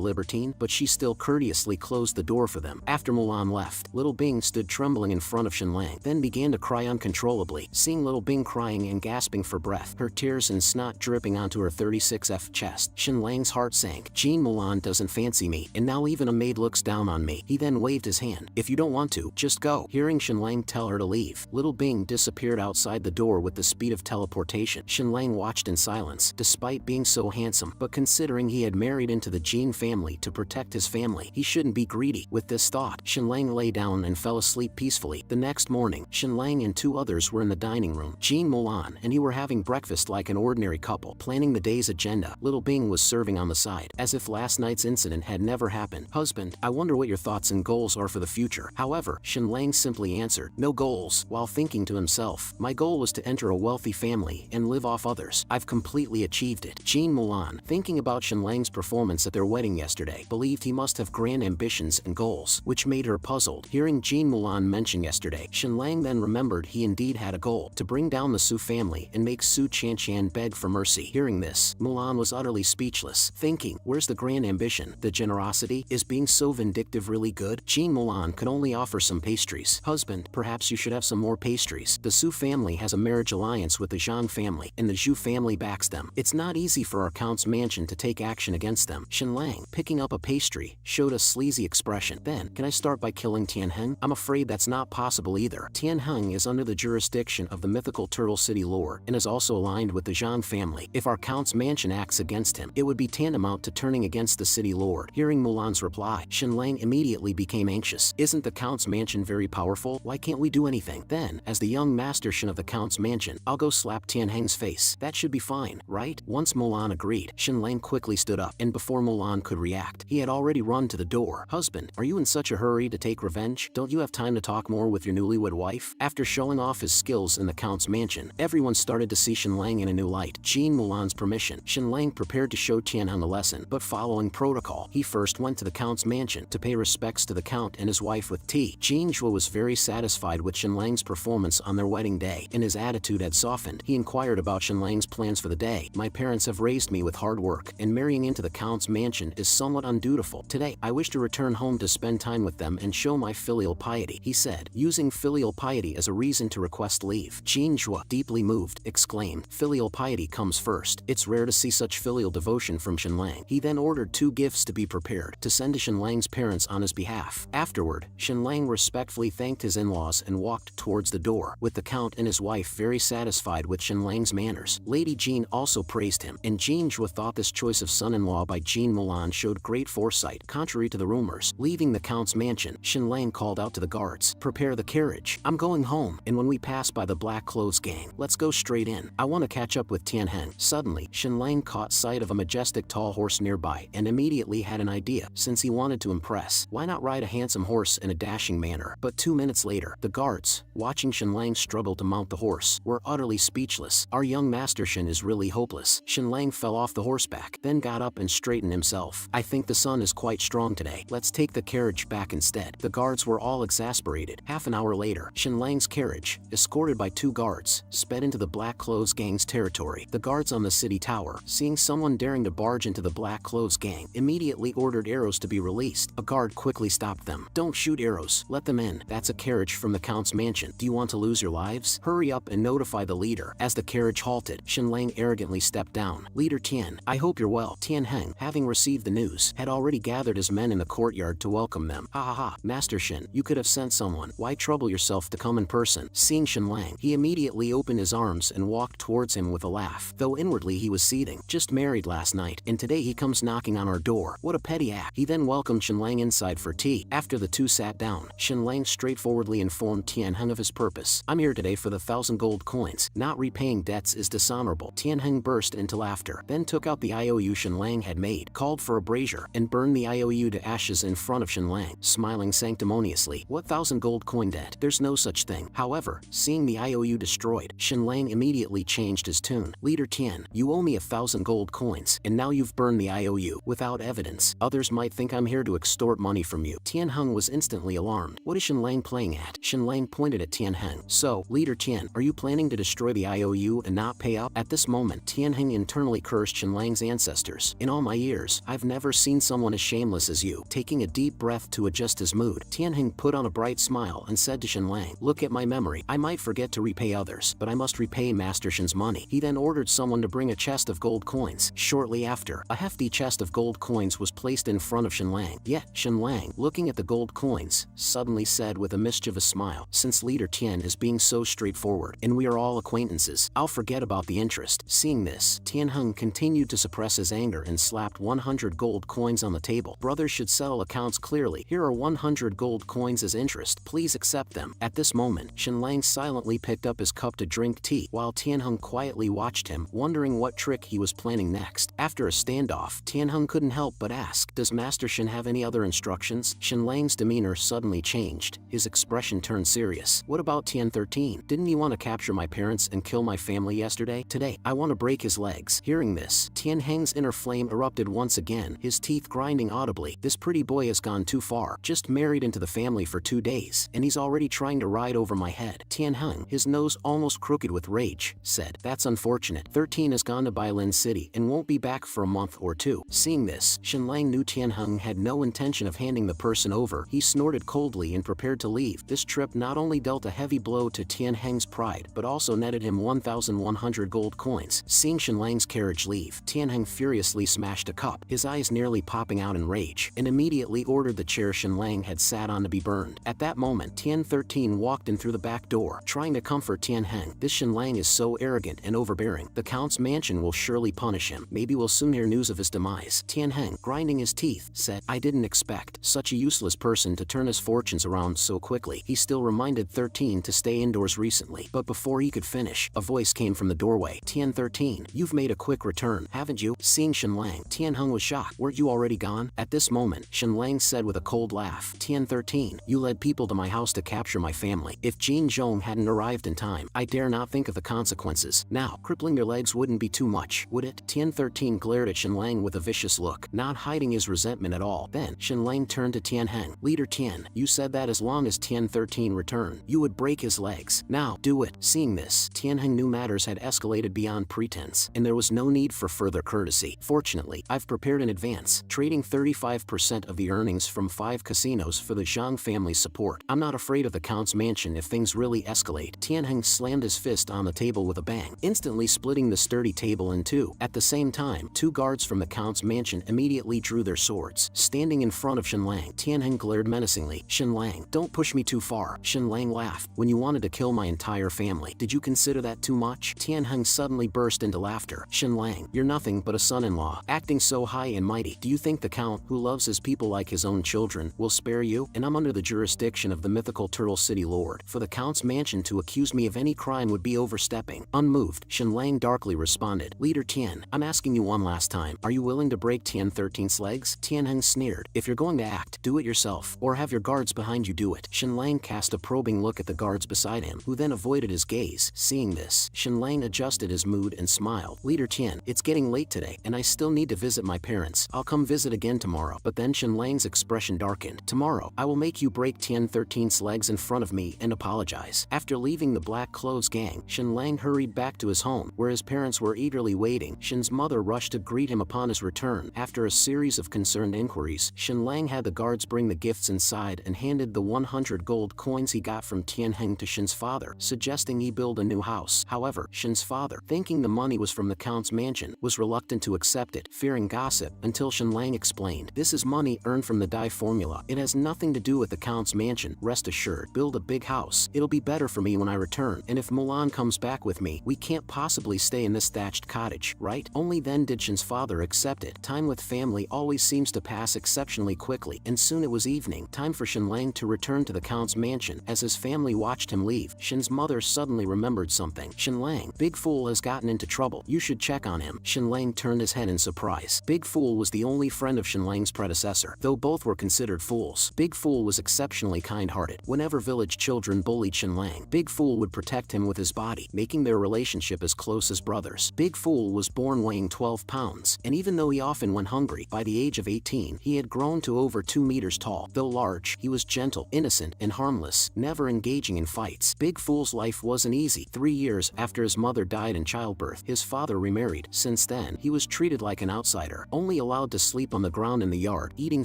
Speaker 1: libertine? But she still courteously closed the door for them. After Mulan left, Little Bing stood trembling in front of Shinlang, then began to cry uncontrollably. Seeing Little Bing crying and gasping for breath, her tears and snot dripping onto her 36F chest, Shinlang's heart sank. Jean Mulan doesn't fancy me, and now even a maid looks down on me. He then waved his hand. If you don't want to, just go. Hearing Shinlang tell her to leave, Little Bing disappeared outside the door with the speed of teleportation. Shinlang watched in silence. Despite being so handsome, but considering he had married into the Jean family to protect his family, he shouldn't be greedy. With this thought, Shinlang lay down and fell asleep peacefully. The next morning, Shinlang and two others were in the dining room. Jean Mulan and he were having breakfast like an ordinary couple, planning the day's agenda. Little Bing was serving on the side, as if last night's incident had never happened. Husband, I wonder what your thoughts and goals are for the future. However, Shinlang simply answered, no goals, while thinking to himself, my goal was to enter a wealthy family and live off others. I've completely achieved it. Jean Mulan, thinking about Shinlang's performance at their wedding yesterday, believed he must have grand ambitions and goals, which made her puzzled. Hearing Jean Mulan mention yesterday, Shinlang then remembered he indeed had a goal, to bring down the Su family and make Su Chanshan beg for mercy. Hearing this, Mulan was utterly speechless, thinking, where's the grand ambition? The generosity? Is being so vindictive really good? Jean Mulan could only offer some pastries. Husband, perhaps you should have some more pastries. The Su family has a marriage alliance with the Zhang family, and the Zhu family backs them. It's not easy for our Count's mansion to take action against them. Shinlang, picking up a pastry, showed a sleazy expression. Then, can I start by killing Tianheng? I'm afraid that's not possible either. Tianheng is under the jurisdiction of the mythical Turtle City Lord, and is also aligned with the Zhang family. If our Count's mansion acts against him, it would be tantamount to turning against the City Lord. Hearing Mulan's reply, Shinlang immediately became anxious. Isn't the Count's mansion very powerful? Why can't we do anything? Then, as the young master Shin of the Count's mansion, I'll go slap Tianheng's face. That should be fine, right? Once Mulan agreed, Shinlang quickly stood up, and before Mulan could react, he had already run to the door. Husband, are you in such a hurry to take revenge? Don't you have time to talk more with your newlywed wife? After showing off his skills in the Count's mansion, everyone started to see Shinlang in a new light. Jean Mulan's permission, Shinlang prepared to show Tianheng a lesson, but following protocol, he first went to the Count's mansion to pay respects to the Count and his wife with tea. Jean Zhuo was very satisfied with Shinlang's performance on their wedding day, and his attitude had softened. He inquired about Shinlang's plans for the day. My parents have raised me with hard work, and marrying into the Count's mansion is somewhat undutiful. Today, I wish to return home to spend time with them and show my filial piety, he said, using filial piety as a reason to request leave. Jean Zhuo, deeply moved, exclaimed, filial piety comes first. It's rare to see such filial devotion from Shinlang. He then ordered 2 gifts to be prepared to send to Shinlang's parents on his behalf. Afterward, Shinlang respectfully thanked his in-laws and walked towards the door, with the Count and his wife very satisfied with Shinlang's manners. Lady Jean also praised him, and Jean Zhuo thought this choice of son-in-law by Jean Mulan showed great foresight, contrary to the rumors. Leaving the Count's mansion, Shinlang called out to the guards, prepare the carriage. I'm going home, and when we pass passed by the Black Clothes gang. Let's go straight in. I want to catch up with Tianheng. Suddenly, Shenlang caught sight of a majestic tall horse nearby and immediately had an idea. Since he wanted to impress, why not ride a handsome horse in a dashing manner? But 2 minutes later, the guards, watching Shenlang struggle to mount the horse, were utterly speechless. Our young Master Shen is really hopeless. Shenlang fell off the horseback, then got up and straightened himself. I think the sun is quite strong today. Let's take the carriage back instead. The guards were all exasperated. Half an hour later, Shenlang's carriage, escorted by 2 guards, sped into the Black Clothes gang's territory. The guards on the city tower, seeing someone daring to barge into the Black Clothes gang, immediately ordered arrows to be released. A guard quickly stopped them. Don't shoot arrows. Let them in. That's a carriage from the Count's mansion. Do you want to lose your lives? Hurry up and notify the leader. As the carriage halted, Shenlang arrogantly stepped down. Leader Tian, I hope you're well. Tianheng, having received the news, had already gathered his men in the courtyard to welcome them. Ha ha ha, Master Shen, you could have sent someone. Why trouble yourself to come in person? Seeing Shenlang, he immediately opened his arms and walked towards him with a laugh, though inwardly he was seething. Just married last night, and today he comes knocking on our door. What a petty act. He then welcomed Shenlang inside for tea. After the two sat down, Shenlang straightforwardly informed Tianheng of his purpose. I'm here today for the 1,000 gold coins. Not repaying debts is dishonorable. Tianheng burst into laughter, then took out the IOU Shenlang had made, called for a brazier, and burned the IOU to ashes in front of Shenlang, smiling sanctimoniously. What 1,000 gold coin debt? There's no such thing. However, seeing the IOU destroyed, Shenlang immediately changed his tune. Leader Tian, you owe me 1,000 gold coins, and now you've burned the IOU without evidence. Others might think I'm here to extort money from you. Tianheng was instantly alarmed. What is Shenlang playing at? Shenlang pointed at Tianheng. So, Leader Tian, are you planning to destroy the IOU and not pay up? At this moment, Tianheng internally cursed Shenlang's ancestors. In all my years, I've never seen someone as shameless as you. Taking a deep breath to adjust his mood, Tianheng put on a bright smile and said to Shenlang, look at my memory. I might forget to repay others, but I must repay Master Shen's money. He then ordered someone to bring a chest of gold coins. Shortly after, a hefty chest of gold coins was placed in front of Shenlang. Yet, Shenlang, looking at the gold coins, suddenly said with a mischievous smile, since Leader Tian is being so straightforward, and we are all acquaintances, I'll forget about the interest. Seeing this, Tianheng continued to suppress his anger and slapped 100 gold coins on the table. Brothers should settle accounts clearly. Here are 100 gold coins as interest. Please accept them. At this moment, Shenlang silently picked up his cup to drink tea, while Tianheng quietly watched him, wondering what trick he was planning next. After a standoff, Tianheng couldn't help but ask, does Master Shen have any other instructions? Shenlang's demeanor suddenly changed. His expression turned serious. What about Tian 13? Didn't he want to capture my parents and kill my family yesterday? Today, I want to break his legs. Hearing this, Tianheng's inner flame erupted once again, his teeth grinding audibly. This pretty boy has gone too far. Just married into the family for 2 days, and he's already trying to ride over my head. Tianheng, his nose almost crooked with rage, said, that's unfortunate. 13 has gone to Bailin City and won't be back for a month or 2. Seeing this, Shenlang knew Tianheng had no intention of handing the person over. He snorted coldly and prepared to leave. This trip not only dealt a heavy blow to Tianheng's pride, but also netted him 1,100 gold coins. Seeing Shenlang's carriage leave, Tianheng furiously smashed a cup, his eyes nearly popping out in rage, and immediately ordered the chair Shenlang had sat on to be burned. At that moment, Tian 13 walked in through the back door, trying to comfort Tianheng. This Shenlang is so arrogant and overbearing. The Count's mansion will surely punish him. Maybe we'll soon hear news of his demise. Tianheng, grinding his teeth, said, I didn't expect such a useless person to turn his fortunes around so quickly. He still reminded 13 to stay indoors recently, but before he could finish, a voice came from the doorway. Tian 13, you've made a quick return, haven't you? Seeing Shenlang, Tianheng was shocked. Weren't you already gone? At this moment, Shenlang said with a cold laugh, Tian 13, you led people to my house to capture my family. If Jin Zhong hadn't arrived in time, I dare not think of the consequences. Now, crippling your legs wouldn't be too much, would it? Tian 13 glared at Shenlang with a vicious look, not hiding his resentment at all. Then, Shenlang turned to Tianheng. Leader Tian, you said that as long as Tian 13 returned, you would break his legs. Now, do it. Seeing this, Tianheng knew matters had escalated beyond pretense, and there was no need for further courtesy. Fortunately, I've prepared in advance, trading 35% of the earnings from 5 casinos for the Zhang family's support. I'm not afraid of the Count's mansion if things really escalate. Tianheng slammed his fist on the table with a bang, instantly splitting the sturdy table in two. At the same time, 2 guards from the Count's mansion immediately drew their swords. Standing in front of Shenlang, Tianheng glared menacingly. Shenlang, don't push me too far. Shenlang laughed. When you wanted to kill my entire family, did you consider that too much? Tianheng suddenly burst into laughter. Shenlang, you're nothing but a son-in-law, acting so high and mighty. Do you think the Count, who loves his people like his own children, will spare you? And I'm under the jurisdiction of the mythical Turtle City Lord. For the Count's mansion intention to accuse me of any crime would be overstepping. Unmoved, Shenlang darkly responded, Leader Tian, I'm asking you one last time, are you willing to break Tian 13's legs? Tianheng sneered, if you're going to act, do it yourself, or have your guards behind you do it. Shenlang cast a probing look at the guards beside him, who then avoided his gaze. Seeing this, Shenlang adjusted his mood and smiled. Leader Tian, it's getting late today, and I still need to visit my parents. I'll come visit again tomorrow. But then Shenlang's expression darkened. Tomorrow, I will make you break Tian 13's legs in front of me and apologize. After leaving the Black Clothes gang, Shenlang hurried back to his home, where his parents were eagerly waiting. Shen's mother rushed to greet him upon his return. After a series of concerned inquiries, Shenlang had the guards bring the gifts inside and handed the 100 gold coins he got from Tianheng to Shen's father, suggesting he build a new house. However, Shen's father, thinking the money was from the Count's mansion, was reluctant to accept it, fearing gossip, until Shenlang explained, this is money earned from the dye formula. It has nothing to do with the Count's mansion. Rest assured, build a big house. It'll be better for me when I return, and if Mulan comes back with me, we can't possibly stay in this thatched cottage, right? Only then did Shen's father accept it. Time with family always seems to pass exceptionally quickly, and soon it was evening, time for Shenlang to return to the Count's mansion. As his family watched him leave, Shen's mother suddenly remembered something. Shenlang, Big Fool has gotten into trouble. You should check on him. Shenlang turned his head in surprise. Big Fool was the only friend of Shenlang's predecessor, though both were considered fools. Big Fool was exceptionally kind-hearted. Whenever village children bullied Shenlang, Big Fool would protect him with his body, making their relationship as close as brothers. Big Fool was born weighing 12 pounds, and even though he often went hungry, by the age of 18, he had grown to over 2 meters tall. Though large, he was gentle, innocent, and harmless, never engaging in fights. Big Fool's life wasn't easy. 3 years after his mother died in childbirth, his father remarried. Since then, he was treated like an outsider, only allowed to sleep on the ground in the yard, eating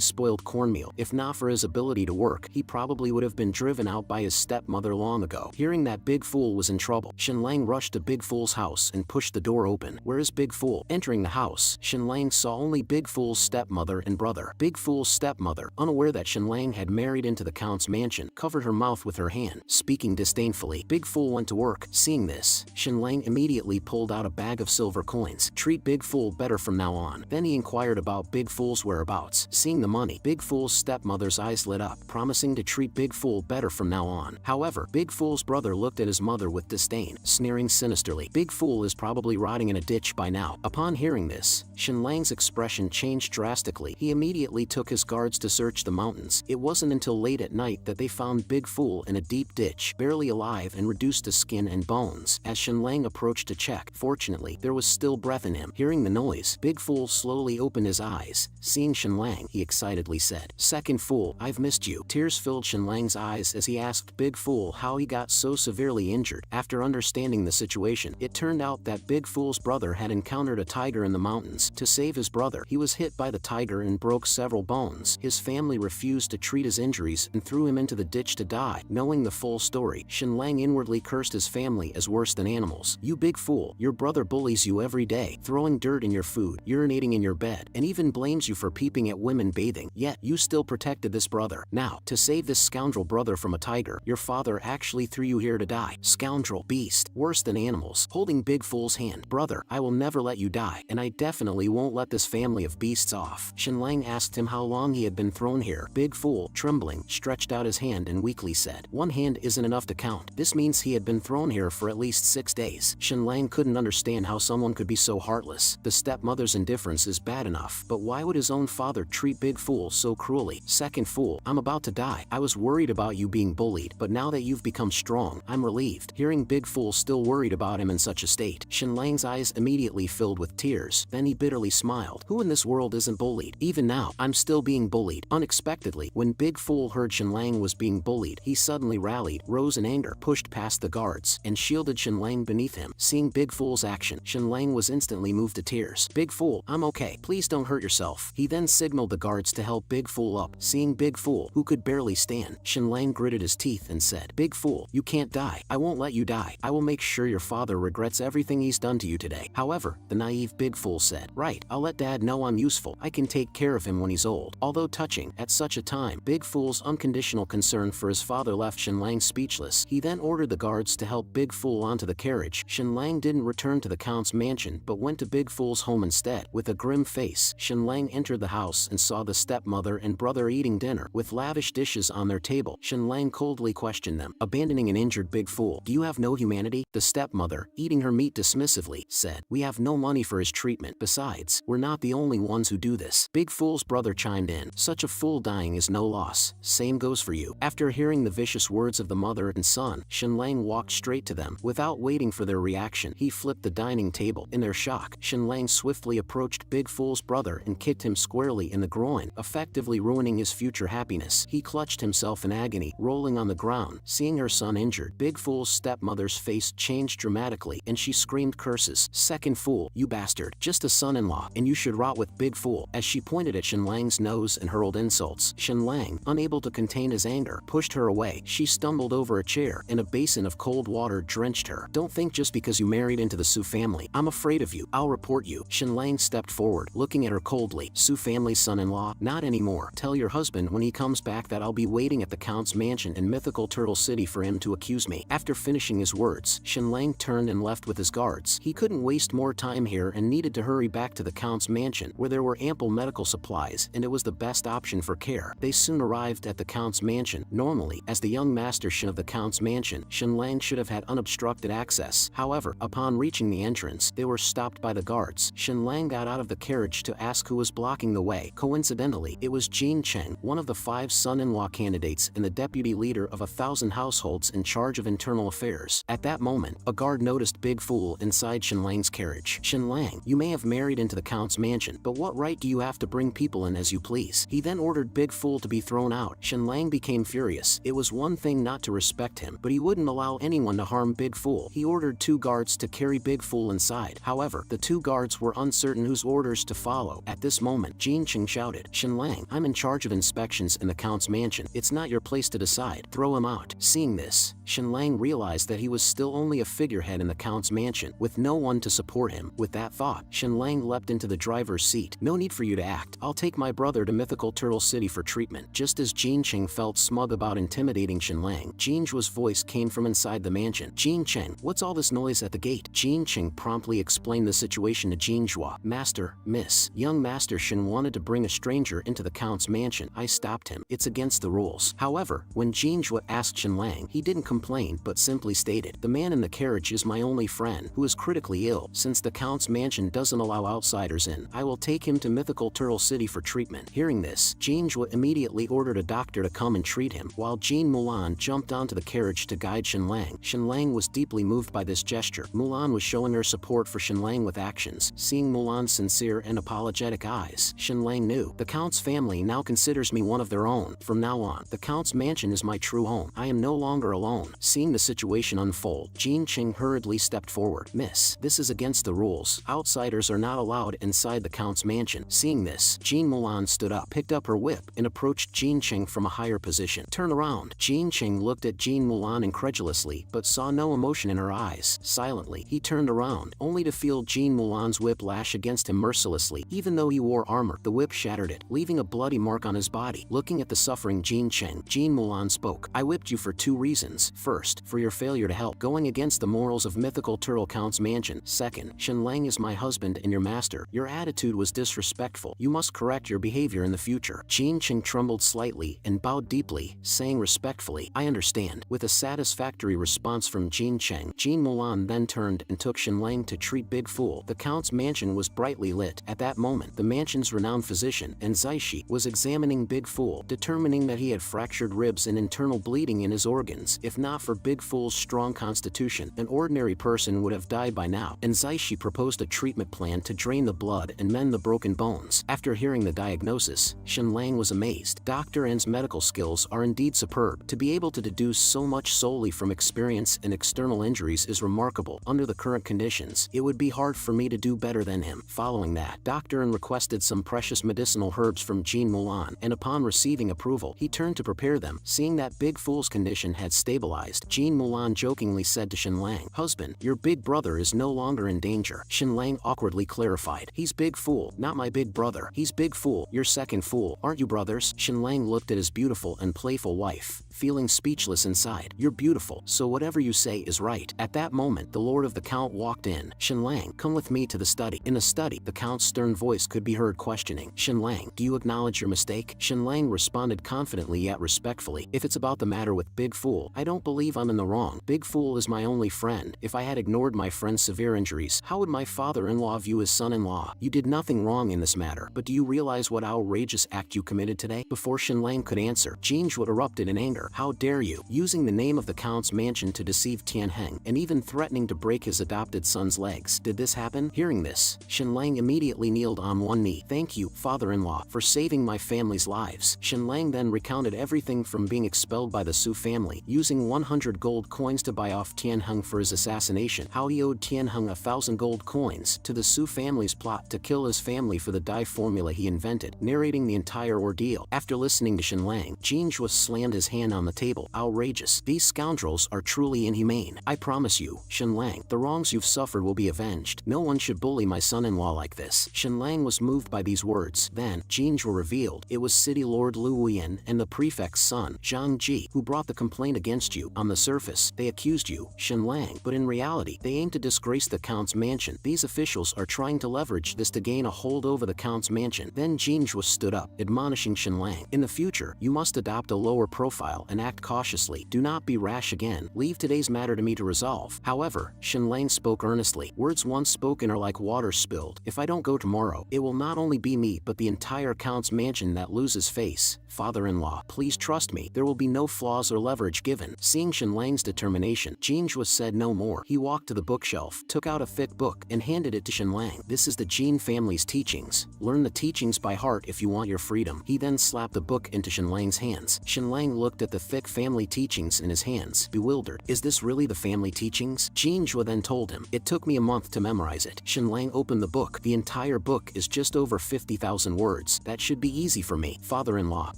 Speaker 1: spoiled cornmeal. If not for his ability to work, he probably would have been driven out by his stepmother long ago. Hearing that Big Fool was in trouble, Shenlang rushed to Big Fool's house and pushed the door open. Where is Big Fool? Entering the house, Shenlang saw only Big Fool's stepmother and brother. Big Fool's stepmother, unaware that Shenlang had married into the Count's mansion, covered her mouth with her hand, speaking disdainfully. Big Fool went to work. Seeing this, Shenlang immediately pulled out a bag of silver coins. Treat Big Fool better from now on. Then he inquired about Big Fool's whereabouts. Seeing the money, Big Fool's stepmother's eyes lit up, promising to treat Big Fool better from now on. However, Big Fool's brother looked at his mother with disdain, sneering sinisterly. Big Fool is probably rotting in a ditch by now. Upon hearing this, Shenlang's expression changed drastically. He immediately took his guards to search the mountains. It wasn't until late at night that they found Big Fool in a deep ditch, barely alive and reduced to skin and bones. As Shenlang approached to check, fortunately, there was still breath in him. Hearing the noise, Big Fool slowly opened his eyes. Seeing Shenlang, he excitedly said, Second Fool, I've missed you. Tears filled Shenlang's eyes as he asked Big Fool how he got so severely injured. After understanding the situation, it turned out that Big Fool's brother had encountered a tiger in the mountains. To save his brother, he was hit by the tiger and broke several bones. His family refused to treat his injuries and threw him into the ditch to die. Knowing the full story, Shenlang inwardly cursed his family as worse than animals. You Big Fool, your brother bullies you every day, throwing dirt in your food, urinating in your bed, and even blames you for peeping at women bathing. Yet, you still protected this brother. Now, to save this scoundrel brother from a tiger, your father actually threw you here to die. Scoundrel, beast, worse than animals. Holding Big Fool's hand, brother, I will never let you die, and I definitely won't let this family of beasts off. Shenlang asked him how long he had been thrown here. Big Fool, trembling, stretched out his hand and weakly said, One hand isn't enough to count. This means he had been thrown here for at least 6 days. Shenlang couldn't understand how someone could be so heartless. The stepmother's indifference is bad enough, but why would his own father treat Big Fool so cruelly? Second Fool, I'm about to die. I was worried about you being bullied, but now that you've become strong, I'm relieved. Hearing Big Fool still worried about him in such a state, Shenlang's eyes immediately filled with tears. Then he bitterly smiled. Who in this world isn't bullied? Even now, I'm still being bullied. Unexpectedly, when Big Fool heard Shenlang was being bullied, he suddenly rallied, rose in anger, pushed past the guards, and shielded Shenlang beneath him. Seeing Big Fool's action, Shenlang was instantly moved to tears. Big Fool, I'm okay. Please don't hurt yourself. He then signaled the guards to help Big Fool up. Seeing Big Fool, who could barely stand, Shenlang gritted his teeth and said, Big Fool, you can't die. I won't let you die. I will make sure your father regrets everything he's done to you today. However, the naive Big Fool said, Right, I'll let Dad know I'm useful. I can take care of him when he's old. Although touching, at such a time, Big Fool's unconditional concern for his father left Shenlang speechless. He then ordered the guards to help Big Fool onto the carriage. Shenlang didn't return to the Count's mansion, but went to Big Fool's home instead. With a grim face, Shenlang entered the house and saw the stepmother and brother eating dinner. With lavish dishes on their table, Shenlang coldly questioned them. Abandoning examining an injured big fool. Do you have no humanity? The stepmother, eating her meat dismissively, said. We have no money for his treatment. Besides, we're not the only ones who do this. Big Fool's brother chimed in. Such a fool dying is no loss. Same goes for you. After hearing the vicious words of the mother and son, Shenlang walked straight to them. Without waiting for their reaction, he flipped the dining table. In their shock, Shenlang swiftly approached Big Fool's brother and kicked him squarely in the groin, effectively ruining his future happiness. He clutched himself in agony, rolling on the ground. Seeing her son injured, Big Fool's stepmother's face changed dramatically, and she screamed curses. Second fool, you bastard. Just a son-in-law, and you should rot with Big Fool. As she pointed at Shenlang's nose and hurled insults, Shenlang, unable to contain his anger, pushed her away. She stumbled over a chair, and a basin of cold water drenched her. Don't think just because you married into the Su family, I'm afraid of you. I'll report you. Shenlang stepped forward, looking at her coldly. Su family's son-in-law? Not anymore. Tell your husband when he comes back that I'll be waiting at the Count's mansion in Mythical Turtle City for him to accuse me. After finishing his words, Shenlang turned and left with his guards. He couldn't waste more time here and needed to hurry back to the Count's mansion, where there were ample medical supplies and it was the best option for care. They soon arrived at the Count's mansion. Normally, as the young master Shen of the Count's mansion, Shenlang should have had unobstructed access. However, upon reaching the entrance, they were stopped by the guards. Shenlang got out of the carriage to ask who was blocking the way. Coincidentally, it was Jin Cheng, one of the 5 son-in-law candidates and the deputy leader of 1,000 households in charge of internal affairs. At that moment, a guard noticed Big Fool inside Shenlang's carriage. Shenlang, you may have married into the Count's mansion, but what right do you have to bring people in as you please? He then ordered Big Fool to be thrown out. Shenlang became furious. It was one thing not to respect him, but he wouldn't allow anyone to harm Big Fool. He ordered 2 guards to carry Big Fool inside. However, the 2 guards were uncertain whose orders to follow. At this moment, Jin Cheng shouted, Shenlang, I'm in charge of inspections in the Count's mansion. It's not your place to decide. Throw him out. Seeing this, Shenlang realized that he was still only a figurehead in the Count's mansion, with no one to support him. With that thought, Shenlang leapt into the driver's seat. No need for you to act. I'll take my brother to Mythical Turtle City for treatment. Just as Jin Cheng felt smug about intimidating Shenlang, Jinjua's voice came from inside the mansion. Jin Cheng, what's all this noise at the gate? Jin Cheng promptly explained the situation to Jinjua. Master, miss, young Master Shen wanted to bring a stranger into the Count's mansion. I stopped him. It's against the rules. However, when Jinjua asked Shenlang, he didn't complain but simply stated, the man in the carriage is my only friend, who is critically ill. Since the Count's mansion doesn't allow outsiders in, I will take him to Mythical Turtle City for treatment. Hearing this, Jinjua immediately ordered a doctor to come and treat him, while Jin Mulan jumped onto the carriage to guide Shenlang. Shenlang was deeply moved by this gesture. Mulan was showing her support for Shenlang with actions. Seeing Mulan's sincere and apologetic eyes, Shenlang knew, the Count's family now considers me one of their own. From now on, the Count's mansion is my true home. I am no longer alone. Seeing the situation unfold, Jin Cheng hurriedly stepped forward. Miss, this is against the rules. Outsiders are not allowed inside the Count's mansion. Seeing this, Jin Mulan stood up, picked up her whip, and approached Jin Cheng from a higher position. Turn around. Jin Cheng looked at Jin Mulan incredulously, but saw no emotion in her eyes. Silently, he turned around, only to feel Jin Mulan's whip lash against him mercilessly. Even though he wore armor, the whip shattered it, leaving a bloody mark on his body. Looking at the suffering Jin Cheng, Jin Mulan spoke. I whipped you for 2 reasons. First, for your failure to help, going against the morals of Mythical Turtle Count's mansion. Second, Shenlang is my husband and your master. Your attitude was disrespectful. You must correct your behavior in the future. Jin Cheng trembled slightly and bowed deeply, saying respectfully, I understand. With a satisfactory response from Jin Cheng, Jin Mulan then turned and took Shenlang to treat Big Fool. The Count's mansion was brightly lit. At that moment, the mansion's renowned physician, Zaishi, was examining Big Fool, determining that he had fractured ribs and internal bleeding in his organs. If not for Big Fool's strong constitution, an ordinary person would have died by now. Zaishi proposed a treatment plan to drain the blood and mend the broken bones. After hearing the diagnosis, Shenlang was amazed. Dr. N's medical skills are indeed superb. To be able to deduce so much solely from experience and external injuries is remarkable. Under the current conditions, it would be hard for me to do better than him. Following that, Dr. N requested some precious medicinal herbs from Jin Mulan, and upon receiving approval, he turned to prepare them. Seeing that Big Fool's condition had stabilized, Jin Mulan jokingly said to Shenlang, Husband, your big brother is no longer in danger. Shenlang awkwardly clarified, He's Big Fool, not my big brother. He's Big Fool, your second fool. Aren't you brothers? Shenlang looked at his beautiful and playful wife, feeling speechless inside. You're beautiful, so whatever you say is right. At that moment, the Lord of the Count walked in. Shenlang, come with me to the study. In the study, the Count's stern voice could be heard questioning. Shenlang, do you acknowledge your mistake? Shenlang responded confidently yet respectfully. If it's about the matter with Big Fool, I don't believe I'm in the wrong. Big fool is my only friend. If I had ignored my friend's severe injuries, how would my father-in-law view his son-in-law? You did nothing wrong in this matter, but do you realize what outrageous act you committed today? Before Shenlang could answer, Jinzhua erupted in anger. How dare you, using the name of the Count's mansion to deceive Tianheng, and even threatening to break his adopted son's legs. Did this happen? Hearing this, Shenlang immediately kneeled on one knee. Thank you, father-in-law, for saving my family's lives. Shenlang then recounted everything from being expelled by the Su family, using 100 gold coins to buy off Tianheng for his assassination, how he owed Tianheng 1,000 gold coins, to the Su family's plot to kill his family for the dye formula he invented, narrating the entire ordeal. After listening to Shenlang, Jinzhua slammed his hand on the table. Outrageous. These scoundrels are truly inhumane. I promise you, Shenlang, the wrongs you've suffered will be avenged. No one should bully my son-in-law like this. Shenlang was moved by these words. Then, Jinzhua revealed, it was City Lord Lu Wuyan and the prefect's son, Zhang Ji, who brought the complaint against you. On the surface, they accused you, Shenlang, but in reality, they aim to disgrace the Count's mansion. These officials are trying to leverage this to gain a hold over the Count's mansion. Then Jinzhua stood up, admonishing Shenlang. In the future, you must adopt a lower profile and act cautiously. Do not be rash again. Leave today's matter to me to resolve. However, Shenlang spoke earnestly. Words once spoken are like water spilled. If I don't go tomorrow, it will not only be me but the entire Count's mansion that loses face. Father-in-law, please trust me. There will be no flaws or leverage given. Seeing Shenlang's determination, Jinzhua said no more. He walked to the bookshelf, took out a thick book, and handed it to Shenlang. This is the Jin family's teachings. Learn the teachings by heart if you want your freedom. He then slapped the book into Shenlang's hands. Shenlang looked at the thick family teachings in his hands, bewildered. Is this really the family teachings? Jinzhua then told him. It took me a month to memorize it. Shenlang opened the book. The entire book is just over 50,000 words. That should be easy for me. Father-in-law,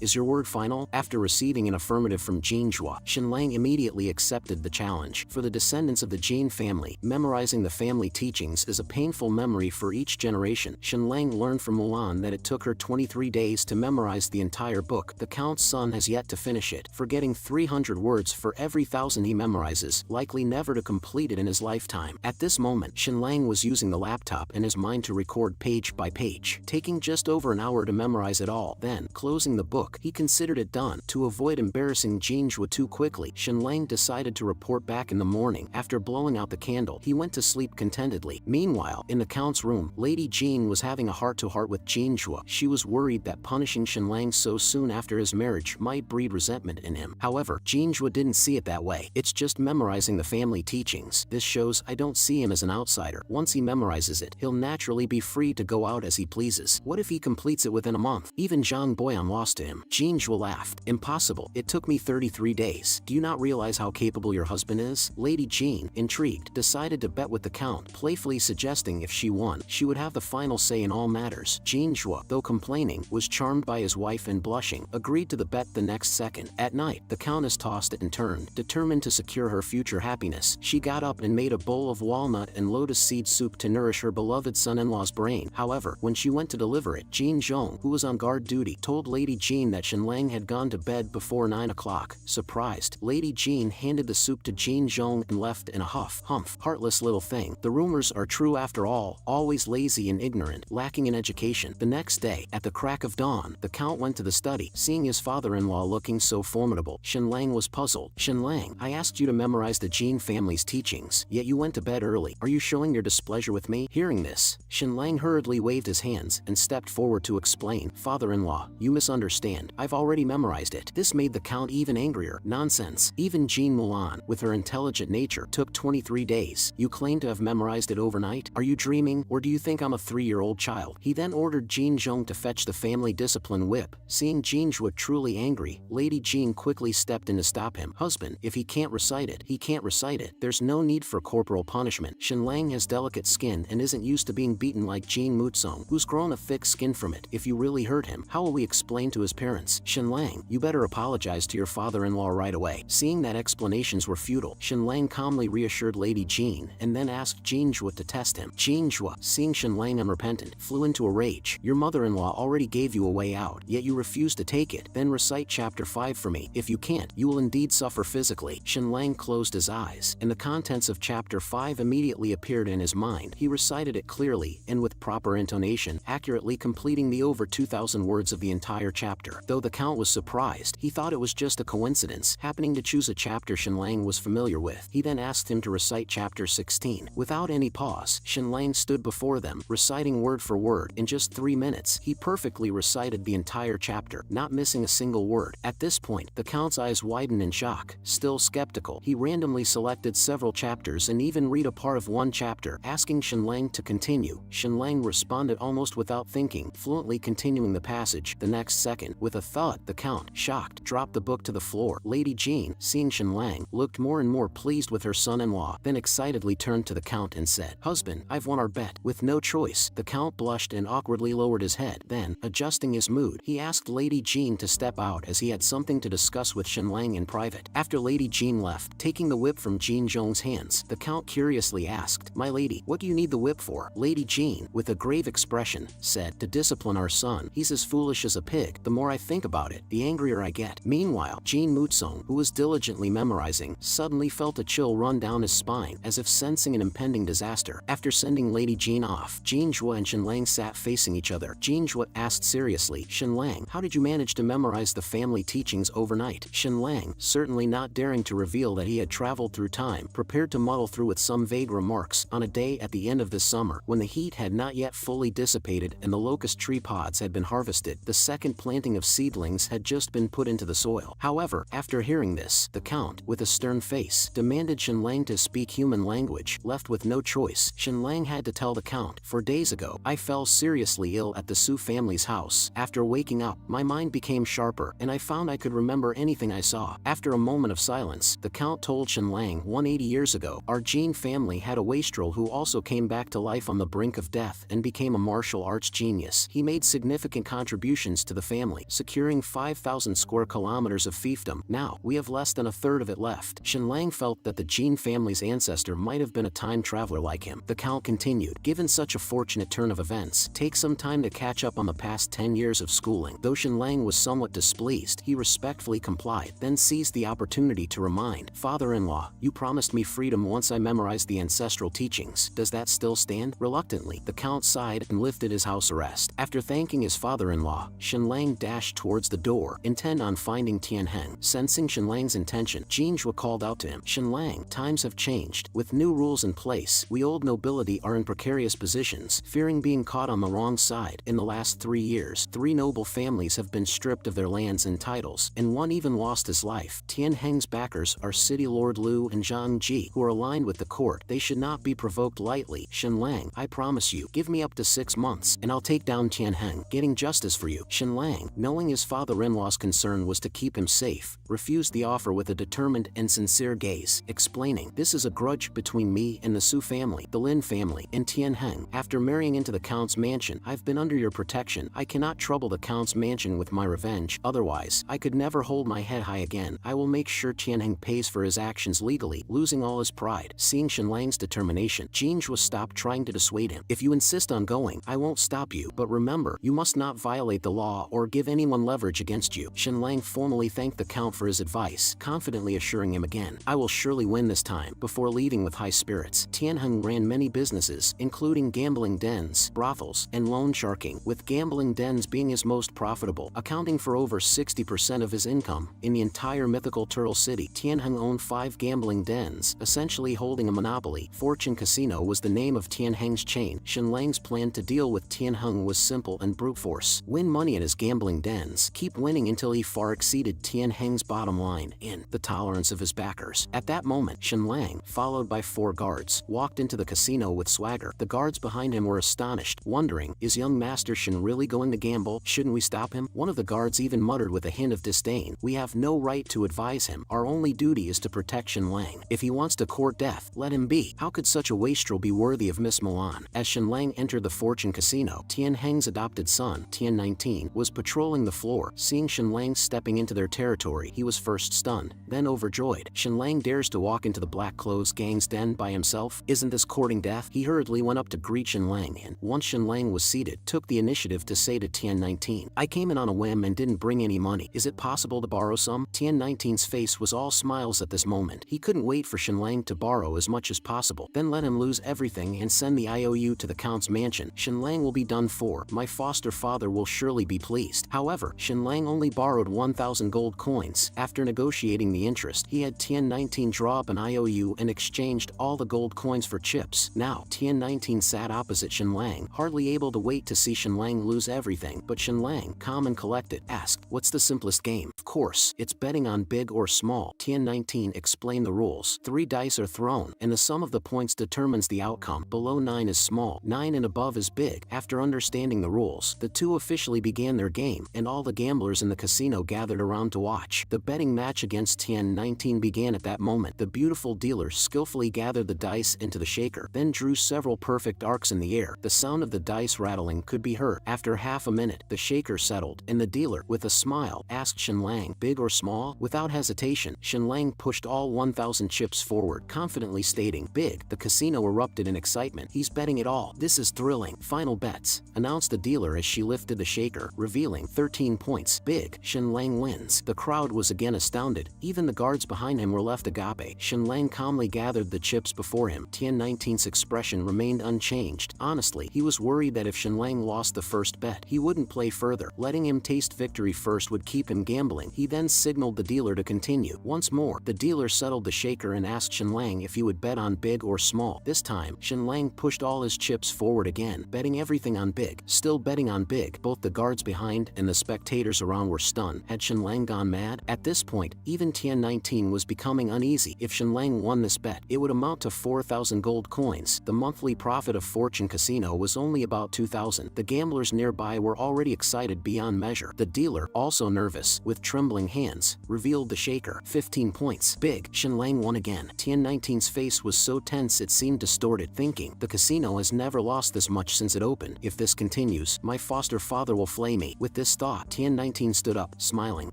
Speaker 1: is your word final? After receiving an affirmative from Jinzhua, Shenlang immediately accepted the challenge. For the descendants of the Jin family, memorizing the family teachings is a painful memory for each generation. Shenlang learned from Mulan that it took her 23 days to memorize the entire book. The Count's son has yet to finish it, forgetting 300 words for every 1,000 he memorizes, likely never to complete it in his lifetime. At this moment, Shenlang was using the laptop in his mind to record page by page, taking just over an hour to memorize it all. Then, closing the book, he considered it done. To avoid embarrassing Jinzhua too quickly, Shenlang decided to report back in the morning. After blowing out the candle, he went to sleep contentedly. Meanwhile, in the Count's room, Lady Jean was having a heart-to-heart with Jinzhua. She was worried that punishing Shenlang so soon after his marriage might breed resentment in him. However, Jinzhua didn't see it that way. It's just memorizing the family teachings. This shows I don't see him as an outsider. Once he memorizes it, he'll naturally be free to go out as he pleases. What if he completes it within a month? Even Zhang Boyan lost to him. Jinzhua laughed. Impossible. It took me 33 days. Do you not realize how capable your husband is? Lady Jean, intrigued, decided to bet with the Count, playfully suggesting if she won, she would have the final say in all matters. Jinzhua, though complaining, was charmed by his wife and blushing, agreed to the bet the next second. At night, the Countess tossed it and turned, determined to secure her future happiness. She got up and made a bowl of walnut and lotus seed soup to nourish her beloved son-in-law's brain. However, when she went to deliver it, Jin Zhong, who was on guard duty, told Lady Jean that Shenlang had gone to bed before 9 o'clock. Surprised, Lady Jean handed the soup to Jin Zhong and left in a huff. Humph, heartless little thing. The rumors are true after all, always lazy and ignorant, lacking in education. The next day, at the crack of dawn, the Count went to the study. Seeing his father-in-law looking so formidable, Shenlang was puzzled. Shenlang, I asked you to memorize the Jin family's teachings, yet you went to bed early. Are you showing your displeasure with me? Hearing this, Shenlang hurriedly waved his hands and stepped forward to explain. Father-in-law, you misunderstand. I've already memorized it. This made the Count even angrier. Nonsense. Even Jean Mulan, with her intelligent nature, took 23 days. You claim to have memorized it overnight? Are you dreaming, or do you think I'm a 3-year-old child? He then ordered Jin Zhong to fetch the family discipline whip. Seeing Jinzhua truly angry, Lady Jean quickly stepped in to stop him. Husband, if he can't recite it, he can't recite it. There's no need for corporal punishment. Shenlang has delicate skin and isn't used to being beaten like Jin Mutsong, who's grown a thick skin from it. If you really hurt him, how will we explain to his parents? Shenlang, you better apologize to your father-in-law right away. Seeing that explanations were futile, Shenlang calmly reassured Lady Jean and then asked Jinzhua to test him. Jinzhua, seeing Shenlang unrepentant, flew into a rage. Your mother-in-law already gave you a way out, yet you refuse to take it. Then recite chapter 5 for me. If you can't, you will indeed suffer physically. Shenlang closed his eyes, and the contents of chapter 5 immediately appeared in his mind. He recited it clearly and with proper intonation, accurately completing the over 2,000 words of the entire chapter. Though the Count was surprised, he thought it was just a coincidence, happening to choose a chapter Shenlang was familiar with. He then asked him to recite chapter 16. Without any pause, Shenlang stood before them, reciting word for word. In just 3 minutes, he perfectly recited the entire chapter, not missing a single word. At this point, the Count's eyes widened in shock. Still skeptical, he randomly selected several chapters and even read a part of one chapter, asking Shenlang to continue. Shenlang responded almost without thinking, fluently continuing the passage. The next second, with a thud, the Count, shocked, dropped the book to the floor. Lady Jean, seeing Shenlang, looked more and more pleased with her son-in-law, then excitedly turned to the Count and said, "Husband, I've won our bet." With no choice, the Count blushed and awkwardly lowered his head. Then, adjusting his mood, he asked Lady Jean to step out as he had something to discuss with Shenlang in private. After Lady Jean left, taking the whip from Jean Zhong's hands, the Count curiously asked, "My lady, what do you need the whip for?" Lady Jean, with a grave expression, said, "To discipline our son. He's as foolish as a pig. The more I think about it, the angrier I get." Meanwhile, Jean Mutsong, who was diligently memorizing, suddenly felt a chill run down his spine, as if sensing an impending disaster. After sending Lady Jean off, Jean Zhua and Shenlang sat facing each other. Jean Zhua asked seriously, "Shenlang, how did you manage to memorize the family teachings overnight?" Shenlang, certainly not daring to reveal that he had traveled through time, prepared to muddle through with some vague remarks. On a day at the end of this summer, when the heat had not yet fully dissipated and the locust tree pods had been harvested, the second planting of seedlings had just been put into the soil. However, after hearing this, the Count, with a stern face, demanded Shenlang to speak human language. Left with no choice, Shenlang had to tell the Count, "4 days ago, I fell seriously ill at the Su family's house. After waking up, my mind became sharper, and I found I could remember anything I saw." After a moment of silence, the Count told Shenlang, 180 years ago, our Jean family had a wastrel who also came back to life on the brink of death and became a martial arts genius. He made significant contributions to the family, securing 5,000 square kilometers of fiefdom. Now, we have less than a third of it left. Shenlang felt that the Jean family's ancestor might have been a time traveler like him. The Count continued, "Given such a fortunate turn of events, take some time to catch up on the past 10 years of schooling." Though Shenlang was somewhat displeased, he respectfully complied, then seized the opportunity to remind, "Father-in-law, you promised me freedom once I memorized the ancestral teachings. Does that still stand?" Reluctantly, the Count sighed and lifted his house arrest. After thanking his father-in-law, Shenlang dashed towards the door, intent on finding Tianheng. Sensing Shenlang's intention, Jean Zhua called out to him, "Shenlang, times have changed. With new rules in place, we old nobility are in precarious positions, fearing being caught on the wrong side. In the last 3 years, 3 noble families have been stripped of their lands and titles, and one even lost his life. Tianheng's backers are City Lord Liu and Zhang Ji, who are aligned with the court. They should not be provoked lightly. Shenlang, I promise you, give me up to 6 months, and I'll take down Tianheng, getting justice for you." Shenlang, knowing his father-in-law's concern was to keep him safe, refused the offer with a determined and sincere gaze, explaining, "This is a grudge between me and the Su family, the Lin family, and Tianheng. After marrying into the Count's mansion, I've been under your protection. I cannot trouble the Count's mansion with my revenge, otherwise, I could never hold my head high again. I will make sure Tianheng pays for his actions legally, losing all his pride." Seeing Shenlang's determination, Jean Zhua stopped trying to dissuade him. "If you insist on going, I won't stop you, but remember, you must not violate the law or give anyone leverage against you." Shenlang formally thanked the Count for his advice, confidently assuring him again, "I will surely win this time." Before leaving with high spirits, Tianheng ran many businesses, including gambling dens, brothels, and loan sharking, with gambling dens being his most profitable, accounting for over 60% of his income. In the entire mythical Turtle City, Tianheng owned 5 gambling dens, essentially holding a monopoly. Fortune Casino was the name of Tianheng's chain. Shenlang's plan to deal with Tianheng was simple and brute force. Win money at his gambling dens, keep winning until he far exceeded Tianheng's bottom line and the tolerance of his backers. At that moment, Shenlang, followed by 4 guards, walked into the casino with swagger. The guards behind him were astonished, wondering, is young Master Shen really going to gamble? Shouldn't we stop him? One of the guards even muttered with a hint of disdain, "We have no right to advise him. Our only duty is to protect Shenlang. If he wants to court death, let him be. How could such a wastrel be worthy of Miss Milan?" As Shenlang entered the Fortune Casino, Tianheng's adopted son, Tian-19, was patrolling the floor. Seeing Shenlang stepping into their territory, he was first stunned, then overjoyed. Shenlang dares to walk into the Black Clothes Gang's den by himself? Isn't this courting death? He hurriedly went up to greet Shenlang and, once Shenlang was seated, took the initiative to say to Tian-19, "I came in on a whim and didn't bring any money. Is it possible to borrow some?" Tian-19's face was all smiles at this moment. He couldn't wait for Shenlang to borrow as much as possible, then let him lose everything and send the IOU to the Count's mansion. Shenlang will be done for. My foster father will surely be pleased. However, Shenlang only borrowed 1,000 gold coins. After negotiating negotiating the interest. He had Tian-19 draw up an IOU and exchanged all the gold coins for chips. Now, Tian-19 sat opposite Shenlang, hardly able to wait to see Shenlang lose everything, but Shenlang, calm and collected, asked, "What's the simplest game?" "Of course, it's betting on big or small." Tian-19 explained the rules. 3 dice are thrown, and the sum of the points determines the outcome. Below 9 is small, 9 and above is big. After understanding the rules, the two officially began their game, and all the gamblers in the casino gathered around to watch. The betting match against Tian-19 began at that moment. The beautiful dealer skillfully gathered the dice into the shaker, then drew several perfect arcs in the air. The sound of the dice rattling could be heard. After half a minute, the shaker settled, and the dealer, with a smile, asked Shenlang, "Big or small?" Without hesitation, Shenlang pushed all 1,000 chips forward, confidently stating, "Big." The casino erupted in excitement. "He's betting it all. This is thrilling." "Final bets," announced the dealer as she lifted the shaker, revealing 13 points. "Big." Shenlang wins. The crowd was again astounded. Even the guards behind him were left agape. Shenlang calmly gathered the chips before him. Tian-19's expression remained unchanged. Honestly, he was worried that if Shenlang lost the first bet, he wouldn't play further. Letting him taste victory first would keep him gambling. He then signaled the dealer to continue. Once more, the dealer settled the shaker and asked Shenlang if he would bet on big or small. This time, Shenlang pushed all his chips forward again, betting everything on big. Still betting on big. Both the guards behind and the spectators around were stunned. Had Shenlang gone mad? At this point, even Tian-19 was becoming uneasy. If Shenlang won this bet, it would amount to 4,000 gold coins. The monthly profit of Fortune Casino was only about 2,000. The gamblers nearby were already excited beyond measure. The dealer, also nervous, with trembling hands, revealed the shaker. 15 points. Big. Shenlang won again. Tian-19's face was so tense it seemed distorted, thinking, "The casino has never lost this much since it opened. If this continues, my foster father will flay me." With this thought, Tian-19 stood up, smiling.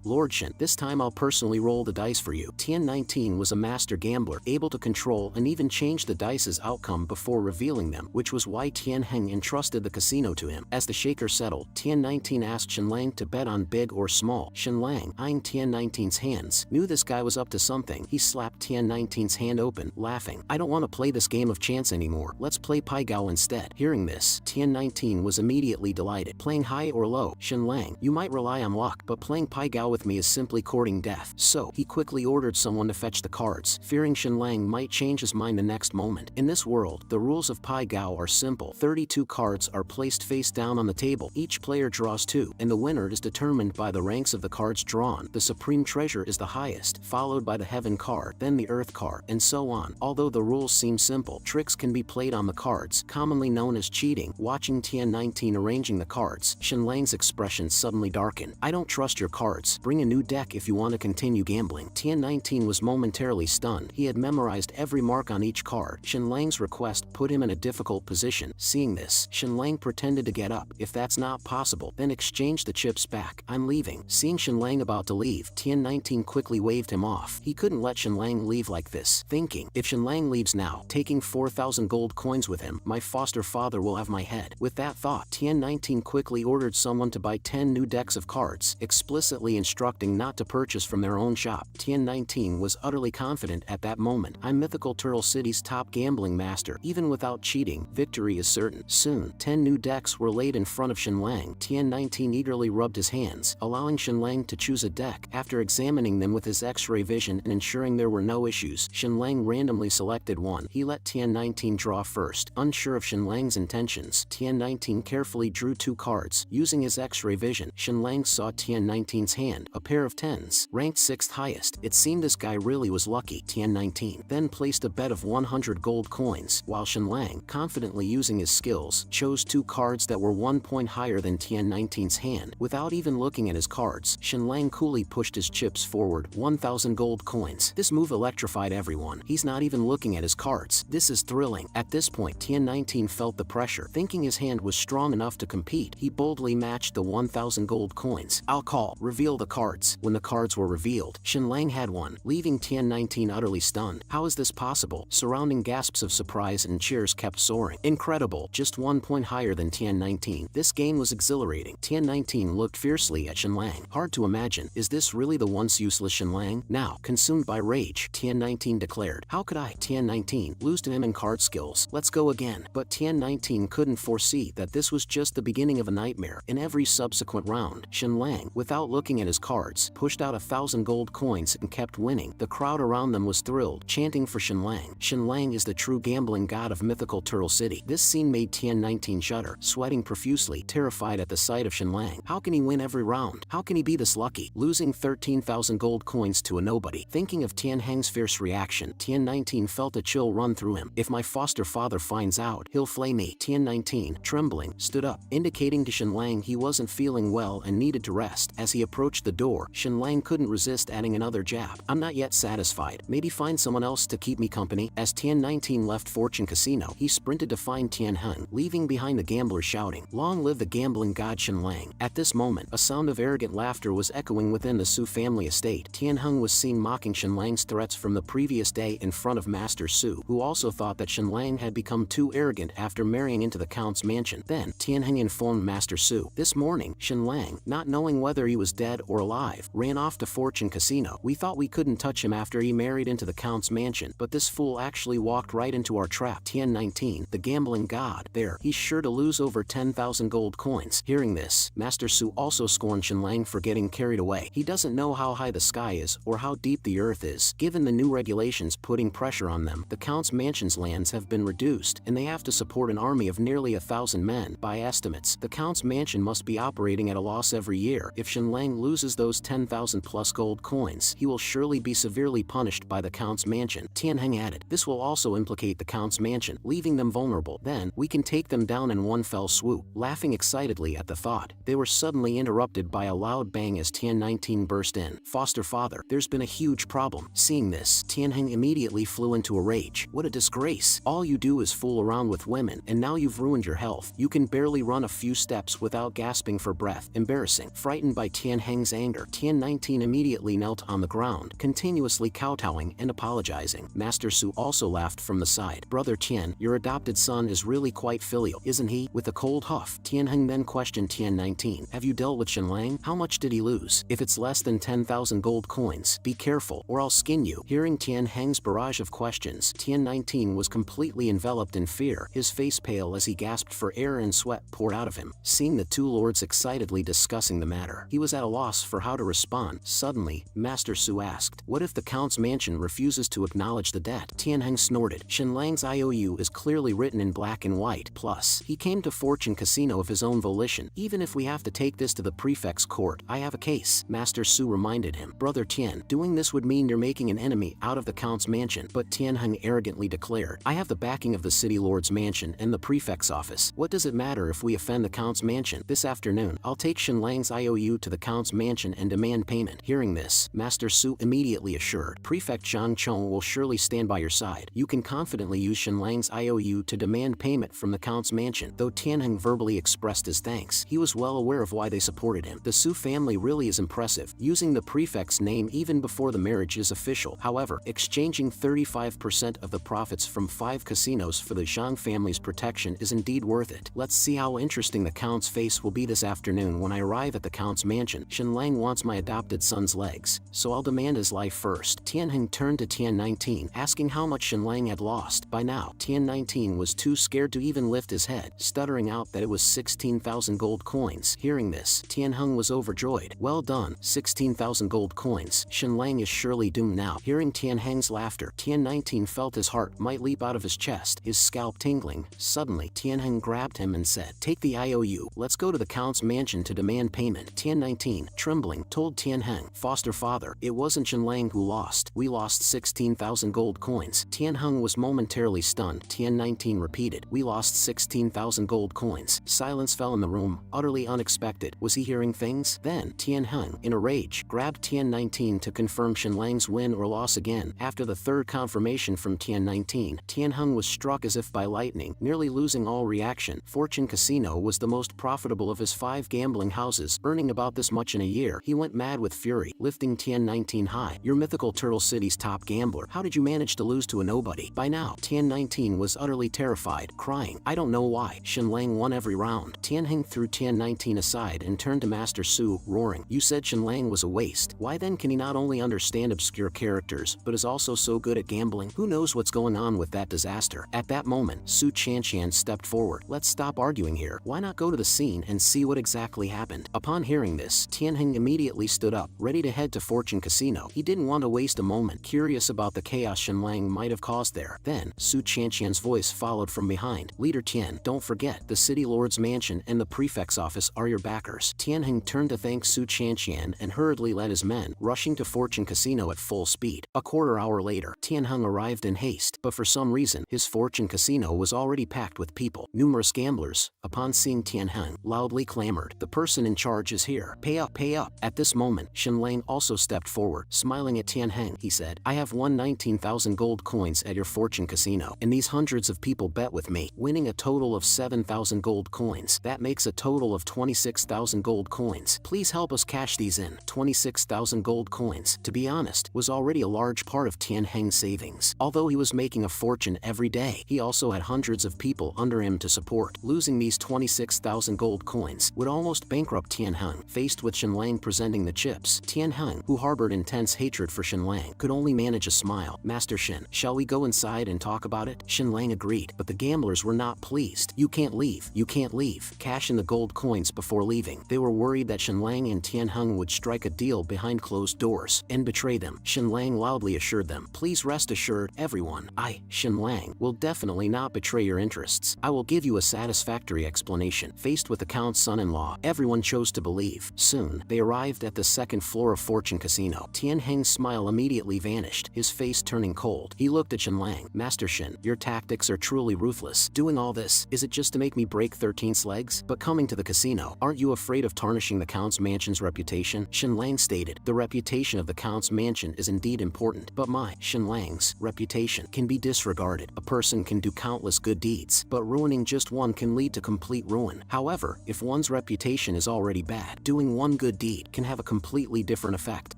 Speaker 1: "Lord Shen, this time I'll personally roll the dice for you." Tian-19 was a master gambler, able to control and even change the dice's outcome before revealing them, which was why Tian-Heng entrusted the casino to him. As the shaker settled, Tian-19 asked Shenlang to bet on big or small. Shenlang, eyeing Tian-19's hands, knew this guy was up to something. He slapped Tian-19's hand open, laughing. "I don't want to play this game of chance anymore. Let's play Pai Gao instead." Hearing this, Tian-19 was immediately delighted. "Playing high or low? Shenlang, you might rely on luck, but playing Pai Gao with me is simply courting death." So, he quickly ordered someone to fetch the cards, fearing Shenlang might change his mind the next moment. In this world, the rules of Pai Gao are simple. 32 cards are placed face down on the table. Each player draws 2, and the winner is determined by the ranks of the cards drawn. The supreme treasure is the highest, followed by the heaven card, then the earth card, and so on. Although the rules seem simple, tricks can be played on the cards, commonly known as cheating. Watching Tian-19 arranging the cards, Shenlang's expression suddenly darkened. "I don't trust your cards. Bring a new deck if you want to continue gambling." Tian-19 was momentarily stunned. He had memorized every mark on each card. Shenlang's request put him in a difficult position. Seeing this, Shenlang pretended to get up. "If that's not possible, then exchange the chips back. I'm leaving." Seeing Shenlang about to leave, Tian-19 quickly waved him off. He couldn't let Shenlang leave like this, thinking, "If Shenlang leaves now, taking 4,000 gold coins with him, my foster father will have my head." With that thought, Tian-19 quickly ordered someone to buy 10 new decks of cards, explicitly instructing not to purchase from their own shop. Tian-19 was utterly confident at that moment. "I'm Mythical Turtle City's top gambling master. Even without cheating, victory is certain." Soon, 10 new decks were laid in front of Shenlang. Tian-19 eagerly rubbed his hands, allowing Shenlang to choose a deck. After examining them with his X-ray vision and ensuring there were no issues, Shenlang randomly selected one. He let Tian-19 draw first. Unsure of Shenlang's intentions, Tian-19 carefully drew 2 cards. Using his X-ray vision, Shenlang saw Tian-19's hand, a pair of 10s, ranked 6th highest. It seemed this guy really was lucky. Tian-19 then placed a bet of 100 gold coins, while Shenlang, confidently using his skills, chose 2 cards that were 1 point higher than Tian-19's hand. Without even looking at his cards, Shenlang coolly pushed his chips forward, 1,000 gold coins. This move electrified everyone. He's not even looking at his cards. This is thrilling. At this point, Tian-19 felt the pressure. Thinking his hand was strong enough to compete, he boldly matched the 1,000 gold coins. "I'll call. Reveal the cards." When the cards were revealed, Shenlang had won, leaving Tian-19 utterly stunned. How is this possible? Surrounding gasps of surprise and cheers kept soaring. Incredible. Just 1 point higher than Tian-19. This game was exhilarating. Tian-19 looked fiercely at Shenlang. Hard to imagine Mansion. Is this really the once useless Shenlang? Now, consumed by rage, Tian-19 declared. How could I, Tian-19, lose to him in card skills? Let's go again. But Tian-19 couldn't foresee that this was just the beginning of a nightmare. In every subsequent round, Shenlang, without looking at his cards, pushed out 1,000 gold coins and kept winning. The crowd around them was thrilled, chanting for Shenlang. Shenlang is the true gambling god of mythical Turtle City. This scene made Tian-19 shudder, sweating profusely, terrified at the sight of Shenlang. How can he win every round? How can he be this lucky? Losing 13,000 gold coins to a nobody. Thinking of Tian-Heng's fierce reaction, Tian-19 felt a chill run through him. If my foster father finds out, he'll flay me. Tian-19, trembling, stood up, indicating to Shenlang he wasn't feeling well and needed to rest. As he approached the door, Shenlang couldn't resist adding another jab. I'm not yet satisfied. Maybe find someone else to keep me company. As Tian-19 left Fortune Casino, he sprinted to find Tian-Heng, leaving behind the gambler shouting, "Long live the gambling god Shenlang." At this moment, a sound of arrogant laughter was echoing within the Su family estate. Tian-Heng was seen mocking Shenlang's threats from the previous day in front of Master Su, who also thought that Shenlang had become too arrogant after marrying into the Count's mansion. Then, Tian-Heng informed Master Su. This morning, Shenlang, not knowing whether he was dead or alive, ran off to Fortune Casino. We thought we couldn't touch him after he married into the Count's mansion, but this fool actually walked right into our trap. Tian-19, the gambling god. There, he's sure to lose over 10,000 gold coins. Hearing this, Master Su also scorned Shenlang for getting carried away. He doesn't know how high the sky is or how deep the earth is. Given the new regulations putting pressure on them, the Count's mansion's lands have been reduced, and they have to support an army of nearly 1,000 men. By estimates, the Count's mansion must be operating at a loss every year. If Shenlang loses those 10,000 plus gold coins, he will surely be severely punished by the Count's mansion. Tian-Heng added, this will also implicate the Count's mansion, leaving them vulnerable. Then, we can take them down in one fell swoop. Laughing excitedly at the thought, they were suddenly interrupted by a loud bang as Tian-19 burst in. Foster father, there's been a huge problem. Seeing this, Tian-Heng immediately flew into a rage. What a disgrace. All you do is fool around with women, and now you've ruined your health. You can barely run a few steps without gasping for breath. Embarrassing. Frightened by Tian-Heng's anger, Tian-19 immediately knelt on the ground, continuously kowtowing and apologizing. Master Su also laughed from the side. Brother Tian, your adopted son is really quite filial, isn't he? With a cold huff, Tian-Heng then questioned Tian-19. Have you dealt with Shenlang? How much did he lose? If it's less than 10,000 gold coins, be careful, or I'll skin you. Hearing Tian-Heng's barrage of questions, Tian-19 was completely enveloped in fear, his face pale as he gasped for air and sweat poured out of him. Seeing the two lords excitedly discussing the matter, he was at a loss for how to respond. Suddenly, Master Su asked, what if the Count's mansion refuses to acknowledge the debt? Tian-Heng snorted. Shenlang's IOU is clearly written in black and white. Plus, he came to Fortune Casino of his own volition. Even if we have to take this to the prefect's court, I have a case. Master Su reminded him. Brother Tian, doing this would mean you're making an enemy out of the Count's mansion. But Tian-Heng arrogantly declared, I have the backing of the city lord's mansion and the prefect's office. What does it matter if we offend the Count's mansion? This afternoon, I'll take Shenlang's IOU to the Count's mansion and demand payment. Hearing this, Master Su immediately assured, Prefect Zhang Chong will surely stand by your side. You can confidently use Shenlang's IOU to demand payment from the Count's mansion. Though Tian-Heng verbally expressed his thanks, he was well aware of why they supported him. The Su family really is impressive, using the prefect's name even before the marriage is official. However, exchanging 35% of the profits from 5 casinos for the Zhang family's protection is indeed worth it. Let's see how interesting the Count's face will be this afternoon when I arrive at the Count's mansion. Shenlang wants my adopted son's legs, so I'll demand his life first. Tian-Heng turned to Tian-19, asking how much Shenlang had lost. By now, Tian-19 was too scared to even lift his head, stuttering out that it was 16,000 gold coins. Hearing this, Tian-Heng was overjoyed. Well done, 16,000 gold coins. Shenlang is surely doomed now. Hearing Tian-Heng's laughter, Tian-19 felt his heart might leap out of his chest, his scalp tingling. Suddenly, Tian-Heng grabbed him and said, take the IOU. Let's go to the Count's mansion to demand payment. Tian-19, trembling, told Tian-Heng, foster father, it wasn't Shenlang who lost. We lost 16,000 gold coins. Tian-Heng was momentarily stunned. Tian-19 repeated, we lost 16,000 gold coins. Silence fell in the room, utterly unexpected. Was he hearing things? Then, Tian-Heng, in a rage, grabbed Tian-19 to confirm Shenlang's win or loss again. After the third confirmation from Tian-19, Tian-Heng was struck as if by lightning, nearly losing all reaction. Fortune Casino was the most profitable of his 5 gambling houses, earning about this much in a year. He went mad with fury, lifting Tian-19 high. You're mythical Turtle City's top gambler. How did you manage to lose to a nobody? By now, Tian-19 was utterly terrified, crying, I don't know why. Shenlang won every round. Tian-Heng threw Tian-19 aside and turned to Master Su, roaring, you said Shenlang was a waste. Why then can he not only understand obscure characters, but is also so good at gambling? Who knows what's going on with that disaster? At that moment, Su Chanshan stepped forward. Let's stop arguing here. Why not go to the scene and see what exactly happened? Upon hearing this, Tianheng immediately stood up, ready to head to Fortune Casino. He didn't want to waste a moment, curious about the chaos Shenlang might have caused there. Then, Su Chanshan's voice followed from behind. Leader Tian, don't forget, the city lord's mansion and the prefect's office are your backers. Tianheng turned to thank Su Chanshan and hurriedly led his men, rushing to Fortune Casino at full speed. A quarter hour later, Tianheng arrived in haste, but for some reason, his Fortune Casino was already packed with people. Numerous gamblers, upon seeing Tianheng, loudly clamored, "The person in charge is here. Pay up, pay up." At this moment, Shenlang also stepped forward. Smiling at Tianheng, he said, "I have won 19,000 gold coins at your Fortune Casino, and these hundreds of people bet with me, winning a total of 7,000 gold coins. That makes a total of 26,000 gold coins. Please help us cash these in." 26,000 gold coins, to be honest, was already a large part of Tianheng's savings. Although he was making a fortune every day, he also had hundreds of people under him to support. Losing these 26,000 gold coins would almost bankrupt Tianheng. Faced with Shenlang presenting the chips, Tianheng, who harbored intense hatred for Shenlang, could only manage a smile. "Master Shen, shall we go inside and talk about it?" Shenlang agreed, but the gamblers were not pleased. "You can't leave, you can't leave. Cash in the gold coins before leaving." They were worried that Shenlang and Tianheng would strike a deal behind closed doors and betray them. Shenlang loudly assured them, "Please rest assured, everyone, I, Shenlang, will definitely not betray your interests. I will give you a satisfactory explanation." Faced with the Count's son-in-law, everyone chose to believe. Soon, they arrived at the second floor of Fortune Casino. Tianheng's smile immediately vanished, his face turning cold. He looked at Shenlang. "Master Shen, your tactics are truly ruthless. Doing all this, is it just to make me break 13's legs? But coming to the casino, aren't you afraid of tarnishing the Count's mansion's reputation?" Shenlang stated, "The reputation of the Count's mansion is indeed important, but my, Shenlang's, reputation can be disregarded. A person can do countless good deeds, but ruining just one can lead to complete ruin. However, if one's reputation is already bad, doing one good deed can have a completely different effect."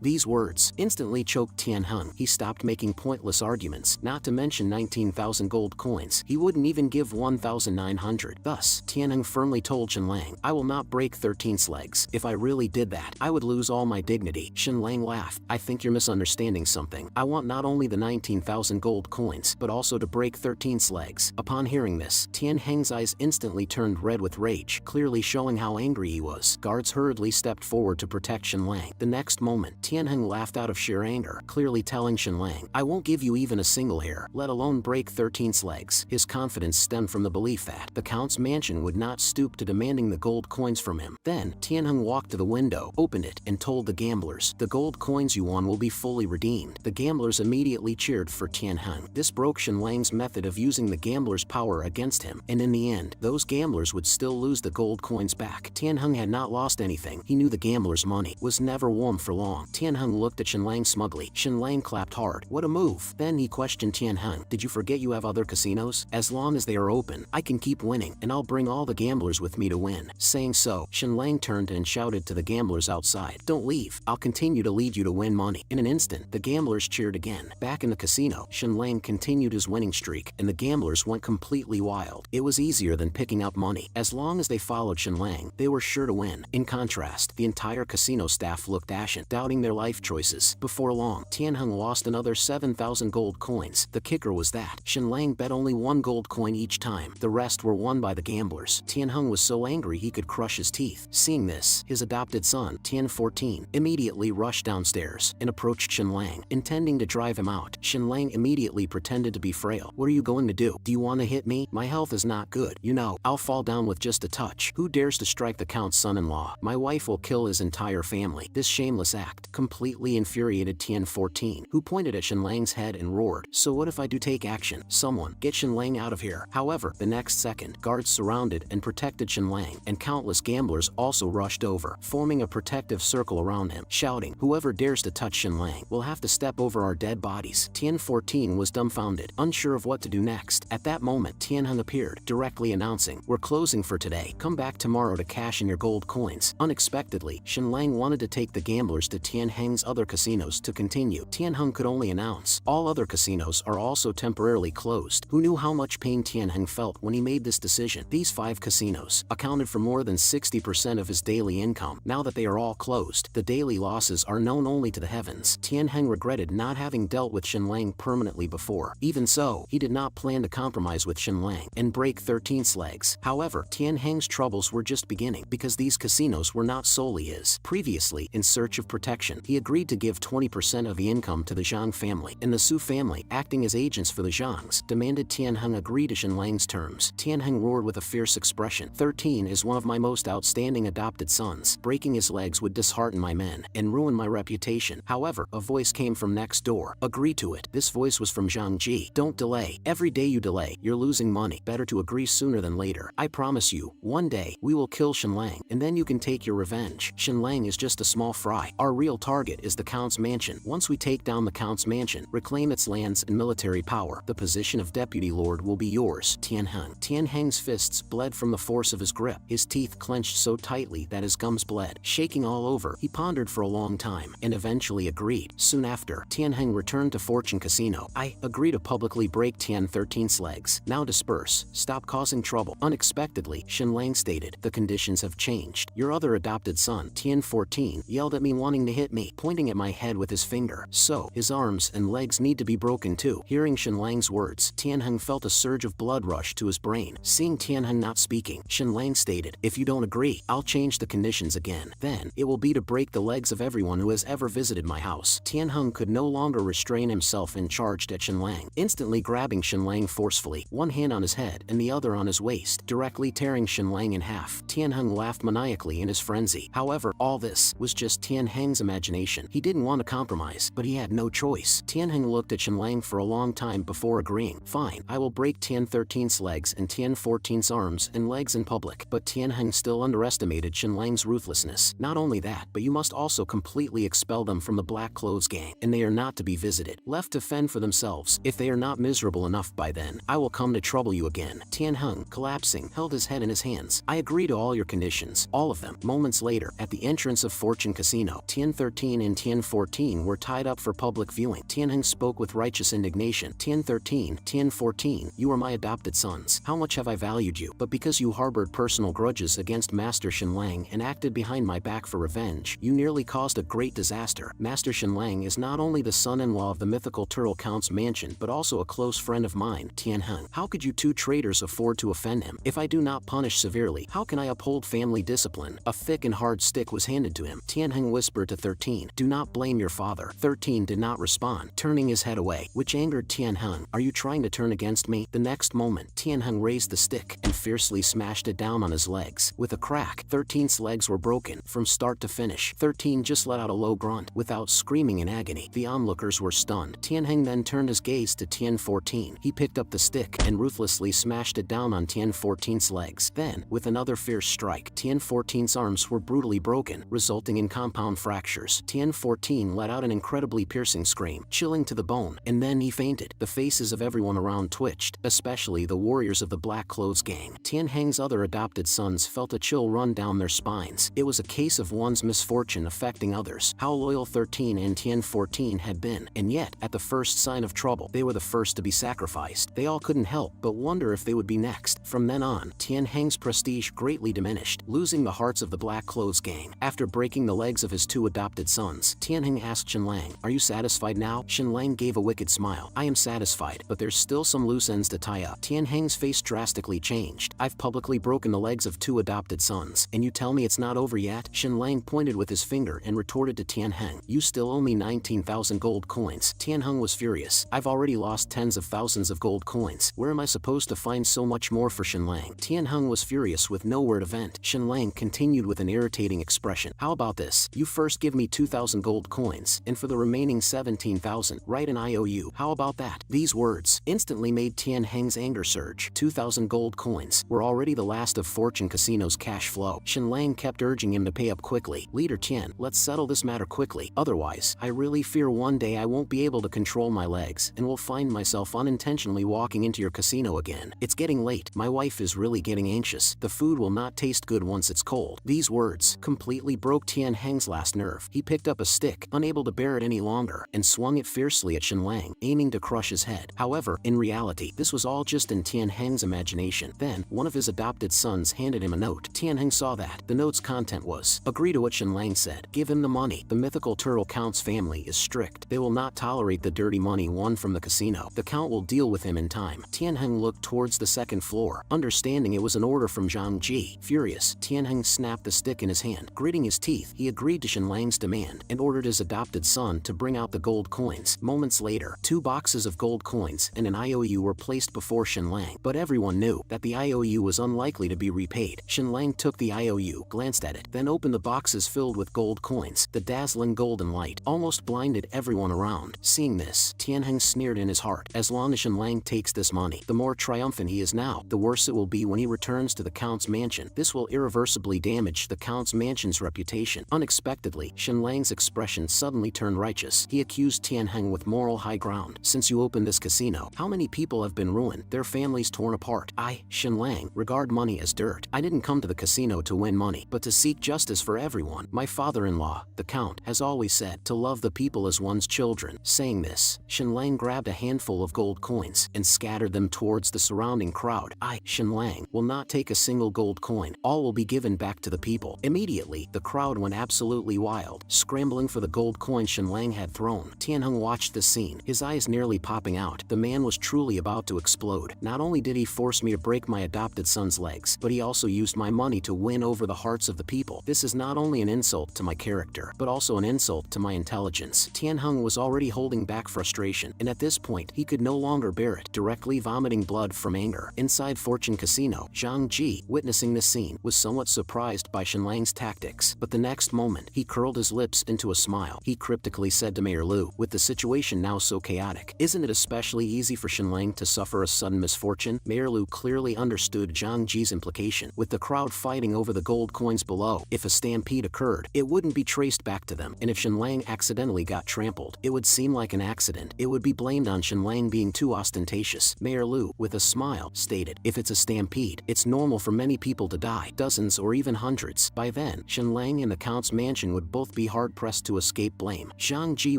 Speaker 1: These words instantly choked Tianheng. He stopped making pointless arguments, not to mention 19,000 gold coins. He wouldn't even give 1,900. Thus, Tianheng firmly told Shenlang, "I will not break 13's legs. If I really did that, I would lose all my dignity." Shenlang laughed. "I think you're misunderstanding something. I want not only the 19,000 gold coins, but also to break 13's legs." Upon hearing this, Tianheng's eyes instantly turned red with rage, clearly showing how angry he was. Guards hurriedly stepped forward to protect Shenlang. The next moment, Tianheng laughed out of sheer anger, clearly telling Shenlang, "I won't give you even a single hair, let alone break 13's legs." His confidence stemmed from the belief that the Count's mansion would not stoop to demanding the gold coins from him. Then, Tianheng walked to the window, opened it, and told the gamblers, "The gold coins you won will be fully redeemed." The gamblers immediately cheered for Tianheng. This broke Shenlang's method of using the gamblers' power against him, and in the end, those gamblers would still lose the gold coins back. Tianheng had not lost anything. He knew the gamblers' money was never warm for long. Tianheng looked at Shenlang smugly. Shenlang clapped hard. What a move. Then he questioned Tianheng, "Did you forget you have other casinos? As long as they are open, I can keep winning, and I'll bring all the gamblers with me to win." Saying so, Shenlang turned and shouted to the gamblers outside, "Don't leave. I'll continue to lead you to win money." In an instant, the gamblers cheered again. Back in the casino, Shenlang continued his winning streak, and the gamblers went completely wild. It was easier than picking up money. As long as they followed Shenlang, they were sure to win. In contrast, the entire casino staff looked ashen, doubting their life choices. Before long, Tianheng lost another 7,000 gold coins. The kicker was that Shenlang bet only one gold coin each time. The rest were won by the gamblers. Tianheng was so angry he could crush his teeth. Seeing this, his adopted son, Tian 14, immediately rushed downstairs and approached Shenlang, intending to drive him out. Shenlang immediately pretended to be frail. "What are you going to do? Do you want to hit me? My health is not good. You know, I'll fall down with just a touch. Who dares to strike the Count's son-in-law? My wife will kill his entire family." This shameless act completely infuriated Tian 14, who pointed at Shenlang's head and roared, "So what if I do take action? Someone, get Shenlang out of here." However, the next second, guards surrounded and protected Shenlang, and countless gamblers also rushed over, forming a protective circle around him, shouting, "Whoever dares to touch Shenlang will have to step over our dead bodies." Tian 14 was dumbfounded, unsure of what to do next. At that moment, Tianheng appeared, directly announcing, "We're closing for today. Come back tomorrow to cash in your gold coins." Unexpectedly, Shenlang wanted to take the gamblers to Tianheng's other casinos to continue. Tianheng could only announce, "All other casinos are also temporarily closed." Who knew how much pain Tianheng felt when he made this decision? These 5 casinos accounted for more than 60% of his daily income. Now that they are are all closed. The daily losses are known only to the heavens. Tianheng regretted not having dealt with Shenlang permanently before. Even so, he did not plan to compromise with Shenlang and break 13's legs. However, Tianheng's troubles were just beginning because these casinos were not solely his. Previously, in search of protection, he agreed to give 20% of the income to the Zhang family, and the Su family, acting as agents for the Zhangs, demanded Tianheng agree to Shenlang's terms. Tianheng roared with a fierce expression. 13 is one of my most outstanding adopted sons. Breaking his legs would dishearten my men and ruin my reputation. However, a voice came from next door. Agree to it. This voice was from Zhang Ji. Don't delay. Every day you delay, you're losing money. Better to agree sooner than later. I promise you, one day, we will kill Shenlang, and then you can take your revenge. Shenlang is just a small fry. Our real target is the Count's mansion. Once we take down the Count's mansion, reclaim its lands and military power, the position of deputy lord will be yours. Tianheng's fists bled from the force of his grip. His teeth clenched so tightly that his gums bled. Shaking all over, he pondered for a long time, and eventually agreed. Soon after, Tianheng returned to Fortune Casino. I agree to publicly break Tian 13's legs. Now disperse. Stop causing trouble. Unexpectedly, Shenlang stated, the conditions have changed. Your other adopted son, Tian 14, yelled at me wanting to hit me, pointing at my head with his finger. So, his arms and legs need to be broken too. Hearing Shenlang's words, Tianheng felt a surge of blood rush to his brain. Seeing Tianheng not speaking, Shenlang stated, if you don't agree, I'll change the conditions again. Then, it will be to break the legs of everyone who has ever visited my house. Tianheng could no longer restrain himself and charged at Shenlang, instantly grabbing Shenlang forcefully, one hand on his head and the other on his waist, directly tearing Shenlang in half. Tianheng laughed maniacally in his frenzy. However, all this was just Tianheng's imagination. He didn't want to compromise, but he had no choice. Tianheng looked at Shenlang for a long time before agreeing. Fine, I will break Tian 13's legs and Tian 14's arms and legs in public. But Tianheng still underestimated Shenlang's ruthlessness. Not only that, but you must also completely expel them from the Black Clothes Gang, and they are not to be visited. Left to fend for themselves. If they are not miserable enough by then, I will come to trouble you again. Tianheng, collapsing, held his head in his hands. I agree to all your conditions. All of them. Moments later, at the entrance of Fortune Casino, Tian 13 and Tian 14 were tied up for public viewing. Tianheng spoke with righteous indignation. Tian 13, Tian 14, you are my adopted sons. How much have I valued you? But because you harbored personal grudges against Master Shenlang and acted behind my back for revenge, you nearly caused a great disaster. Master Shenlang is not only the son-in-law of the mythical Turtle Count's mansion, but also a close friend of mine. Tianheng, how could you two traitors afford to offend him? If I do not punish severely, how can I uphold family discipline? A thick and hard stick was handed to him. Tianheng whispered to 13, do not blame your father. 13 did not respond, turning his head away, which angered Tianheng. Are you trying to turn against me? The next moment, Tianheng raised the stick and fiercely smashed it down on his legs. With a crack, 13's legs were broken, from start to finish. 13 just let out a low grunt, without screaming in agony. The onlookers were stunned. Tianheng then turned his gaze to Tian 14. He picked up the stick and ruthlessly smashed it down on Tian 14's legs. Then, with another fierce strike, Tian 14's arms were brutally broken, resulting in compound fractures. Tian 14 let out an incredibly piercing scream, chilling to the bone, and then he fainted. The faces of everyone around twitched, especially the warriors of the Black Clothes Gang. Tianheng's other adopted sons felt a chill run down their spines. It was a case of one's misfortune affecting others. How loyal 13 and Tian 14 had been, and yet, at the first sign of trouble, they were the first to be sacrificed. They all couldn't help but wonder if they would be next. From then on, Tianheng's prestige greatly diminished, losing the hearts of the Black Clothes Gang. After breaking the legs of his two adopted sons, Tianheng asked Shenlang, are you satisfied now? Shenlang gave a wicked smile. I am satisfied, but there's still some loose ends to tie up. Tianheng's face drastically changed. I've publicly broken the legs of two adopted sons, and you tell me it's not over yet? Shenlang pointed with his finger and retorted to Tianheng, you still owe me 19,000 gold coins. Tianheng was furious. I've already lost tens of thousands of gold coins. Where am I supposed to find so much more for Shenlang? Tianheng was furious with nowhere to vent. Shenlang continued with an irritating expression. How about this? You first give me 2,000 gold coins, and for the remaining 17,000, write an IOU. How about that? These words instantly made Tianheng's anger surge. 2,000 gold coins were already the last of Fortune Casino's cash flow. Shenlang kept urging him to pay up quickly. Leader Tian, let's settle this matter quickly. Otherwise, I really fear one day I won't be able to control my legs and will find myself unintentionally walking into your casino again. It's getting late. My wife is really getting anxious. The food will not taste good once it's cold. These words completely broke Tianheng's last nerve. He picked up a stick, unable to bear it any longer, and swung it fiercely at Shenlang, aiming to crush his head. However, in reality, this was all just in Tianheng's imagination. Then, one of his adopted sons handed him a note. Tianheng saw that. The note's content was, Agree to what Shenlang said. Give him the money. The mythical turtle count's family is strict. They will not tolerate the dirty money won from the casino. The count will deal with him in time. Tianheng looked towards the second floor, understanding it was an order from Zhang Ji. Furious, Tianheng snapped the stick in his hand. Gritting his teeth, he agreed to Shenlang's demand and ordered his adopted son to bring out the gold coins. Moments later, 2 boxes of gold coins and an IOU were placed before Shenlang, but everyone knew that the IOU was unlikely to be repaid. Shenlang took the IOU, glanced at it, then opened the boxes filled with gold coins. The dazzling golden light almost blinded everyone around. Seeing this, Tianheng sneered in his heart. As long as Shenlang takes this money, the more triumphant he is now, the worse it will be when he returns to the count's mansion. This will irreversibly damage the count's mansion's reputation. Unexpectedly, Shenlang's expression suddenly turned righteous. He accused Tianheng with moral high ground. Since you opened this casino, how many people have been ruined, their families torn apart? I, Shenlang, regard money as dirt. I didn't come to the casino to win money, but to seek justice for everyone. My father-in-law, the count, has always said to love the people as one's children. Saying this, Shenlang grabbed a handful of gold coins and scattered them towards the surrounding crowd. I, Shenlang, will not take a single gold coin. All will be given back to the people. Immediately, the crowd went absolutely wild, scrambling for the gold coin Shenlang had thrown. Tianheng watched this scene, his eyes nearly popping out. The man was truly about to explode. Not only did he force me to break my adopted son's legs, but he also used my money to win over the hearts of the people. This is not only an insult to my character, but also an insult to my intelligence. Tianheng was already holding back frustration, and at this point, he could no longer bear it, directly vomiting blood from anger. Inside Fortune Casino, Zhang Ji, witnessing this scene, was somewhat surprised by Shenlang's tactics, but the next moment, he curled his lips into a smile. He cryptically said to Mayor Lu, with the situation now so chaotic, isn't it especially easy for Shenlang to suffer a sudden misfortune? Mayor Lu clearly understood Zhang Ji's implication. With the crowd fighting over the gold coins below, if a stampede occurred, it wouldn't be traced back to them, and if Shenlang accidentally got trampled, it would seem like an accident. It would be blamed on Shenlang being too ostentatious. Mayor Lu, with a smile, stated, if it's a stampede, it's normal for many people to die, dozens or even hundreds. By then, Shenlang and the count's mansion would both be hard-pressed to escape blame. Zhang Ji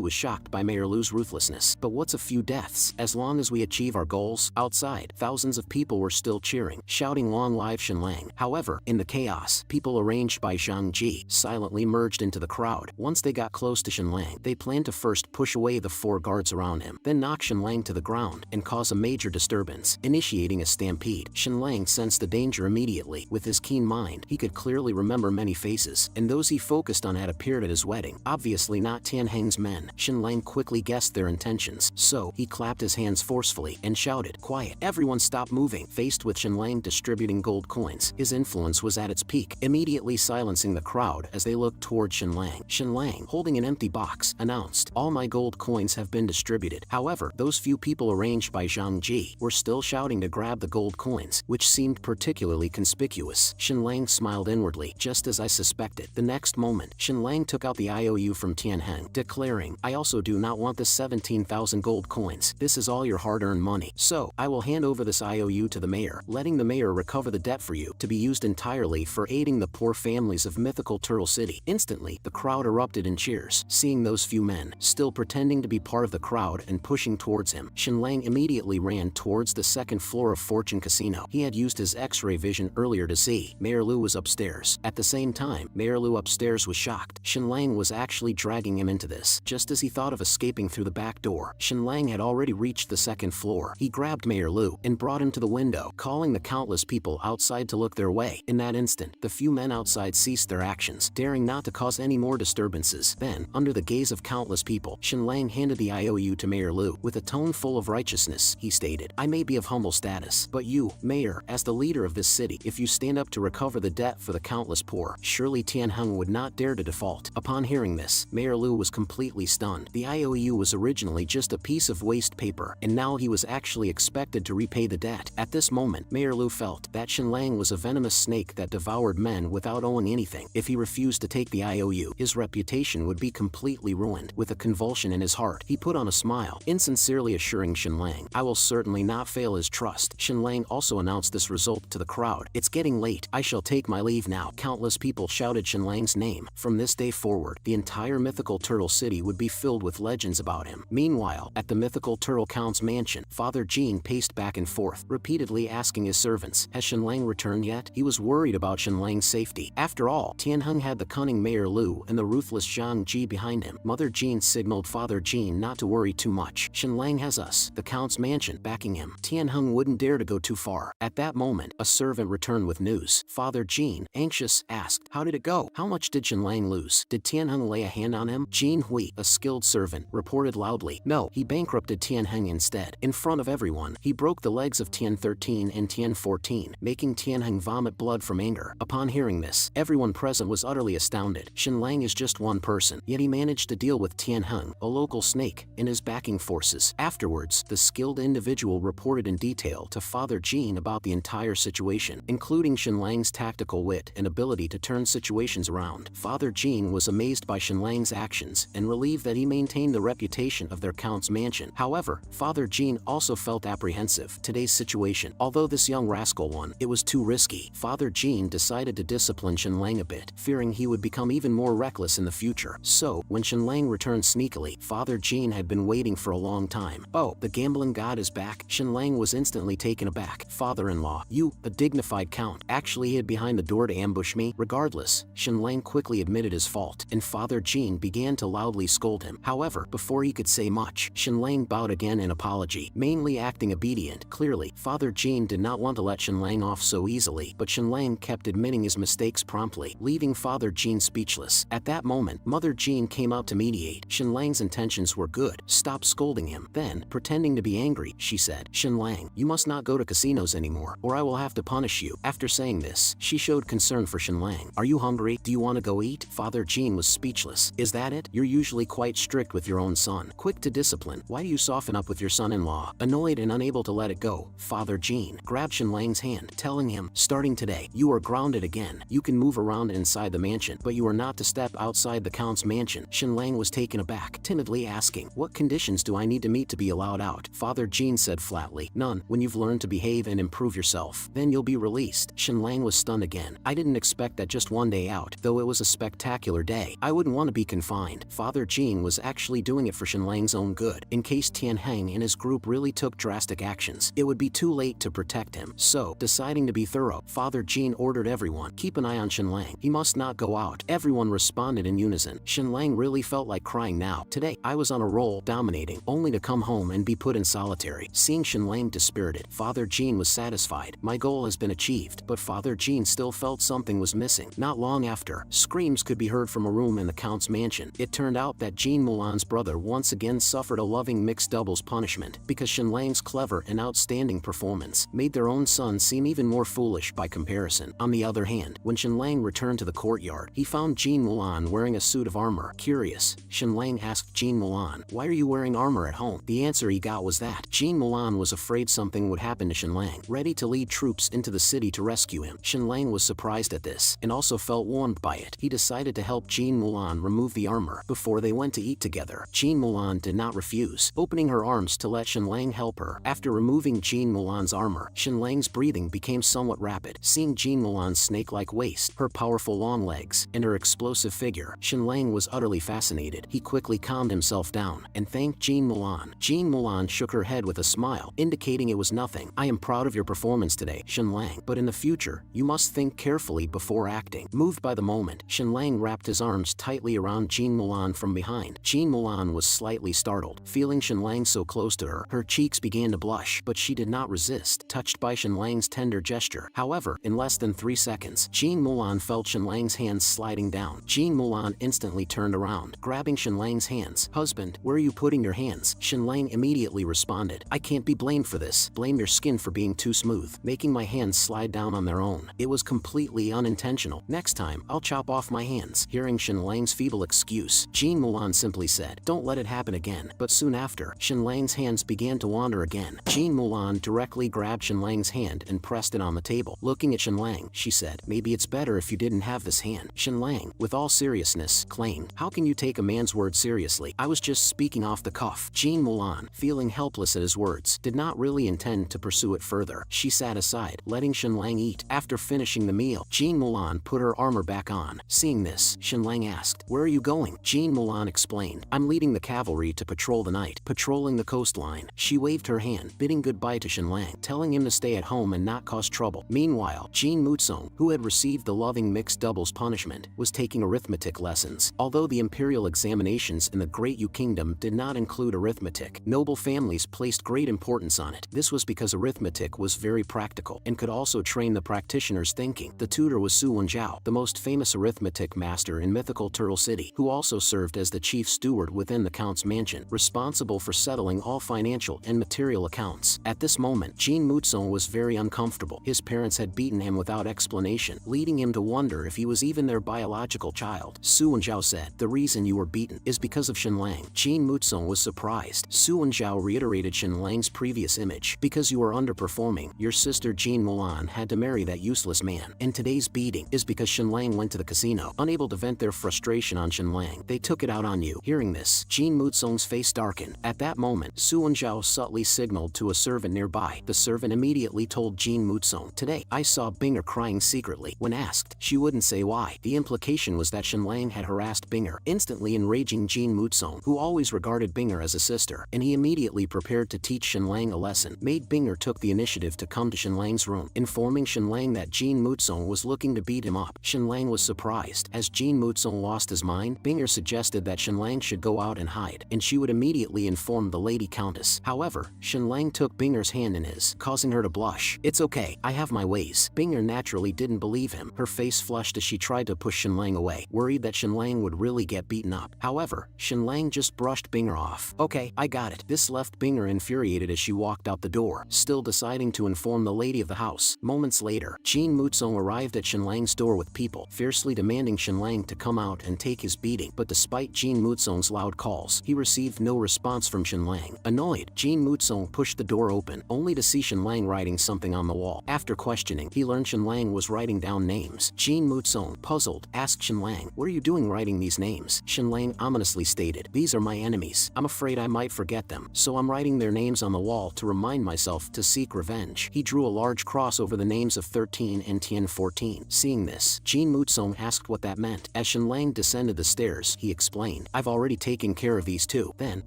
Speaker 1: was shocked by Mayor Lu's ruthlessness. But what's a few deaths? As long as we achieve our goals, outside, thousands of people were still cheering, shouting long live Shenlang. However, in the chaos, people arranged by Zhang Ji silently merged into the crowd. Once they got close to Shenlang, they planned to first push away the 4 guards around him, then knock Shenlang to the ground and cause a major disturbance, initiating a stampede. Shenlang sensed the danger immediately. With his keen mind, he could clearly remember many faces, and those he focused on had appeared at his wedding. Obviously not Tianheng's men. Shenlang quickly guessed their intentions, so he clapped his hands forcefully and shouted, quiet, everyone stop moving. Faced with Shenlang distributing gold coins, his influence was at its peak, immediately silencing the crowd as they looked toward Shenlang. Shenlang, holding an empty box, announced, all my gold coins have been distributed. However, those few people arranged by Zhang Ji were still shouting to grab the gold coins, which seemed particularly conspicuous. Shenlang smiled inwardly, just as I suspected. The next moment, Shenlang took out the IOU from Tianheng, declaring, I also do not want the 17,000 gold coins. This is all your hard-earned money. So, I will hand over this IOU to the mayor, letting the mayor recover the debt for you, to be used entirely for aiding the poor families of mythical Turtle City. Instantly, the crowd erupted in cheers. Seeing those few men, still pretending to be part of the crowd and pushing towards him, Shenlang immediately ran towards the second floor of Fortune Casino. He had used his X-ray vision earlier to see Mayor Lu was upstairs. At the same time, Mayor Lu upstairs was shocked. Shenlang was actually dragging him into this. Just as he thought of escaping through the back door, Shenlang had already reached the second floor. He grabbed Mayor Lu and brought him to the window, calling the countless people outside to look their way. In that instant, the few men outside ceased their actions, daring not to cause any more disturbances. Then, under the gaze of countless people, Shenlang handed the IOU to Mayor Lu. With a tone full of righteousness, he stated, I may be of humble status, but you, Mayor, as the leader of this city, if you stand up to recover the debt for the countless poor, surely Tianheng would not dare to default. Upon hearing this, Mayor Lu was completely stunned. The IOU was originally just a piece of waste paper, and now he was actually expected to repay the debt. At this moment, Mayor Lu felt that Shenlang was a venomous snake that devoured men without owing anything. If he refused to take the IOU, his reputation would be completely ruined. With a convulsion in his heart, he put on a smile, insincerely assuring Shenlang, I will certainly not fail his trust. Shenlang also announced this result to the crowd. It's getting late. I shall take my leave now. Countless people shouted Shenlang's name. From this day forward, the entire mythical Turtle City would be filled with legends about him. Meanwhile, at the mythical Turtle Count's mansion, Father Jean paced back and forth, repeatedly asking his servants, has Shenlang returned yet? He was worried about Shenlang's safety. After all, Tianheng had the cunning Mayor Lu and the ruthless Zhang Ji behind him. Mother Jean signaled Father Jean not to worry too much. Shenlang has us, the Count's mansion, backing him. Tianheng wouldn't dare to go too far. At that moment, a servant returned with news. Father Jean, anxious, asked, "How did it go? How much did Shenlang lose? Did Tianheng lay a hand on him?" Jean Hui, a skilled servant, reported loudly, "No, he bankrupted Tianheng instead. In front of everyone, he broke the legs of Tian 13 and Tian 14, making Tianheng vomit blood from anger." Upon hearing this, everyone present was utterly astounded. Shenlang is just one person, yet he managed to deal with Tianheng, a local snake, and his backing forces. Afterwards, the skilled individual reported in detail to Father Jean about the entire situation, including Shenlang's tactical wit and ability to turn situations around. Father Jean was amazed by Shenlang's actions and relieved that he maintained the reputation of their Count's mansion. However, Father Jean also felt apprehensive. Today's situation, although this young rascal won, it was too risky. Father Jean decided to discipline Shenlang a bit, fearing he would become even more reckless in the future. So, when Shenlang returned sneakily, Father Jean had been waiting for a long time. "Oh, the gambling god is back." Shenlang was instantly taken aback. "Father-in-law, you, a dignified count, actually hid behind the door to ambush me?" Regardless, Shenlang quickly admitted his fault, and Father Jean began to loudly scold him. However, before he could say much, Shenlang bowed again in apology, mainly acting obedient. Clearly, Father Jean did not want to let Shenlang off so easily, but Shenlang kept admitting his mistakes promptly, leaving Father Jean speechless. At that moment, Mother Jean came out to mediate. Shenlang's intentions were good. "Stop scolding him." Then, pretending to be angry, she said, "Shenlang, you must not go to casinos anymore, or I will have to punish you." After saying this, she showed concern for Shenlang. "Are you hungry? Do you want to go eat?" Father Jean was speechless. "Is that it? You're usually quite strict with your own son, quick to discipline. Why do you soften up with your son-in-law?" Annoyed and unable to let it go, Father Jean grabbed Shenlang's hand, telling him, "Starting today, you are grounded again. You can move around inside the mansion, but you are not to step outside the Count's mansion." Shenlang was taken aback, timidly asking, "What conditions do I need to meet to be allowed out?" Father Jean said flatly, "None. When you've learned to behave and improve yourself, then you'll be released." Shenlang was stunned again. "I didn't expect that just one day out, though it was a spectacular day. I wouldn't want to be confined." Father Jean was actually doing it for Shenlang's own good. In case Tianheng and his group really took drastic actions, it would be too late to protect him. So, deciding to be thorough, Father Jean ordered everyone, "Keep an eye on Shenlang. He must not go out." Everyone responded in unison. Shenlang really felt like crying now. "Today, I was on a roll, dominating, only to come home and be put in solitary." Seeing Shenlang dispirited, Father Jean was satisfied. "My goal has been achieved." But Father Jean still felt something was missing. Not long after, screams could be heard from a room in the Count's mansion. It turned out that Jean Mulan's brother once again suffered a loving mixed doubles punishment, because Shenlang's clever and outstanding performance made their own son seem even more foolish by comparison. On the other hand, when Shenlang returned to the courtyard, he found Jean Mulan wearing a suit of armor. Curious, Shenlang asked Jean Mulan, "Why are you wearing armor at home?" The answer he got was that Jean Mulan was afraid something would happen to Shenlang, ready to lead troops into the city to rescue him. Shenlang was surprised at this, and also felt warmed by it. He decided to help Jean Mulan remove the armor before they went to eat together. Jean Mulan did not refuse, opening her arms to let Shenlang help her. After removing Jean Mulan's armor, Shenlang's breathing became somewhat rapid. Seeing Jean Mulan's snake-like waist, her powerful long legs, and her explosive figure, Shenlang was utterly fascinated. He quickly calmed himself down and thanked Jean Mulan. Jean Mulan shook her head with a smile, indicating it was nothing. "I am proud of your performance today, Shenlang, but in the future, you must think carefully before acting." Moved by the moment, Shenlang wrapped his arms tightly around Jean Mulan from behind. Jean Mulan was slightly startled. Feeling Shenlang so close to her, her cheeks began to blush, but she did not resist, touched by Shenlang's tender gesture. However, in less than 3 seconds, Jean Mulan felt Shenlang's hands sliding down. Jean Mulan instantly turned around, grabbing Shenlang's hands. "Husband, where are you putting your hands?" Shenlang immediately responded, "I can't be blamed for this. Blame your skin for being too smooth, making my hands slide down on their own. It was completely unintentional. Next time, I'll chop off my hands." Hearing Shenlang's feeble excuse, Jean Mulan simply said, "Don't let it happen again." But soon after, Shenlang's hands began to wander again. Jean Mulan directly grabbed Shenlang's hand and pressed it on the table. Looking at Shenlang, she said, "Maybe it's better if you didn't have this hand." Shenlang, with all seriousness, claimed, "How can you take a man's word seriously? I was just speaking off the cuff." Jean Mulan, feeling helpless at his words, did not really intend to pursue it further. She sat aside, letting Shenlang eat. After finishing the meal, Jean Mulan put her armor back on. Seeing this, Shenlang asked, "Where are you going?" Jean Mulan explained, "I'm leading the cavalry to patrol the night, patrolling the coastline." She waved her hand, bidding goodbye to Shenlang, telling him to stay at home and not cause trouble. Meanwhile, Jean Mutsong, who had received the loving mixed doubles punishment was taking arithmetic lessons. Although the imperial examinations in the Great Yu Kingdom did not include arithmetic, noble families placed great importance on it. This was because arithmetic was very practical and could also train the practitioner's thinking. The tutor was Su Wenjiao, the most famous arithmetic master in mythical Turtle City, who also served as the chief steward within the count's mansion, responsible for settling all financial and material accounts. At this moment, Jin Mutsong was very uncomfortable. His parents had beaten him without explanation, leading him to wonder if he was even their biological child. Su Wenjiao said, "The reason you were beaten is because of Shenlang." Jin Mutsong was surprised. Su Wenjiao reiterated Shenlang's previous image. "Because you are underperforming, your sister Jin Mulan had to marry that useless man. And today's beating is because Shenlang went to the casino. Unable to vent their frustration on Shenlang, they took it out on you." Hearing this, Jin Mutsong's face darkened. At that moment, Su Wenjiao subtly signaled to a servant nearby. The servant immediately told Jin Mutsong, "Today, I saw Binger crying secretly." When asked, she wouldn't say why. The implication was that Shenlang had harassed Binger, instantly enraging Jin Mutsong, who always regarded Binger as a sister, and he immediately prepared to teach Shenlang a lesson. Maid Binger took the initiative to come to Shenlang's room, informing Shenlang that Jin Mutsong was looking to beat him up. Shenlang was surprised. As Jin Mutsong lost his mind, Binger suggested that Shenlang should go out and hide, and she would immediately inform the Lady Countess. However, Shenlang took Binger's hand in his, causing her to blush. "It's okay, I have my ways." Binger naturally didn't believe him. Her face flushed as she tried to push Shenlang away, worried that Shenlang would really get beaten up. However, Shenlang just brushed Binger off. "Okay, I got it." This left Binger infuriated as she walked out the door, still deciding to inform the lady of the house. Moments later, Jin Mutsong arrived at Shenlang's door with people, fiercely demanding Shenlang to come out and take his beating. But despite Jin Mutsong's loud calls, he received no response from Shenlang. Annoyed, Jin Mutsong pushed the door open, only to see Shenlang writing something on the wall. After questioning, he learned Shenlang was writing down names. Jin Mutsong, puzzled, asked Shenlang, "What are you doing writing these names?" Shenlang ominously stated, "These are my enemies. I'm afraid I might forget them, so I'm writing their names on the wall to remind myself to seek revenge." He drew a large cross over the names of 13 and Tian 14. Seeing this, Jin Mutsong asked what that meant. As Shenlang descended the stairs, he explained, "I've already taken care of these two." Then,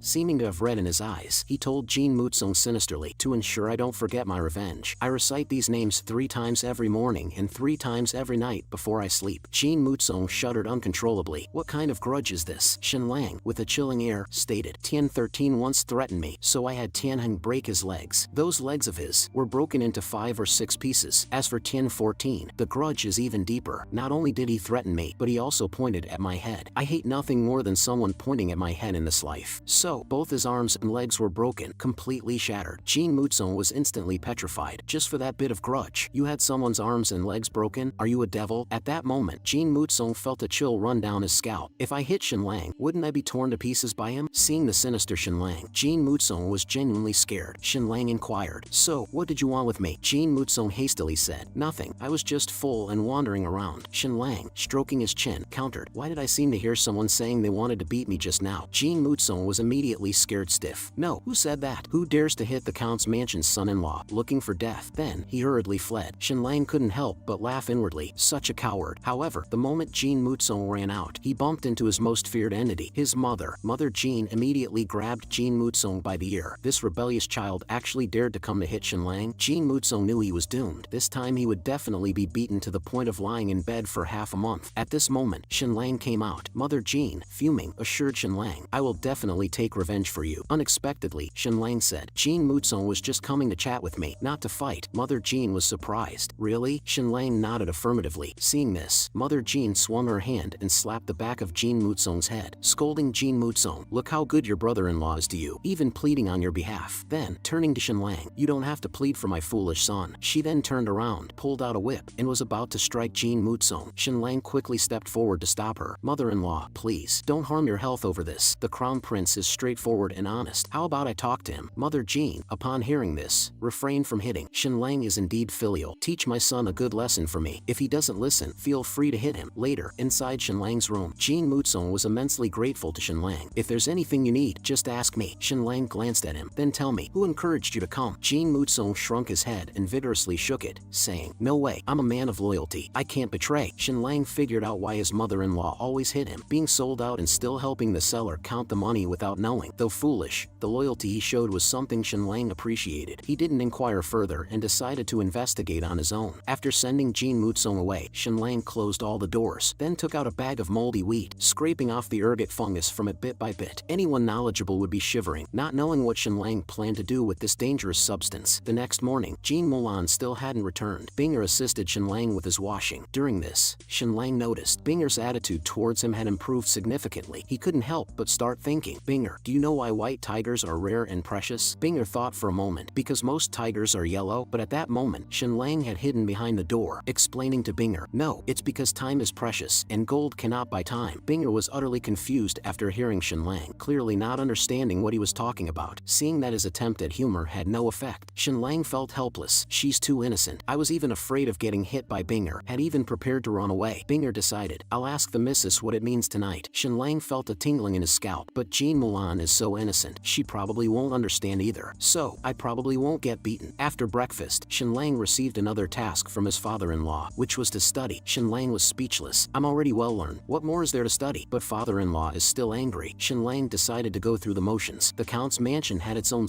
Speaker 1: seeming to have red in his eyes, he told Jin Mutsong sinisterly, "To ensure I don't forget my revenge, I recite these names 3 times every morning and 3 times every night before I sleep." Jin Mutsong shuddered uncontrollably. "What kind of grudge is this?" Shenlang, with a chilling air, stated, "Tian 13 once threatened me, so I had Tianheng break his legs. Those legs of his were broken into 5 or 6 pieces. As for Tian 14, the grudge is even deeper. Not only did he threaten me, but he also pointed at my head. I hate nothing more than someone pointing at my head in this life." So, both his arms and legs were broken, completely shattered. Jin Mutsong was instantly petrified. "Just for that bit of grudge, you had someone's arms and legs broken? Are you a devil?" At that moment, Jin Mutsong felt a chill run down his scalp. "If I hit Shenlang, wouldn't I be torn to pieces by him?" Seeing the sinister Shenlang, Jin Mutsong was genuinely scared. Shenlang inquired, "So, what did you want with me?" Jin Mutsong hastily said, "Nothing, I was just full and wandering around." Shenlang, stroking his chin, countered, "Why did I seem to hear someone saying they wanted to beat me just now?" Jin Mutsong was immediately scared stiff. "No, who said that? Who dares to hit the Count's mansion's son-in-law, looking for death?" Then, he hurriedly fled. Shenlang couldn't help but laugh inwardly. Such a coward. However, the moment Jin Mutsong ran out, he bumped into his most feared entity, his mother. Mother Jin immediately grabbed Jin Mutsong by the ear. This rebellious child actually dared to come to hit Shenlang. Jin Mutsong knew he was doomed. This time he would definitely be beaten to the point of lying in bed for half a month. At this moment, Shenlang came out. Mother Jin, fuming, assured Shenlang, "I will definitely take revenge for you." Unexpectedly, Shenlang said, "Jin Mutsong was just coming to chat with me, not to fight." Mother Jin was surprised. "Really?" Shenlang nodded affirmatively. Seeing this, Mother Jin swung her hand and slapped the back of Jin Mutsong's head, scolding Jin Mutsong, "Look how good your brother-in-law is to you, even pleading on your behalf." Then, turning to Shenlang, "You don't have to plead for my foolish son." She then turned around, pulled out a whip, and was about to strike Jin Mutsong. Shenlang quickly stepped forward to stop her. "Mother-in-law, please, don't harm your health over this. The crown prince is straightforward and honest. How about I talk to him?" Mother Jin, upon hearing this, refrained from hitting. "Shenlang is indeed filial. Teach my son a good lesson for me. If he doesn't listen, feel free to hit him." Later, inside Shenlang's room, Jin Mutsong was immensely grateful to Shenlang. "If there's anything you need, just ask me." Shenlang glanced at him. "Then tell me, who encouraged you to come?" Jin Mutsong shrunk his head and vigorously shook it, saying, "No way, I'm a man of loyalty. I can't betray." Shenlang figured out why his mother-in-law always hit him, being sold out and still helping the seller count the money without knowing. Though foolish, the loyalty he showed was something Shenlang appreciated. He didn't inquire further and decided to investigate on his own. After sending Jin Mutsong away, Shenlang closed all the doors, then took out a bag of moldy wheat, scraping off the ergot fungus from it bit by bit. Anyone knowledgeable would be shivering, not knowing what Shenlang planned to do with this dangerous substance. The next morning, Jean Mulan still hadn't returned. Binger assisted Shenlang with his washing. During this, Shenlang noticed Binger's attitude towards him had improved significantly. He couldn't help but start thinking, Binger, do you know why white tigers are rare and precious? Binger thought for a moment, because most tigers are yellow, but at that moment, Shenlang had hidden behind the door, explaining to Binger, no, it's because time is precious, and gold cannot buy time. Binger was utterly confused after hearing Shenlang, clearly not understanding what he was talking about. Seeing that his attempt at humor had no effect, Shenlang felt helpless. She's too innocent. I was even afraid of getting hit by Binger, had even prepared to run away. Binger decided, I'll ask the missus what it means tonight. Shenlang felt a tingling in his scalp, but Jean Mulan is so innocent, she probably won't understand either. So, I probably won't get beaten. After breakfast, Shenlang received another task from his father-in-law, which was to study. Shenlang was speechless. I'm already well learned. What more is there to study? But father-in-law is still angry. Shenlang decided to go through the motions. The Count's mansion had its own